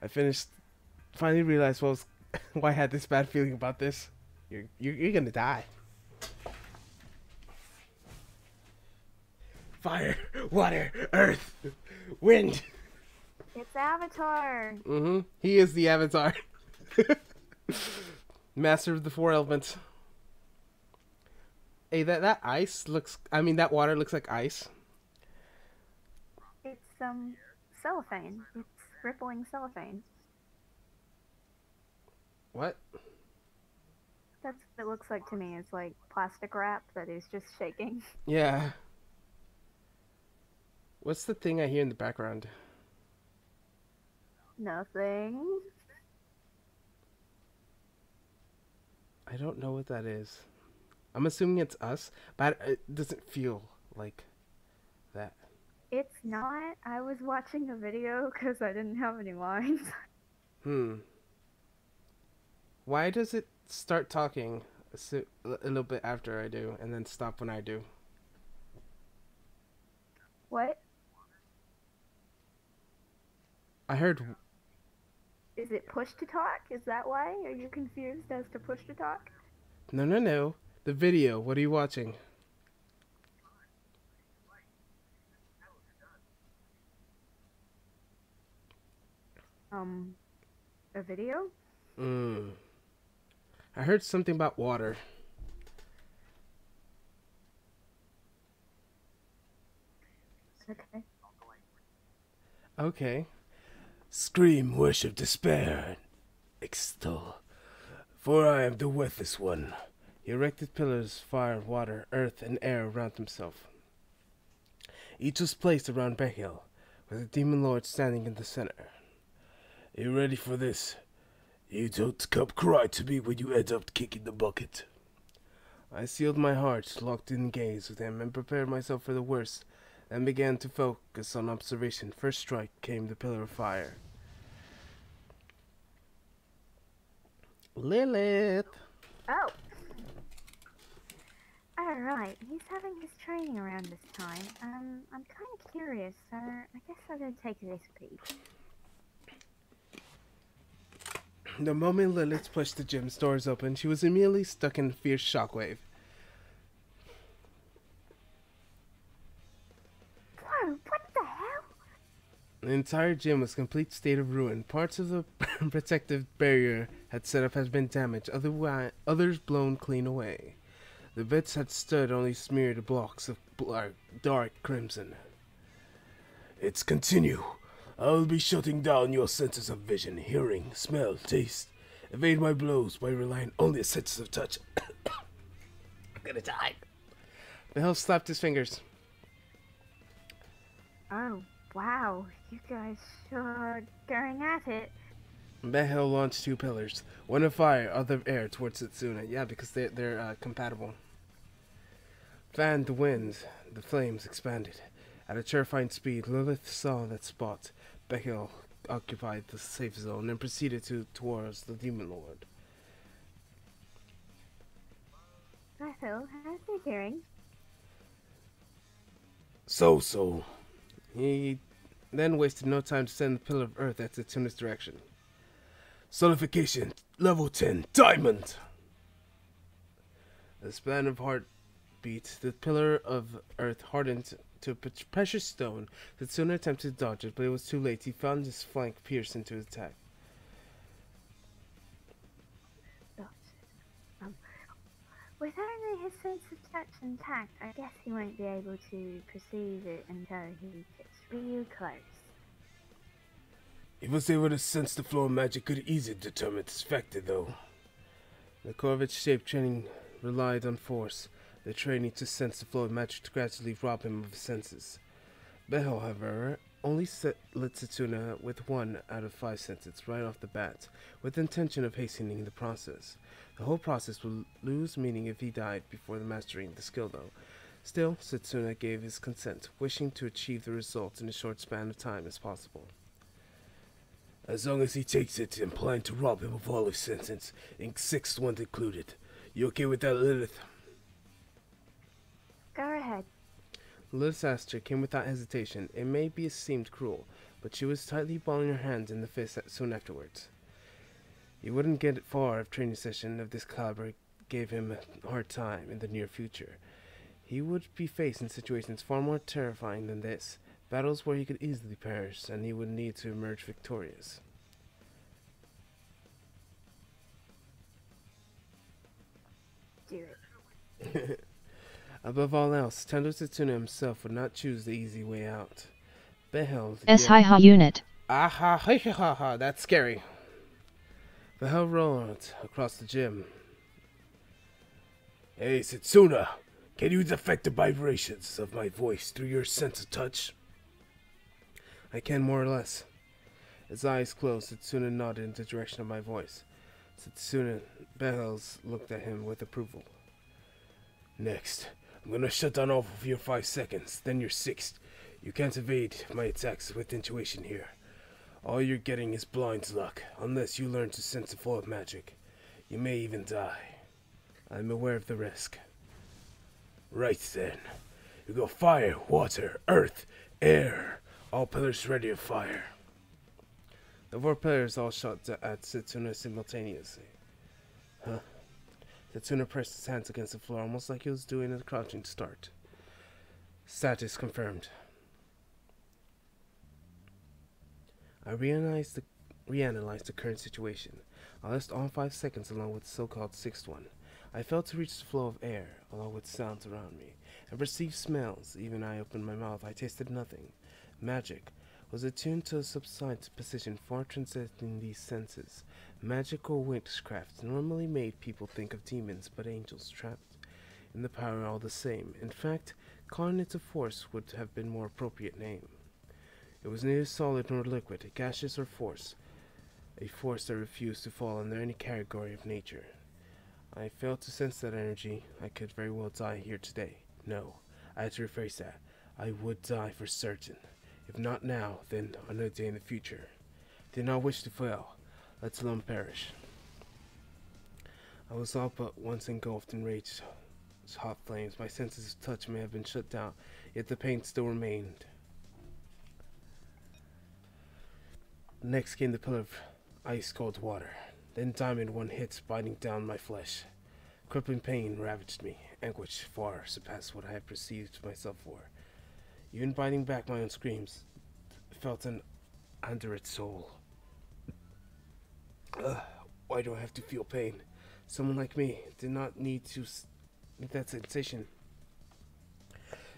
I finally realized why I had this bad feeling about this. You're gonna die. Fire, water, earth, wind. It's Avatar. He is the Avatar. Master of the 4 elements. Hey, that ice looks... I mean, that water looks like ice. It's cellophane. It's rippling cellophane. What? That's what it looks like to me. It's like plastic wrap that is just shaking. Yeah. What's the thing I hear in the background? Nothing. I don't know what that is. I'm assuming it's us, but it doesn't feel like that. It's not. I was watching a video because I didn't have any lines. Why does it start talking a little bit after I do, and then stop when I do? What? I heard... Is it push to talk? Is that why? Are you confused as to push to talk? No. The video. What are you watching? A video? I heard something about water. Okay. Okay. Scream, worship, despair, extol, for I am the worthless one. He erected pillars, fire, water, earth, and air around himself. Each was placed around Behel, with the demon lord standing in the center. You ready for this? You don't come cry to me when you end up kicking the bucket. I sealed my heart, locked in gaze with him, and prepared myself for the worst, then began to focus on observation. First strike came the pillar of fire. Lilith! Oh! Alright, he's having his training around this time. I'm kind of curious, so I guess I'm gonna take this peek. The moment Lilith pushed the gym's doors open, she was immediately stuck in a fierce shockwave. Whoa, what the hell? The entire gym was a complete state of ruin. Parts of the protective barrier had set up had been damaged, others blown clean away. The bits had stood only smeared blocks of dark crimson. It's continue. I will be shutting down your senses of vision, hearing, smell, taste. Evade my blows by relying only on senses of touch. I'm gonna die. The hell slapped his fingers. Oh, wow. You guys sure are going at it. Behel launched 2 pillars, one of fire, other of air, towards Setsuna. Yeah, because they're compatible. Fanned the wind, the flames expanded. At a terrifying speed, Lilith saw that spot. Behel occupied the safe zone and proceeded towards the demon lord. Phil, how's he doing? So. He then wasted no time to send the pillar of earth at Setsuna's direction. Solidification, level 10, diamond! The span of heartbeat, the pillar of earth hardened to a precious stone. Setsuna attempted to dodge it, but it was too late. He found his flank pierced into his attack. With only his sense of touch intact, I guess he won't be able to perceive it until he gets real close. He was able to sense the flow of magic could easily determine its factor, though. The core of its shape training relied on force. The training to sense the flow of magic to gradually rob him of his senses. Behel, however, only lit Setsuna with 1 out of 5 senses right off the bat, with the intention of hastening the process. The whole process would lose meaning if he died before mastering the skill, though. Still, Setsuna gave his consent, wishing to achieve the results in a short span of time as possible. As long as he takes it and plan to rob him of all his senses, and 6th one included. You okay with that, Lilith? Go ahead. Lilith's answer came without hesitation. It may be seemed cruel, but she was tightly balling her hands in the fist soon afterwards. He wouldn't get far if training session of this caliber gave him a hard time in the near future. He would be facing situations far more terrifying than this, battles where he could easily perish, and he would need to emerge victorious. Do it. Above all else, Tendo Setsuna himself would not choose the easy way out. Behel... S-hi-ha unit. Aha, ha ha ha ha, that's scary. Behel rolled across the gym. Hey, Setsuna, can you detect the vibrations of my voice through your sense of touch? I can, more or less. His eyes closed, Setsuna nodded in the direction of my voice. Setsuna Behels looked at him with approval. Next, I'm gonna shut down all of your 5 seconds, then your 6th. You can't evade my attacks with intuition here. All you're getting is blind luck, unless you learn to sense the flow of magic. You may even die. I'm aware of the risk. Right then. You go fire, water, earth, air. All pillars ready to fire. The 4 players all shot at Setsuna simultaneously. Huh? Setsuna pressed his hands against the floor, almost like he was doing a crouching start. Status confirmed. I reanalyzed the current situation. I lost all 5 seconds along with the so-called 6th one. I failed to reach the flow of air, along with sounds around me, and perceived smells. Even I opened my mouth, I tasted nothing. Magic was attuned to a subside position far transcending these senses. Magical witchcraft normally made people think of demons, but angels trapped in the power all the same. In fact, calling it a force would have been more appropriate name. It was neither solid nor liquid, gaseous or force, a force that refused to fall under any category of nature. I failed to sense that energy. I could very well die here today. No, I had to rephrase that. I would die for certain. If not now, then another day in the future. Did not wish to fail, let alone perish. I was all but once engulfed in rage's hot flames. My senses of touch may have been shut down, yet the pain still remained. Next came the pillar of ice-cold water. Then diamond one hit biting down my flesh. Crippling pain ravaged me. Anguish far surpassed what I had perceived myself for. Even biting back my own screams, felt an underate soul. Why do I have to feel pain? Someone like me did not need to need that sensation.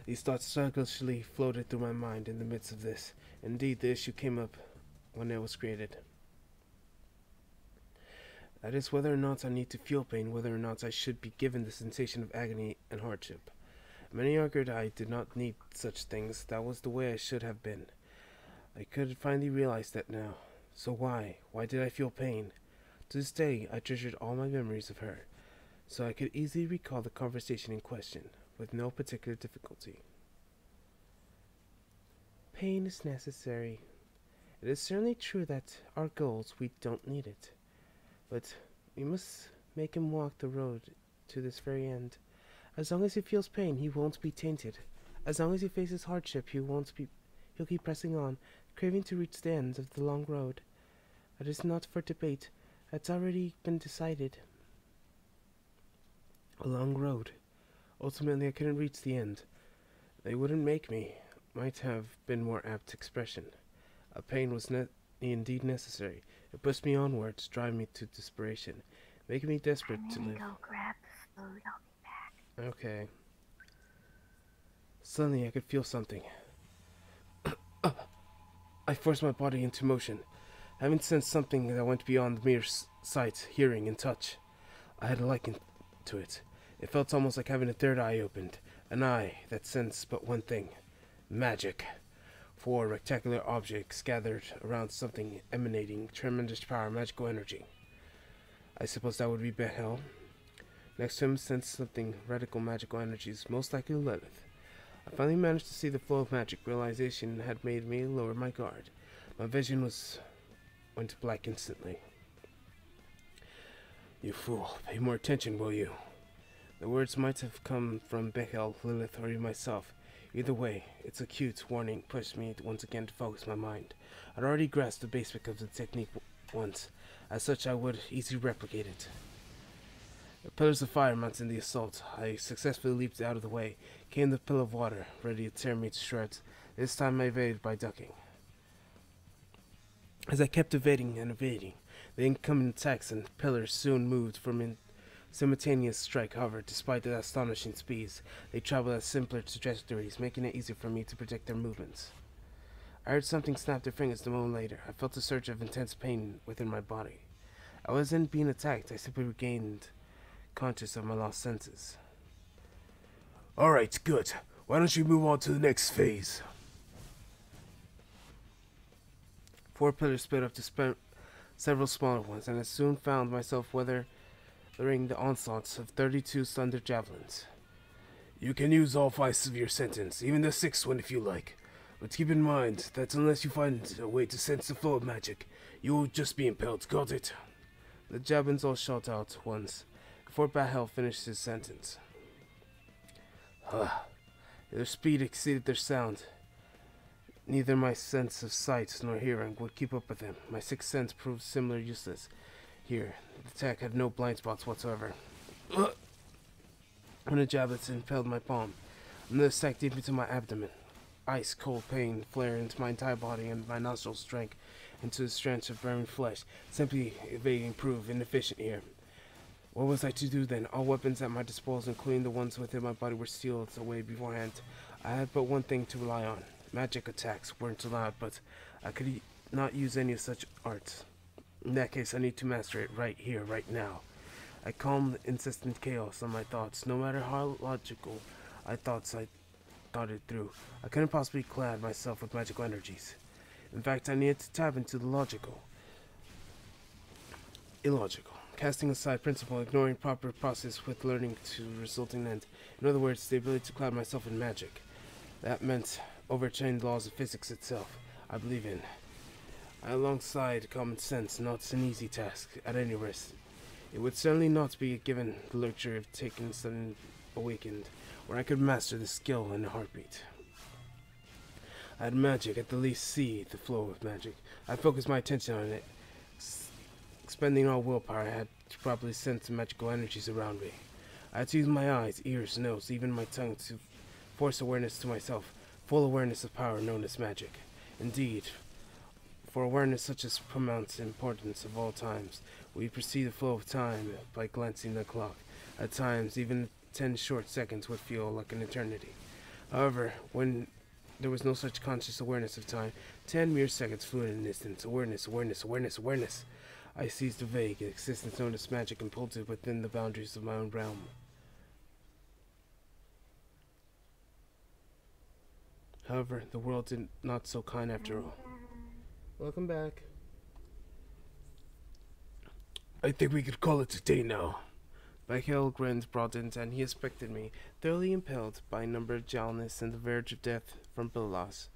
These thoughts sluggishly floated through my mind in the midst of this. Indeed, the issue came up when it was created. That is whether or not I need to feel pain, whether or not I should be given the sensation of agony and hardship. Many argued I did not need such things. That was the way I should have been. I could finally realize that now. So why? Why did I feel pain? To this day, I treasured all my memories of her, so I could easily recall the conversation in question, with no particular difficulty. Pain is necessary. It is certainly true that our goals, we don't need it. But we must make him walk the road to this very end. As long as he feels pain, he won't be tainted. As long as he faces hardship, he'll keep pressing on, craving to reach the end of the long road. That is not for debate. That's already been decided. A long road. Ultimately, I couldn't reach the end. They wouldn't make me. Might have been more apt expression. A pain was indeed necessary. It pushed me onwards, driving me to desperation, making me desperate to live. Go grab the food. I'll be Okay. Suddenly I could feel something. I forced my body into motion, having sensed something that went beyond mere sight, hearing, and touch. I had a liking to it. It felt almost like having a third eye opened, an eye that sensed but one thing: magic. Four rectangular objects gathered around something emanating tremendous power, magical energy. I suppose that would be Behel. Next to him sensed something radical magical energies, most likely Lilith. I finally managed to see the flow of magic. Realization had made me lower my guard. My vision went black instantly. You fool, pay more attention, will you? The words might have come from Behel, Lilith, or myself. Either way, its acute warning pushed me once again to focus my mind. I'd already grasped the basic of the technique once. As such, I would easily replicate it. The pillars of fire mounted the assault. I successfully leaped out of the way. Came the pillar of water, ready to tear me to shreds. This time I evaded by ducking. As I kept evading and evading, the incoming attacks and pillars soon moved from in simultaneous strike. However, despite their astonishing speeds, they traveled at simpler trajectories, making it easier for me to predict their movements. I heard something snap their fingers a moment later. I felt a surge of intense pain within my body. I wasn't being attacked. I simply regained conscious of my lost senses. Alright, good. Why don't you move on to the next phase? Four pillars split up to several smaller ones, and I soon found myself weathering the onslaughts of 32 thunder javelins. You can use all 5 severe sentences, even the 6th one if you like. But keep in mind that unless you find a way to sense the flow of magic, you will just be impelled, got it? The javelins all shot out once, before Bahel finished his sentence. Their speed exceeded their sound. Neither my sense of sight nor hearing would keep up with them. My sixth sense proved similar useless. Here, the attack had no blind spots whatsoever. When the javelins impaled my palm, another stack deep into my abdomen. Ice cold pain flared into my entire body, and my nostrils drank into the stench of burning flesh. Simply evading proved inefficient here. What was I to do then? All weapons at my disposal, including the ones within my body, were sealed away beforehand. I had but one thing to rely on. Magic attacks weren't allowed, but I could not use any of such arts. In that case, I need to master it right here, right now. I calmed the insistent chaos on my thoughts. No matter how logical I thought it through, I couldn't possibly clad myself with magical energies. In fact, I needed to tap into the logical. Illogical. Casting aside principle, ignoring proper process with learning to resulting end. In other words, the ability to cloud myself in magic. That meant overturning the laws of physics itself. I believe in. Alongside common sense, not an easy task, at any risk. It would certainly not be given the luxury of taking sudden awakened, where I could master the skill in a heartbeat. I had magic, at the least see the flow of magic. I focused my attention on it, expending all willpower I had to properly sense the magical energies around me. I had to use my eyes, ears, nose, even my tongue to force awareness to myself, full awareness of power known as magic. Indeed, for awareness such as paramount importance of all times, we perceive the flow of time by glancing at the clock. At times, even 10 short seconds would feel like an eternity. However, when there was no such conscious awareness of time, 10 mere seconds flew in an instant. Awareness, awareness, awareness, awareness. I seized the vague existence known as magic and pulled it within the boundaries of my own realm. However, the world did not so kind after all. Welcome back. I think we could call it a day now. Michael grinned, broadened, and he inspected me, thoroughly impelled by a number of jailness and the verge of death from bill loss.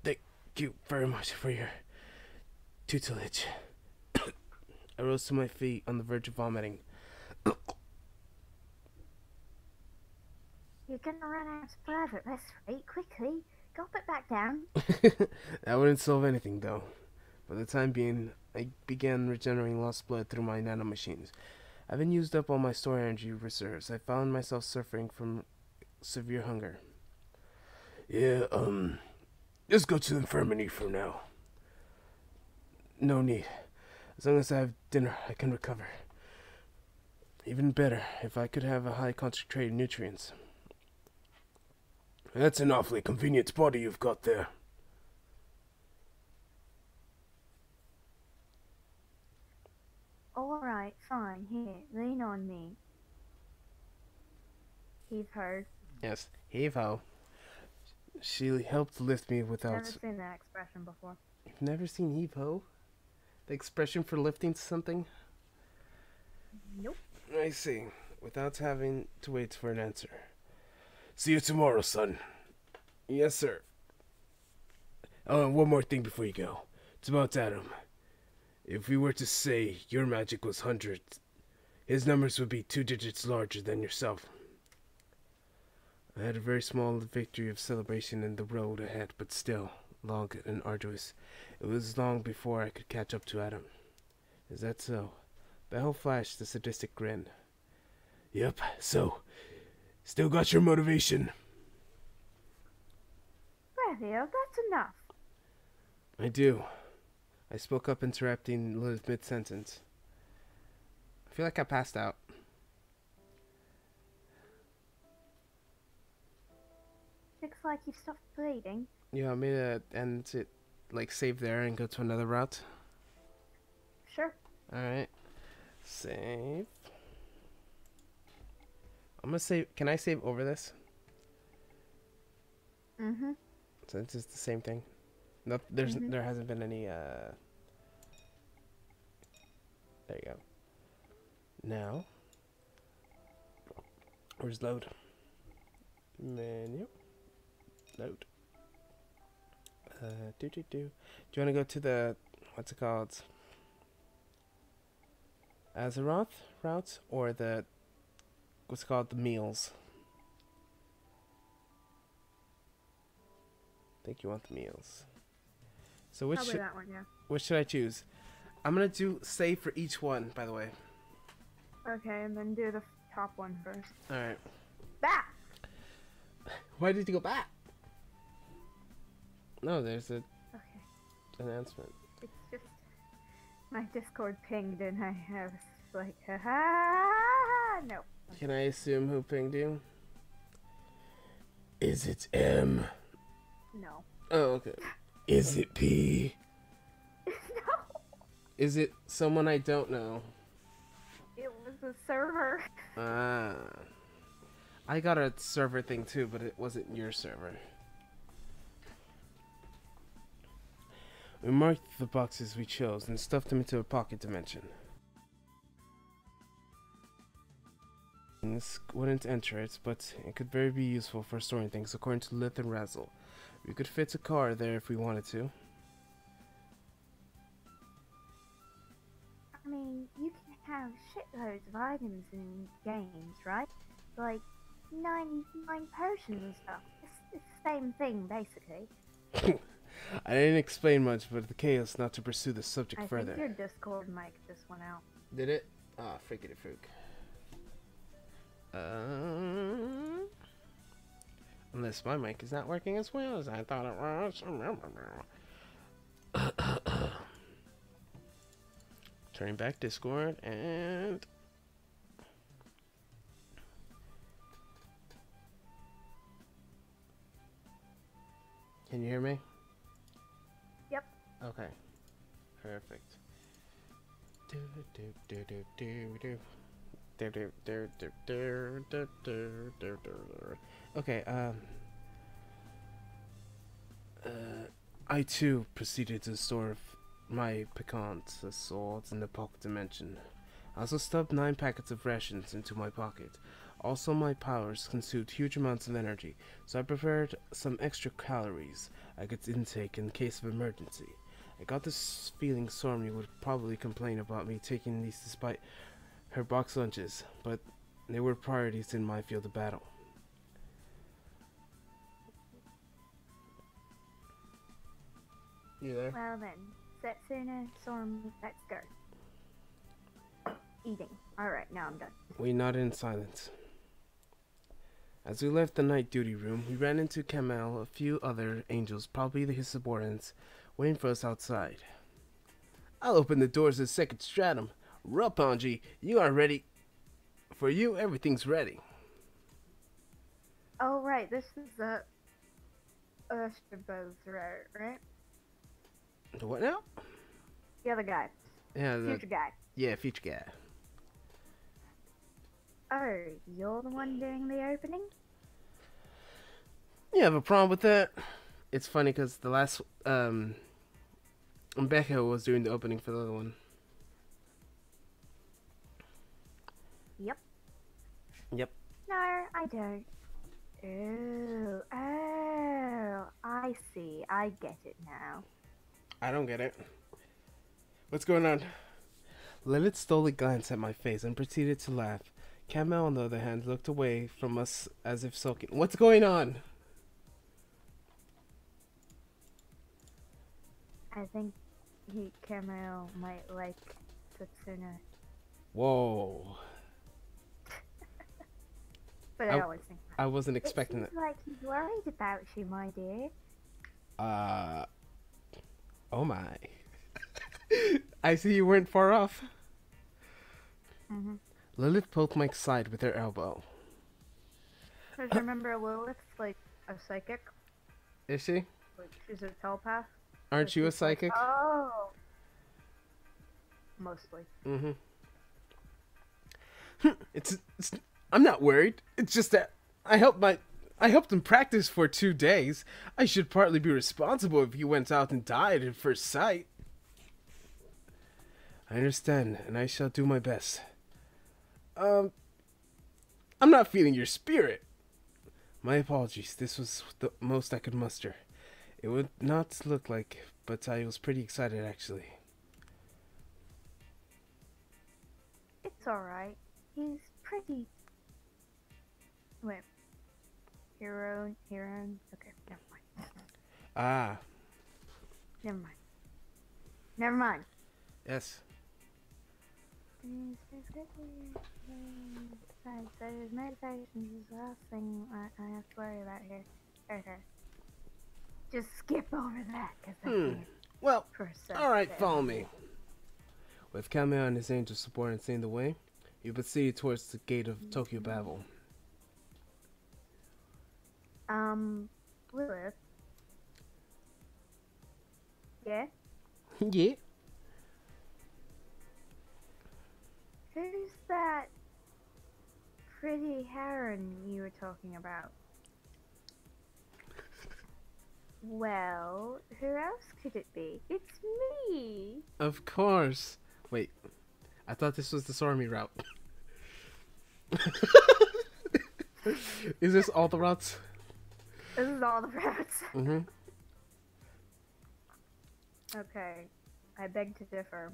Thank you very much for your tutelage. I rose to my feet on the verge of vomiting. You're gonna run out of blood at this rate. Quickly, gulp it back down. That wouldn't solve anything, though. For the time being, I began regenerating lost blood through my nanomachines. Having used up all my store energy reserves, I found myself suffering from severe hunger. Yeah, let's go to the infirmary for now. No need. As long as I have dinner, I can recover. Even better, if I could have a high concentrated nutrients. That's an awfully convenient body you've got there. Alright, fine. Here, lean on me. Heave ho. Yes, heave ho. She helped lift me without. Never seen that expression before. You've never seen heave ho? The expression for lifting something? Nope. I see. Without having to wait for an answer. See you tomorrow, son. Yes, sir. Oh, and one more thing before you go. It's about Adam. If we were to say your magic was 100, his numbers would be 2 digits larger than yourself. I had a very small victory of celebration in the road ahead, but still, long and arduous. It was long before I could catch up to Adam. Is that so? Bell flashed a sadistic grin. Yep, so, still got your motivation. Raphael, that's enough. I do. I spoke up, interrupting Lilith mid-sentence. I feel like I passed out. Looks like you've stopped bleeding. Yeah, I made a end it, like, save there and go to another route. Sure. Alright. Save. I'm gonna save. Can I save over this? Mm-hmm. So it's just the same thing. No, there hasn't been any. There you go. Now, where's load? Menu. Load. Do. Do you want to go to the what's it called? Azeroth route or the what's it called, the meals? I think you want the meals. So Probably that one, yeah. which should I choose? I'm gonna do save for each one, by the way. Okay, and then do the top one first. All right. Back! Why did you go back? No, there's a Okay. announcement. It's just my Discord pinged and I was like, ha. No. Can I assume who pinged you? Is it M? No. Oh, okay. Is it P? No. Is it someone I don't know? It was a server. Ah. I got a server thing too, but it wasn't your server. We marked the boxes we chose and stuffed them into a pocket dimension. This wouldn't enter it, but it could very be useful for storing things according to Lith and Razzle. We could fit a car there if we wanted to. I mean, you can have shitloads of items in games, right? Like 99 potions and stuff. It's the same thing, basically. I didn't explain much, but the chaos not to pursue the subject I further. think your Discord mic just went out. Did it? Ah, freaking fruit. Unless my mic is not working as well as I thought it was. Turning back Discord and can you hear me? Yep. Okay. Perfect. Do do do do do do. Okay, I too proceeded to store my pecans, the swords, in the pocket dimension. I also stuffed 9 packets of rations into my pocket. Also, my powers consumed huge amounts of energy, so I prepared some extra calories I could intake in case of emergency. I got this feeling Stormy would probably complain about me taking these despite her box lunches, but they were priorities in my field of battle. You there? Well then, Setsuna, Storm, let's go. Eating. Alright, now I'm done. We nodded in silence. As we left the night duty room, we ran into Kamel, a few other angels, probably his subordinates, waiting for us outside. I'll open the doors to the second stratum. Rapunji, you are ready. For you, everything's ready. Oh, right. This is the Buzz, right? The what now? The other guy. Yeah, Future guy. Yeah, future guy. Oh, you're the one doing the opening? You have a problem with that? It's funny because the last Becca was doing the opening for the other one. Yep. Yep. No, I don't. Oh, I see. I get it now. I don't get it. What's going on? Lilith stole a glance at my face and proceeded to laugh. Camel, on the other hand, looked away from us as if sulking. What's going on? I think Cameo might like Satsuna. Whoa. But I always think that. I wasn't expecting it seems like he's worried about you, my dear. Oh my. I see you weren't far off. Mm-hmm. Lilith poked Mike's side with her elbow. Because remember Lilith's like a psychic? Is she? Like, she's a telepath? Aren't you a psychic? Oh! Mostly. Mm-hmm. It's I'm not worried. It's just that I helped him practice for 2 days. I should partly be responsible if he went out and died at first sight. I understand, and I shall do my best. I'm not feeling your spirit. My apologies. This was the most I could muster. It would not look like, but I was pretty excited actually. It's alright. He's pretty... Wait. Hero... Okay, never mind. Ah. Never mind. Never mind. Yes. Meditation is the last thing I have to worry about here. Okay. Just skip over that, because I can't. Well, process alright, it. follow me. With Kamea and his angel support and seeing the way, you proceed towards the gate of Tokyo Babel. Lilith? Yeah? Yeah? Who's that pretty heron you were talking about? Well, who else could it be? It's me! Of course. Wait, I thought this was the Sormy route. Is this all the routes? This is all the routes. Mm-hmm. Okay, I beg to differ.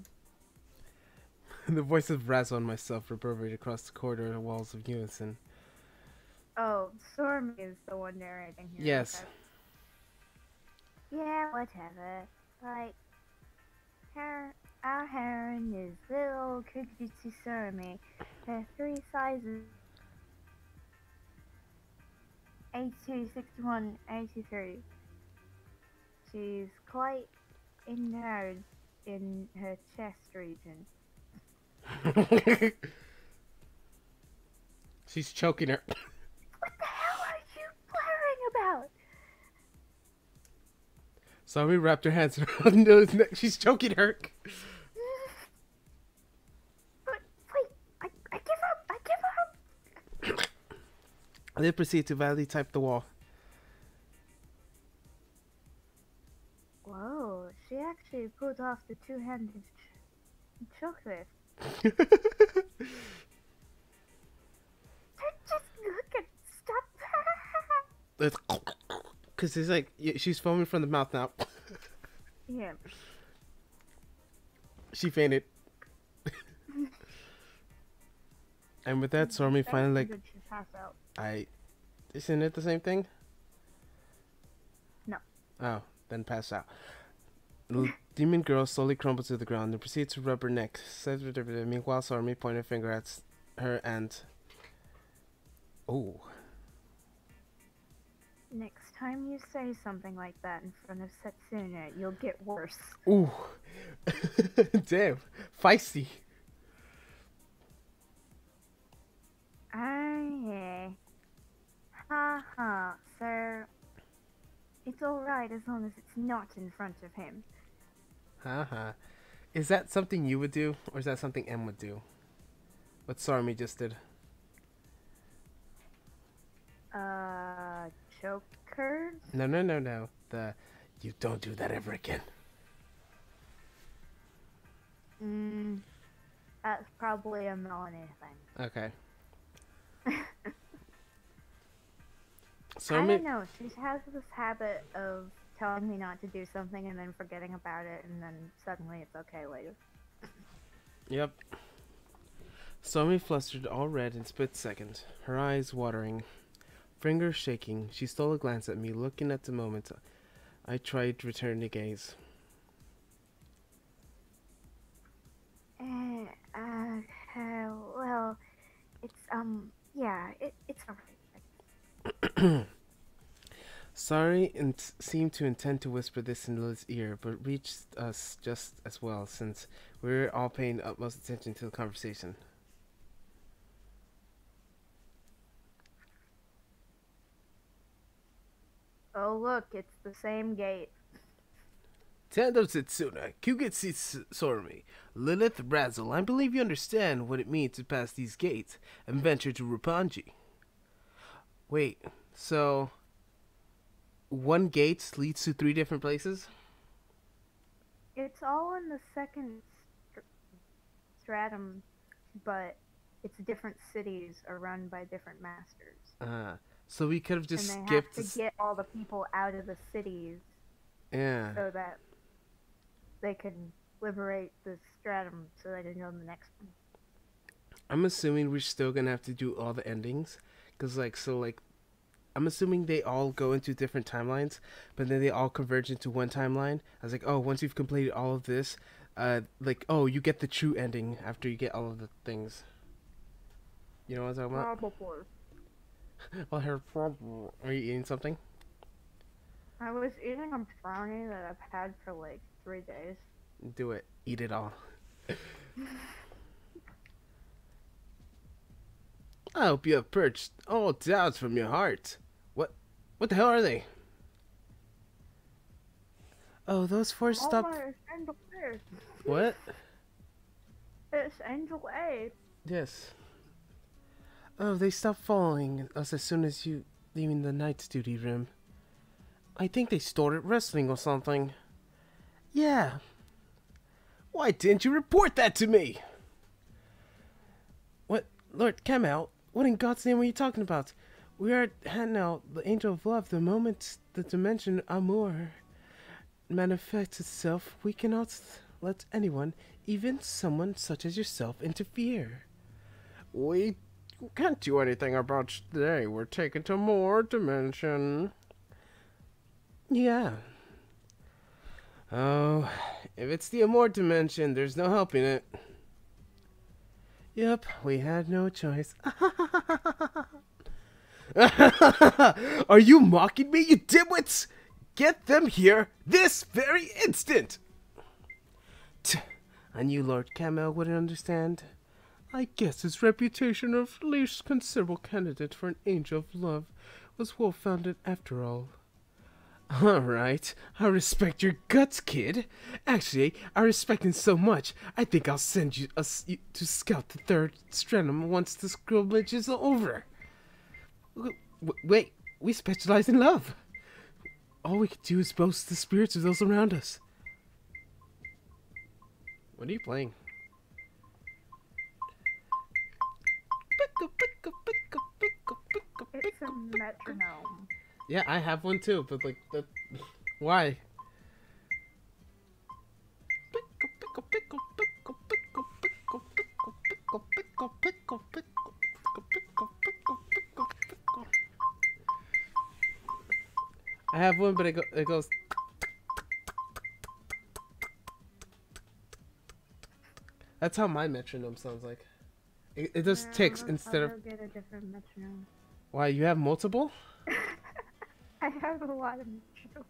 The voice of Razzle and myself reverberate across the corridor walls of unison. Oh, Stormy is the one narrating here. Yes. Okay. Yeah, whatever. Like, our heron is little Kukutsu Stormy. Her 3 sizes 82, 61, 83. She's quite inert in her chest region. She's choking her. What the hell are you blaring about? Sorry wrapped her hands around his neck. She's choking her. But wait, I give up. I give up. They proceed to valley type the wall. Whoa, she actually pulled off the two-handed chocolate. Just look at stop. Because it's like, she's foaming from the mouth now. Yeah. She fainted. And with that, Stormy finally like, She passed out. isn't it the same thing? No. Oh, then pass out. The demon girl slowly crumbles to the ground and proceeds to rub her neck. Meanwhile, Stormy pointed a finger at her and... Oh. Next time you say something like that in front of Setsuna, you'll get worse. Ooh. Damn. Feisty. Ha, sir. It's alright as long as it's not in front of him. Haha. Is that something you would do, or is that something M would do? What Sarmi just did. Joker? No. You don't do that ever again. That's probably a Melanie thing. Okay. I don't know. She has this habit of telling me not to do something and then forgetting about it, and then suddenly it's okay later. Yep. Somi flustered, all red in split second, her eyes watering, fingers shaking. She stole a glance at me, looking at the moment. I tried to return the gaze. Well, it's, yeah, it's alright. Sorry, and seemed to intend to whisper this in Lilith's ear, but reached us just as well, since we were all paying utmost attention to the conversation. Oh, look, it's the same gate. Tando Setsuna, Kugitsi Sormi, Lilith Razzle, I believe you understand what it means to pass these gates and venture to Rupanji. Wait, so one gate leads to 3 different places? It's all in the second stratum, but it's different cities are run by different masters. So we could have just and they skipped. have to get all the people out of the cities. Yeah. So that they can liberate the stratum so they can go to the next one. I'm assuming we're still gonna have to do all the endings, cause I'm assuming they all go into different timelines, but then they all converge into one timeline. I was like, oh, once you've completed all of this, you get the true ending after you get all of the things. You know what I'm talking about? Probably. Are you eating something? I was eating a brownie that I've had for like 3 days. Do it. Eat it all. I hope you have purged all doubts from your heart. What the hell are they? Oh, those 4 stopped. Oh, it's Angel A. What? It's Angel A. Yes. Oh, they stopped following us as soon as you leaving the night duty room. I think they started wrestling or something. Yeah. Why didn't you report that to me? What? Lord Kamel, what in God's name are you talking about? We are handing out the angel of love the moment the dimension Amour manifests itself. We cannot let anyone, even someone such as yourself, interfere. We can't do anything about today. We're taken to more dimension. Yeah. Oh, if it's the Amor dimension, there's no helping it. Yep, we had no choice. Are you mocking me, you dimwits? Get them here this very instant! I knew Lord Kamel wouldn't understand. I guess his reputation of least considerable candidate for an angel of love was well founded after all. Alright, I respect your guts, kid. Actually, I respect him so much, I think I'll send you to scout the 3rd stratum once the scrimmage is over. Wait, we specialize in love. All we could do is boast the spirits of those around us. What are you playing? It's a metronome. Yeah, I have one too, but why? I have one, but it goes. That's how my metronome sounds like. It does ticks instead of. I'll go get a different metronome. Why, you have multiple? I have a lot of metronomes.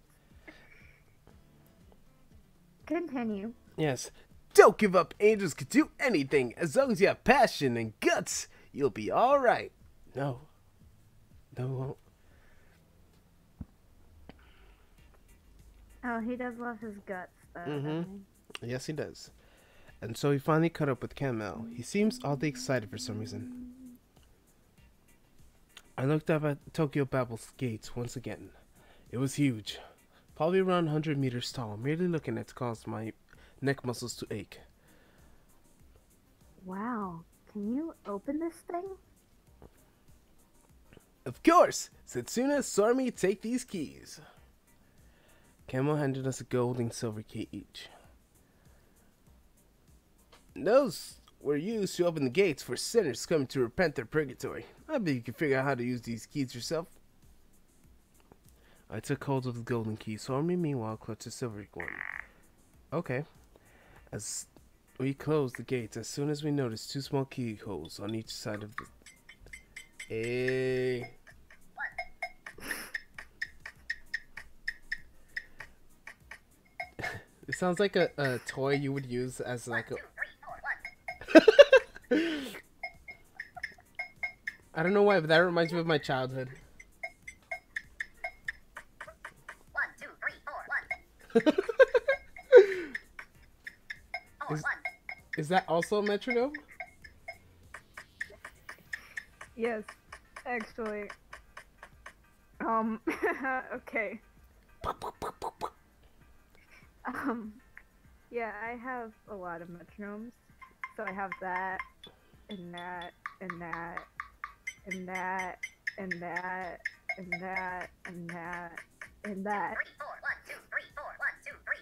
Continue. Yes. Don't give up. Angels can do anything. As long as you have passion and guts, you'll be alright. No. No, we won't. Oh, he does love his guts, though. Mm-hmm. doesn't Yes, he does. And so he finally caught up with Kamel. He seems oddly excited for some reason. I looked up at Tokyo Babel's gates once again. It was huge. Probably around 100 meters tall. Merely looking at it caused my neck muscles to ache. he? Wow. Can you open this thing? Of course! Setsuna saw me take these keys. Camel handed us a gold and silver key each. Those were used to open the gates for sinners coming to repent their purgatory. I bet you can figure out how to use these keys yourself. I took hold of the golden key. Sormy meanwhile clutched the silver one. Okay. As we closed the gates, as soon as we noticed two small keyholes on each side of the... Hey. It sounds like a toy you would use as like a... I don't know why, but that reminds me of my childhood. 1, 2, 3, 4, 1. Is that also a metronome? Yes, actually. Okay. Yeah, I have a lot of metronomes. So I have that, and that, and that, and that, and that, and that, and that, and that. 3, 4, 1, 2, 3, 4, 1, 2, 3,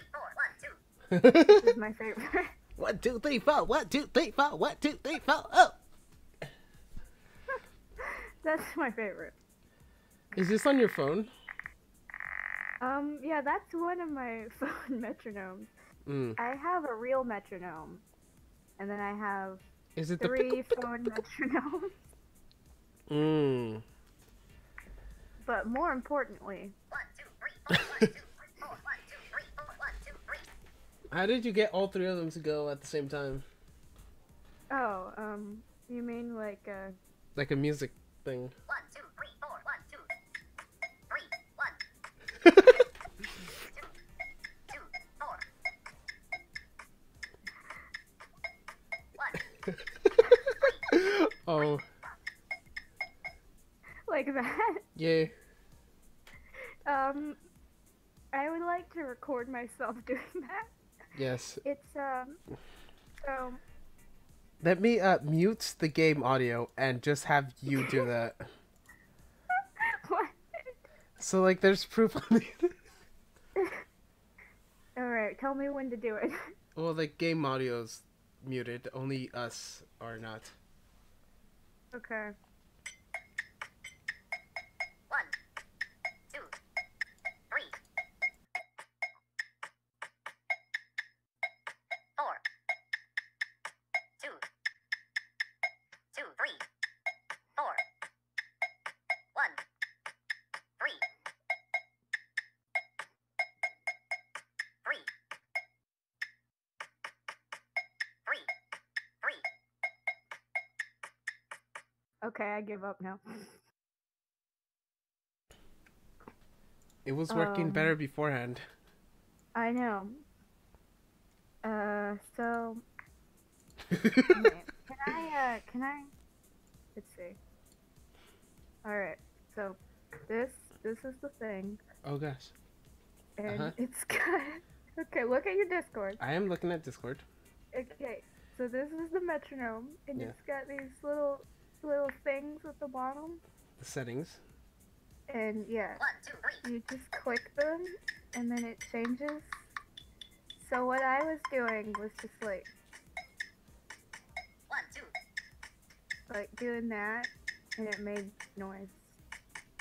4, 1, 2, 3, 4, 1, 2. This is my favorite. 1, 2, 3, 4. 1, 2, 3, 4. 1, 2, 3, 4. Oh. That's my favorite. Is this on your phone? Yeah, that's one of my phone metronomes. Mm. I have a real metronome, and then I have Is it 3 the phone metronomes. Mm. But more importantly, 1, 2, 3, 4, 1, 2, 3, 4, 1, 2, 3, 4, 1, 2, 3. How did you get all 3 of them to go at the same time? oh, you mean like Like a music thing. 1, 2, 3, 4, 1, 2, 3, 1. 2, 4. 1. Oh, like that? yeah. I would like to record myself doing that. Yes. It's so Let me mute the game audio and just have you do that. what? So like there's proof on the Alright, tell me when to do it. Well, the game audio's muted. Only us are not. Okay. 1, 2, 3, 4, 2, 2, 3, 4, 1, 3, 3, 3, 3. Okay, I give up now. It was working better beforehand. I know. So can I let's see. Alright, so this is the thing, Oh gosh. and it's got okay, look at your Discord. I am looking at Discord. Okay, so this is the metronome, and Yeah. it's got these little things at the bottom, The settings. and yeah, 1, 2, 3. you just click them, and then it changes. So what I was doing was just like 1, 2. doing that, and it made noise.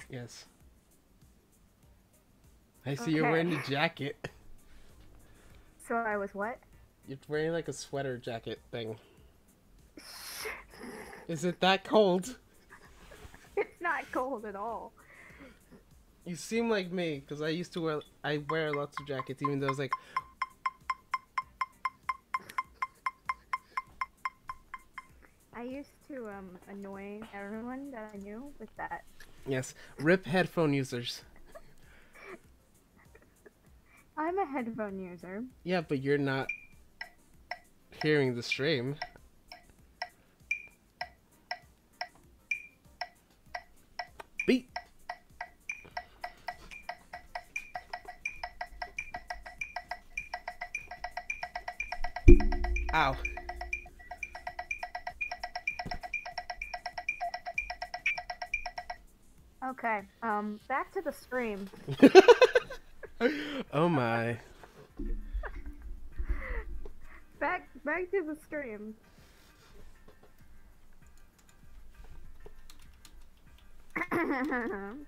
Yes. I see you're Okay. wearing a jacket. So I was what? You're wearing like a sweater jacket thing. Is it that cold? It's not cold at all. You seem like me, because I wear lots of jackets, even though it's like, I used to annoy everyone that I knew with that. Yes. Rip headphone users. I'm a headphone user. Yeah, but you're not hearing the stream. Beat. Ow. Okay, back to the stream. Oh my. Back to the stream.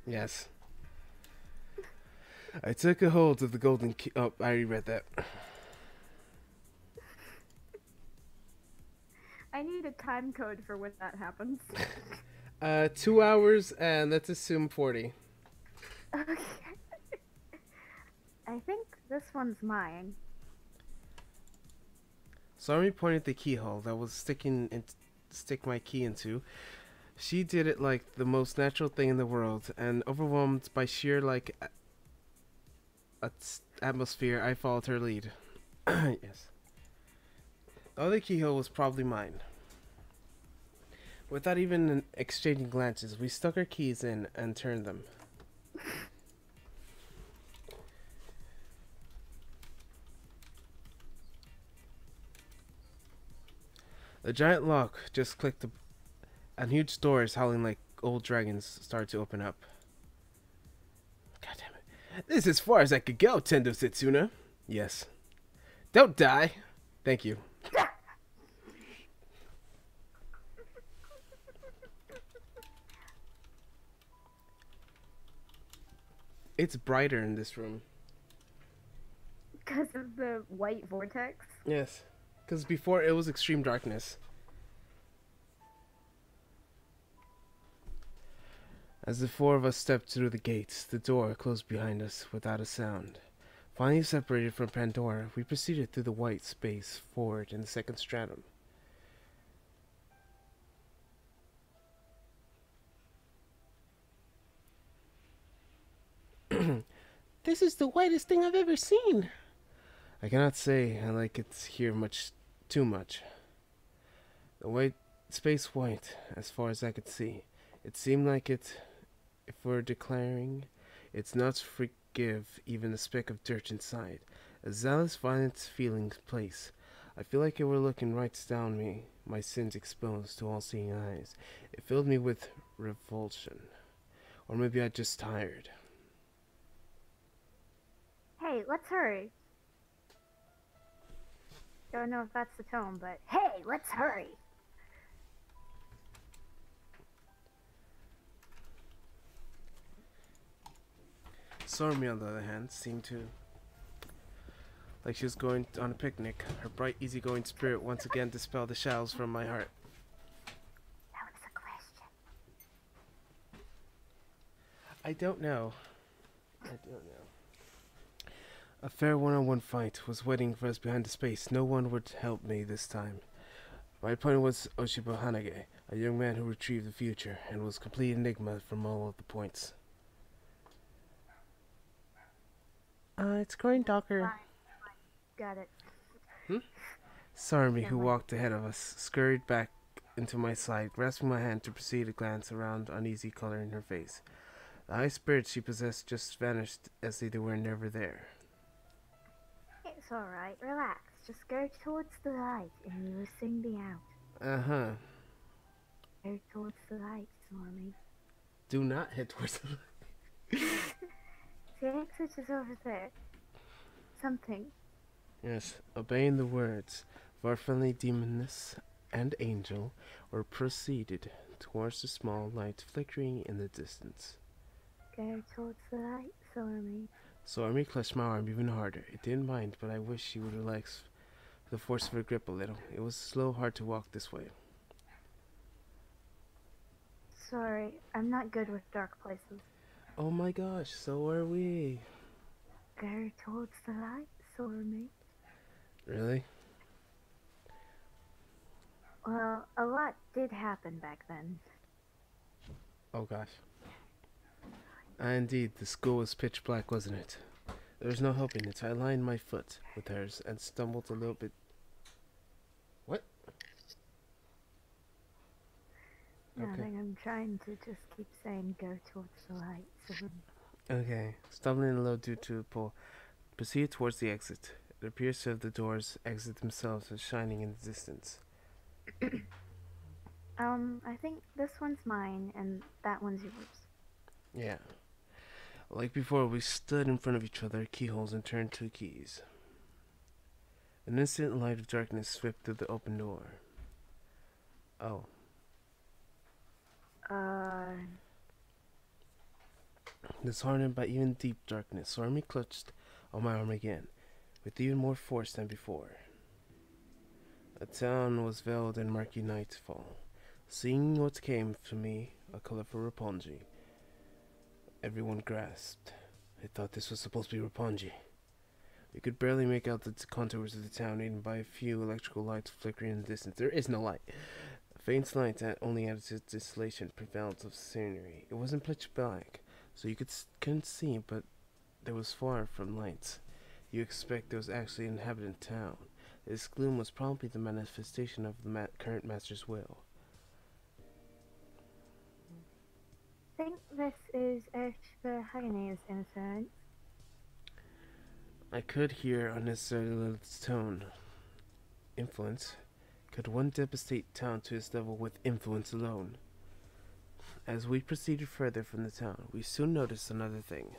Yes. I took a hold of the golden key. Oh, I already read that. I need a time code for when that happens. 2 hours, and let's assume 40. Okay. I think this one's mine. Sorry pointed the keyhole that was stick my key into. She did it like the most natural thing in the world, and overwhelmed by sheer atmosphere, I followed her lead. Yes. The other keyhole was probably mine. Without even exchanging glances, we stuck our keys in and turned them. The giant lock just clicked, and huge doors howling like old dragons started to open up. God damn it. This is as far as I could go, Tendo Setsuna. Yes. Don't die. Thank you. It's brighter in this room. Because of the white vortex? Yes. Because before it was extreme darkness. As the four of us stepped through the gates, the door closed behind us without a sound. Finally separated from Pandora, we proceeded through the white space forward in the second stratum. This is the whitest thing I've ever seen. I cannot say I like it here too much. The white space white, as far as I could see. It seemed like it, if we're declaring, it's not to forgive even a speck of dirt inside. A zealous, violent feeling place. I feel like it were looking right down me, my sins exposed to all-seeing eyes. It filled me with revulsion. Or maybe I just tired. Hey, let's hurry. Don't know if that's the tone, but hey, let's hurry. Sormi, on the other hand, seemed to like she was going on a picnic. Her bright, easygoing spirit once again dispelled the shadows from my heart. That was a question. I don't know. A fair one-on-one fight was waiting for us behind the space. No one would help me this time. My opponent was Oshibo Hanage, a young man who retrieved the future, and was a complete enigma from all of the points. It's growing darker. Got it. Sarmi, who walked ahead of us, scurried back into my side, grasping my hand to proceed a glance around uneasy color in her face. The high spirits she possessed just vanished as if they were never there. It's alright, relax. Just go towards the light and you will soon be out. Uh-huh. Go towards the light, Stormy. Do not head towards the light. The exit is over there. Something. Yes, obeying the words of our friendly demoness and angel, or proceeded towards the small light flickering in the distance. Go towards the light, Stormy. So Army clutched my arm even harder. It didn't mind, but I wish she would relax the force of her grip a little. It was slow, hard to walk this way. Sorry, I'm not good with dark places. Oh my gosh, so are we. Go towards the light, Stormy. Really? Well, a lot did happen back then. Oh gosh. Indeed, the school was pitch black, wasn't it? There was no helping it. I aligned my foot with hers and stumbled a little bit. What? Yeah, I Okay. think I'm trying to just keep saying go towards the light. So Okay. Stumbling a little due to the pull. Proceed towards the exit. It appears to have the doors exit themselves as shining in the distance. I think this one's mine and that one's yours. Yeah. Like before, we stood in front of each other, keyholes, and turned two keys. An instant light of darkness swept through the open door. Oh. Disheartened by even deep darkness, Stormy clutched on my arm again, with even more force than before. The town was veiled in murky nightfall. Seeing what came to me, a colorful Rapunji. Everyone grasped. I thought this was supposed to be Rapunji. We could barely make out the contours of the town, even by a few electrical lights flickering in the distance. There is no light. A faint light that only added to the desolation prevalence of scenery. It wasn't pitch black, so you couldn't see, but there was far from lights. You expect there was actually an inhabitant town. This gloom was probably the manifestation of the current master's will. I think this is Ishvahagani's influence. I could hear unnecessary Lilith's tone. Influence? Could one devastate town to its level with influence alone? As we proceeded further from the town, we soon noticed another thing.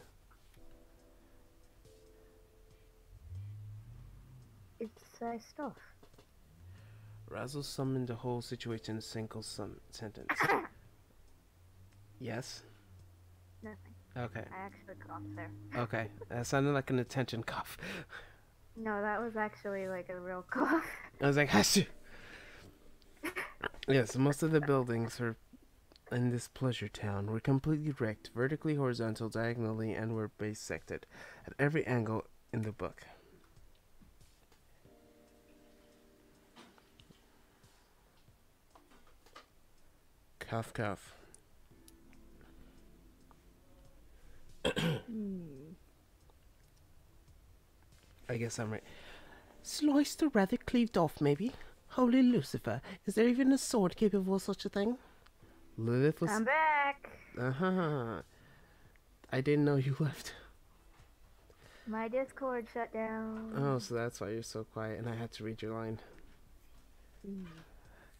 It's stuff. Razzle summoned the whole situation in a single sentence. Yes? Nothing. Okay. I actually coughed there. Okay. That sounded like an attention cough. No, that was actually like a real cough. I was like, Hashu! Yes, most of the buildings are in this pleasure town were completely wrecked, vertically, horizontal, diagonally, and were bisected at every angle in the book. Cough, cough. I guess I'm right. Sliced or rather cleaved off, maybe? Holy Lucifer, is there even a sword capable of such a thing? Lilith was... I'm back! Uh-huh. I didn't know you left. My Discord shut down. Oh, so that's why you're so quiet, and I had to read your line.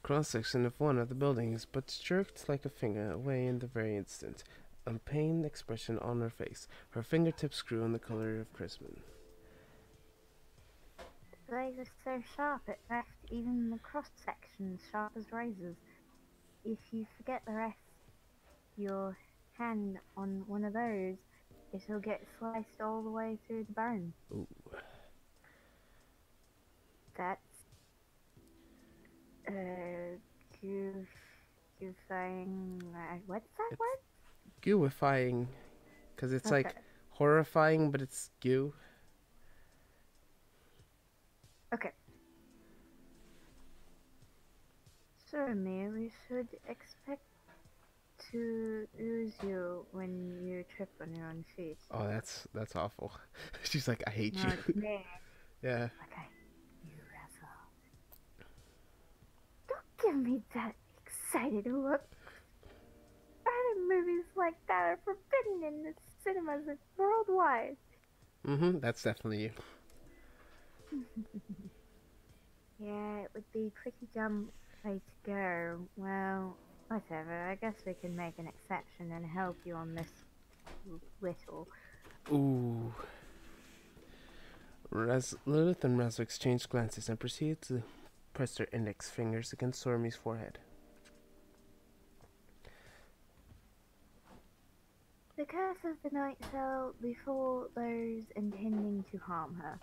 Cross-section of one of the buildings, but jerked like a finger away in the very instant. A pained expression on her face. Her fingertips grew in the color of Christmas. They are so sharp it left even the cross sections sharp as razors. If you forget the rest, your hand on one of those, it'll get sliced all the way through the bone. Ooh. That's goofying. What's that word? Gooifying, because it's Okay. like horrifying, but it's goo. Okay. So, Mia, we should expect to lose you when you trip on your own feet. Oh, that's awful. She's like, I hate No, you. it's me. Yeah. Okay. You asshole. Don't give me that excited look. Other movies like that are forbidden in the cinemas worldwide. Mm-hmm, that's definitely you. Yeah, it would be pretty dumb way to go. Well, whatever. I guess we can make an exception and help you on this little. Ooh. Lilith and Raz exchanged glances and proceeded to press their index fingers against Stormy's forehead. The curse of the night fell before those intending to harm her.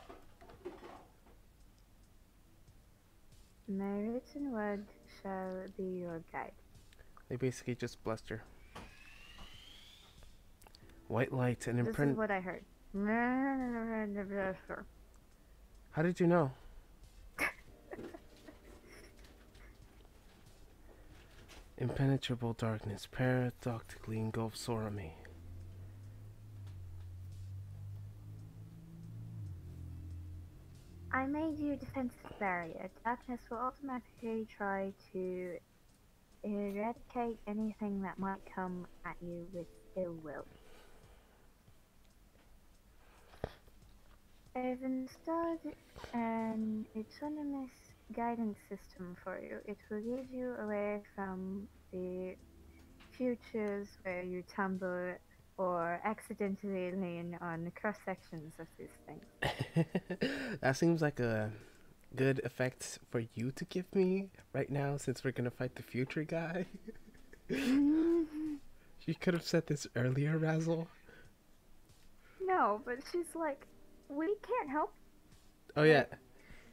My written word shall be your guide. They basically just blessed her. White light and This imprint. is what I heard. How did you know? Impenetrable darkness paradoxically engulfs Sorami. I made you a defensive barrier. Darkness will automatically try to eradicate anything that might come at you with ill will. I've installed an autonomous guidance system for you. It will lead you away from the futures where you tumble or accidentally lean on cross sections of these things. That seems like a good effect for you to give me right now since we're gonna fight the future guy. You could have said this earlier, Razzle. No, but she's like, we can't help. Oh yeah.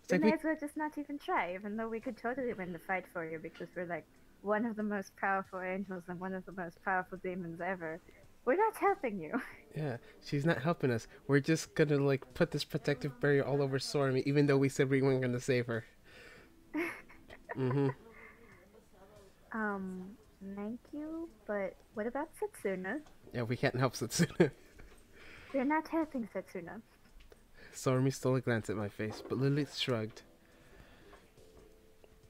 It's We like may we, as well just not even try, even though we could totally win the fight for you because we're like one of the most powerful angels and one of the most powerful demons ever. We're not helping you. yeah, she's not helping us. We're just gonna like put this protective barrier all over Sorami, even though we said we weren't gonna save her. Mm-hmm. Thank you, but what about Setsuna? Yeah, we can't help Satsuna. We're not helping Setsuna. Sorami stole a glance at my face, but Lilith shrugged.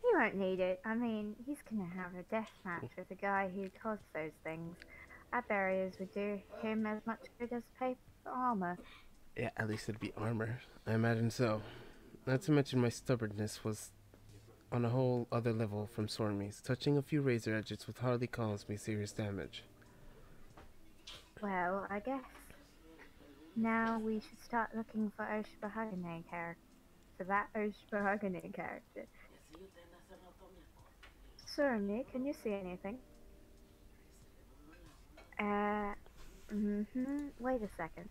He won't need it. I mean, he's gonna have a death match with the guy who caused those things. Our barriers would do him as much good as paper armor. Yeah, at least it'd be armor. I imagine so. Not to mention my stubbornness was on a whole other level from Sorami's. Touching a few razor edges would hardly cause me serious damage. Well, I guess now we should start looking for Oshibahagane character. For that Oshibahagane character. Sorry, can you see anything? Wait a second.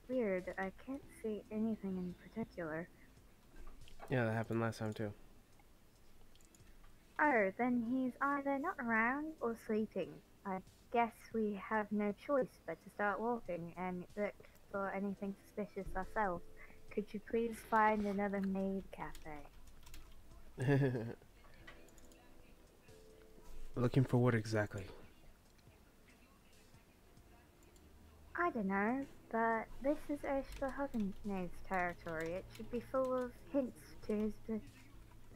Weird, I can't see anything in particular. Yeah, that happened last time too. Oh, then he's either not around or sleeping. I guess we have no choice but to start walking and look for anything suspicious ourselves. Could you please find another maid cafe? Looking for what exactly? I don't know, but this is Oshibahagane's territory. It should be full of hints to his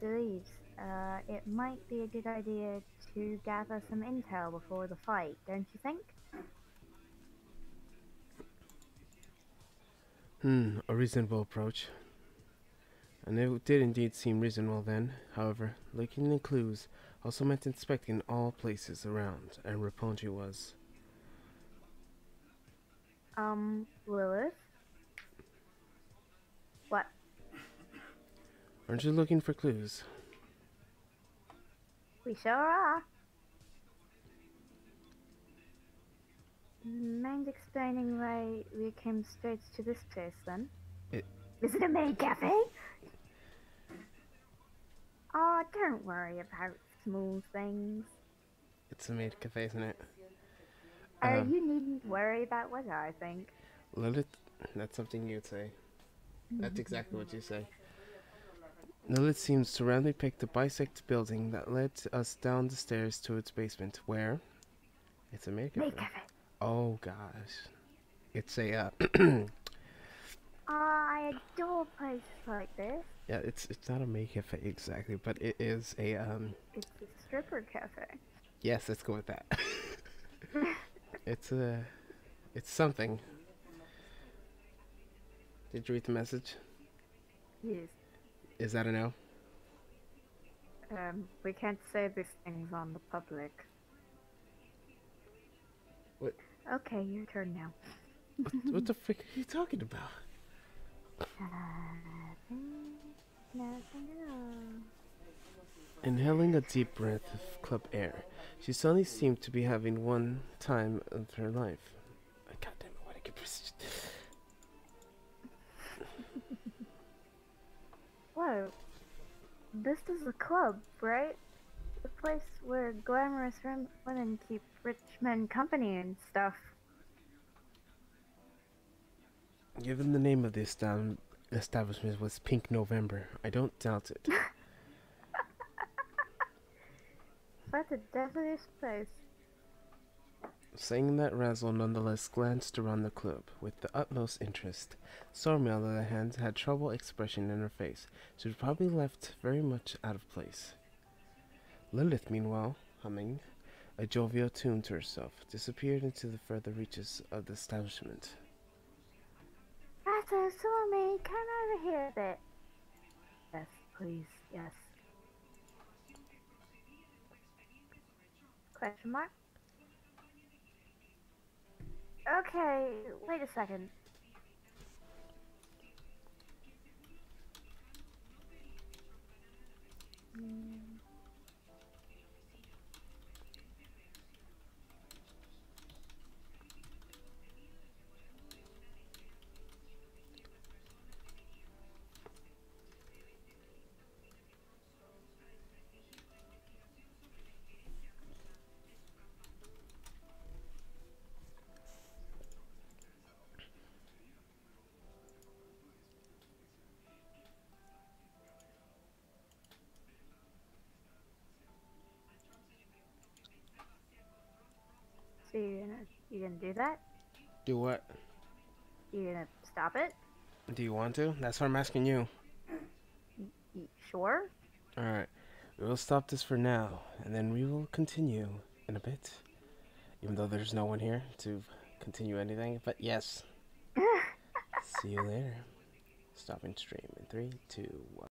beliefs. It might be a good idea to gather some intel before the fight, don't you think? A reasonable approach. And it did indeed seem reasonable then. However, looking in clues also meant inspecting all places around, and Rapunji was. Lilith? What? Aren't you looking for clues? We sure are. Mind explaining why we came straight to this place then? Is it a maid cafe? Oh, don't worry about small things. It's a maid cafe, isn't it? You needn't worry about what I think. Lilith, that's something you'd say. That's exactly what you say. Lilith seems to randomly pick the bisect building that led us down the stairs to its basement, where it's a maid cafe. Maid cafe. Oh gosh, it's a I adore places like this. yeah, it's not a maid cafe exactly, but it is a It's a stripper cafe. yes, let's go with that. It's something. Did you read the message? Yes. Is that a no? We can't say these things on the public. What? Okay, your turn now. What the frick are you talking about? Nothing at all. Inhaling a deep breath of club air, she suddenly seemed to be having one time of her life. God damn it, what I could precision. Whoa. This is a club, right? The place where glamorous women keep Richmond Company and stuff. Given the name of the establishment was Pink November, I don't doubt it. That's a definite place. Saying that, Razzle nonetheless glanced around the club with the utmost interest. Stormy, on the other hand, had trouble expression in her face. She was probably left very much out of place. Lilith, meanwhile, humming a jovial tune to herself, disappeared into the further reaches of the establishment. That's Stormy, come over here a bit. Yes, please, yes. Question mark? Okay, wait a second. So you gonna do that? Do what? You gonna stop it? Do you want to? That's what I'm asking you. Sure. Alright, we will stop this for now, and then we will continue in a bit. Even though there's no one here to continue anything, but yes. See you later. Stopping stream in 3, 2, 1.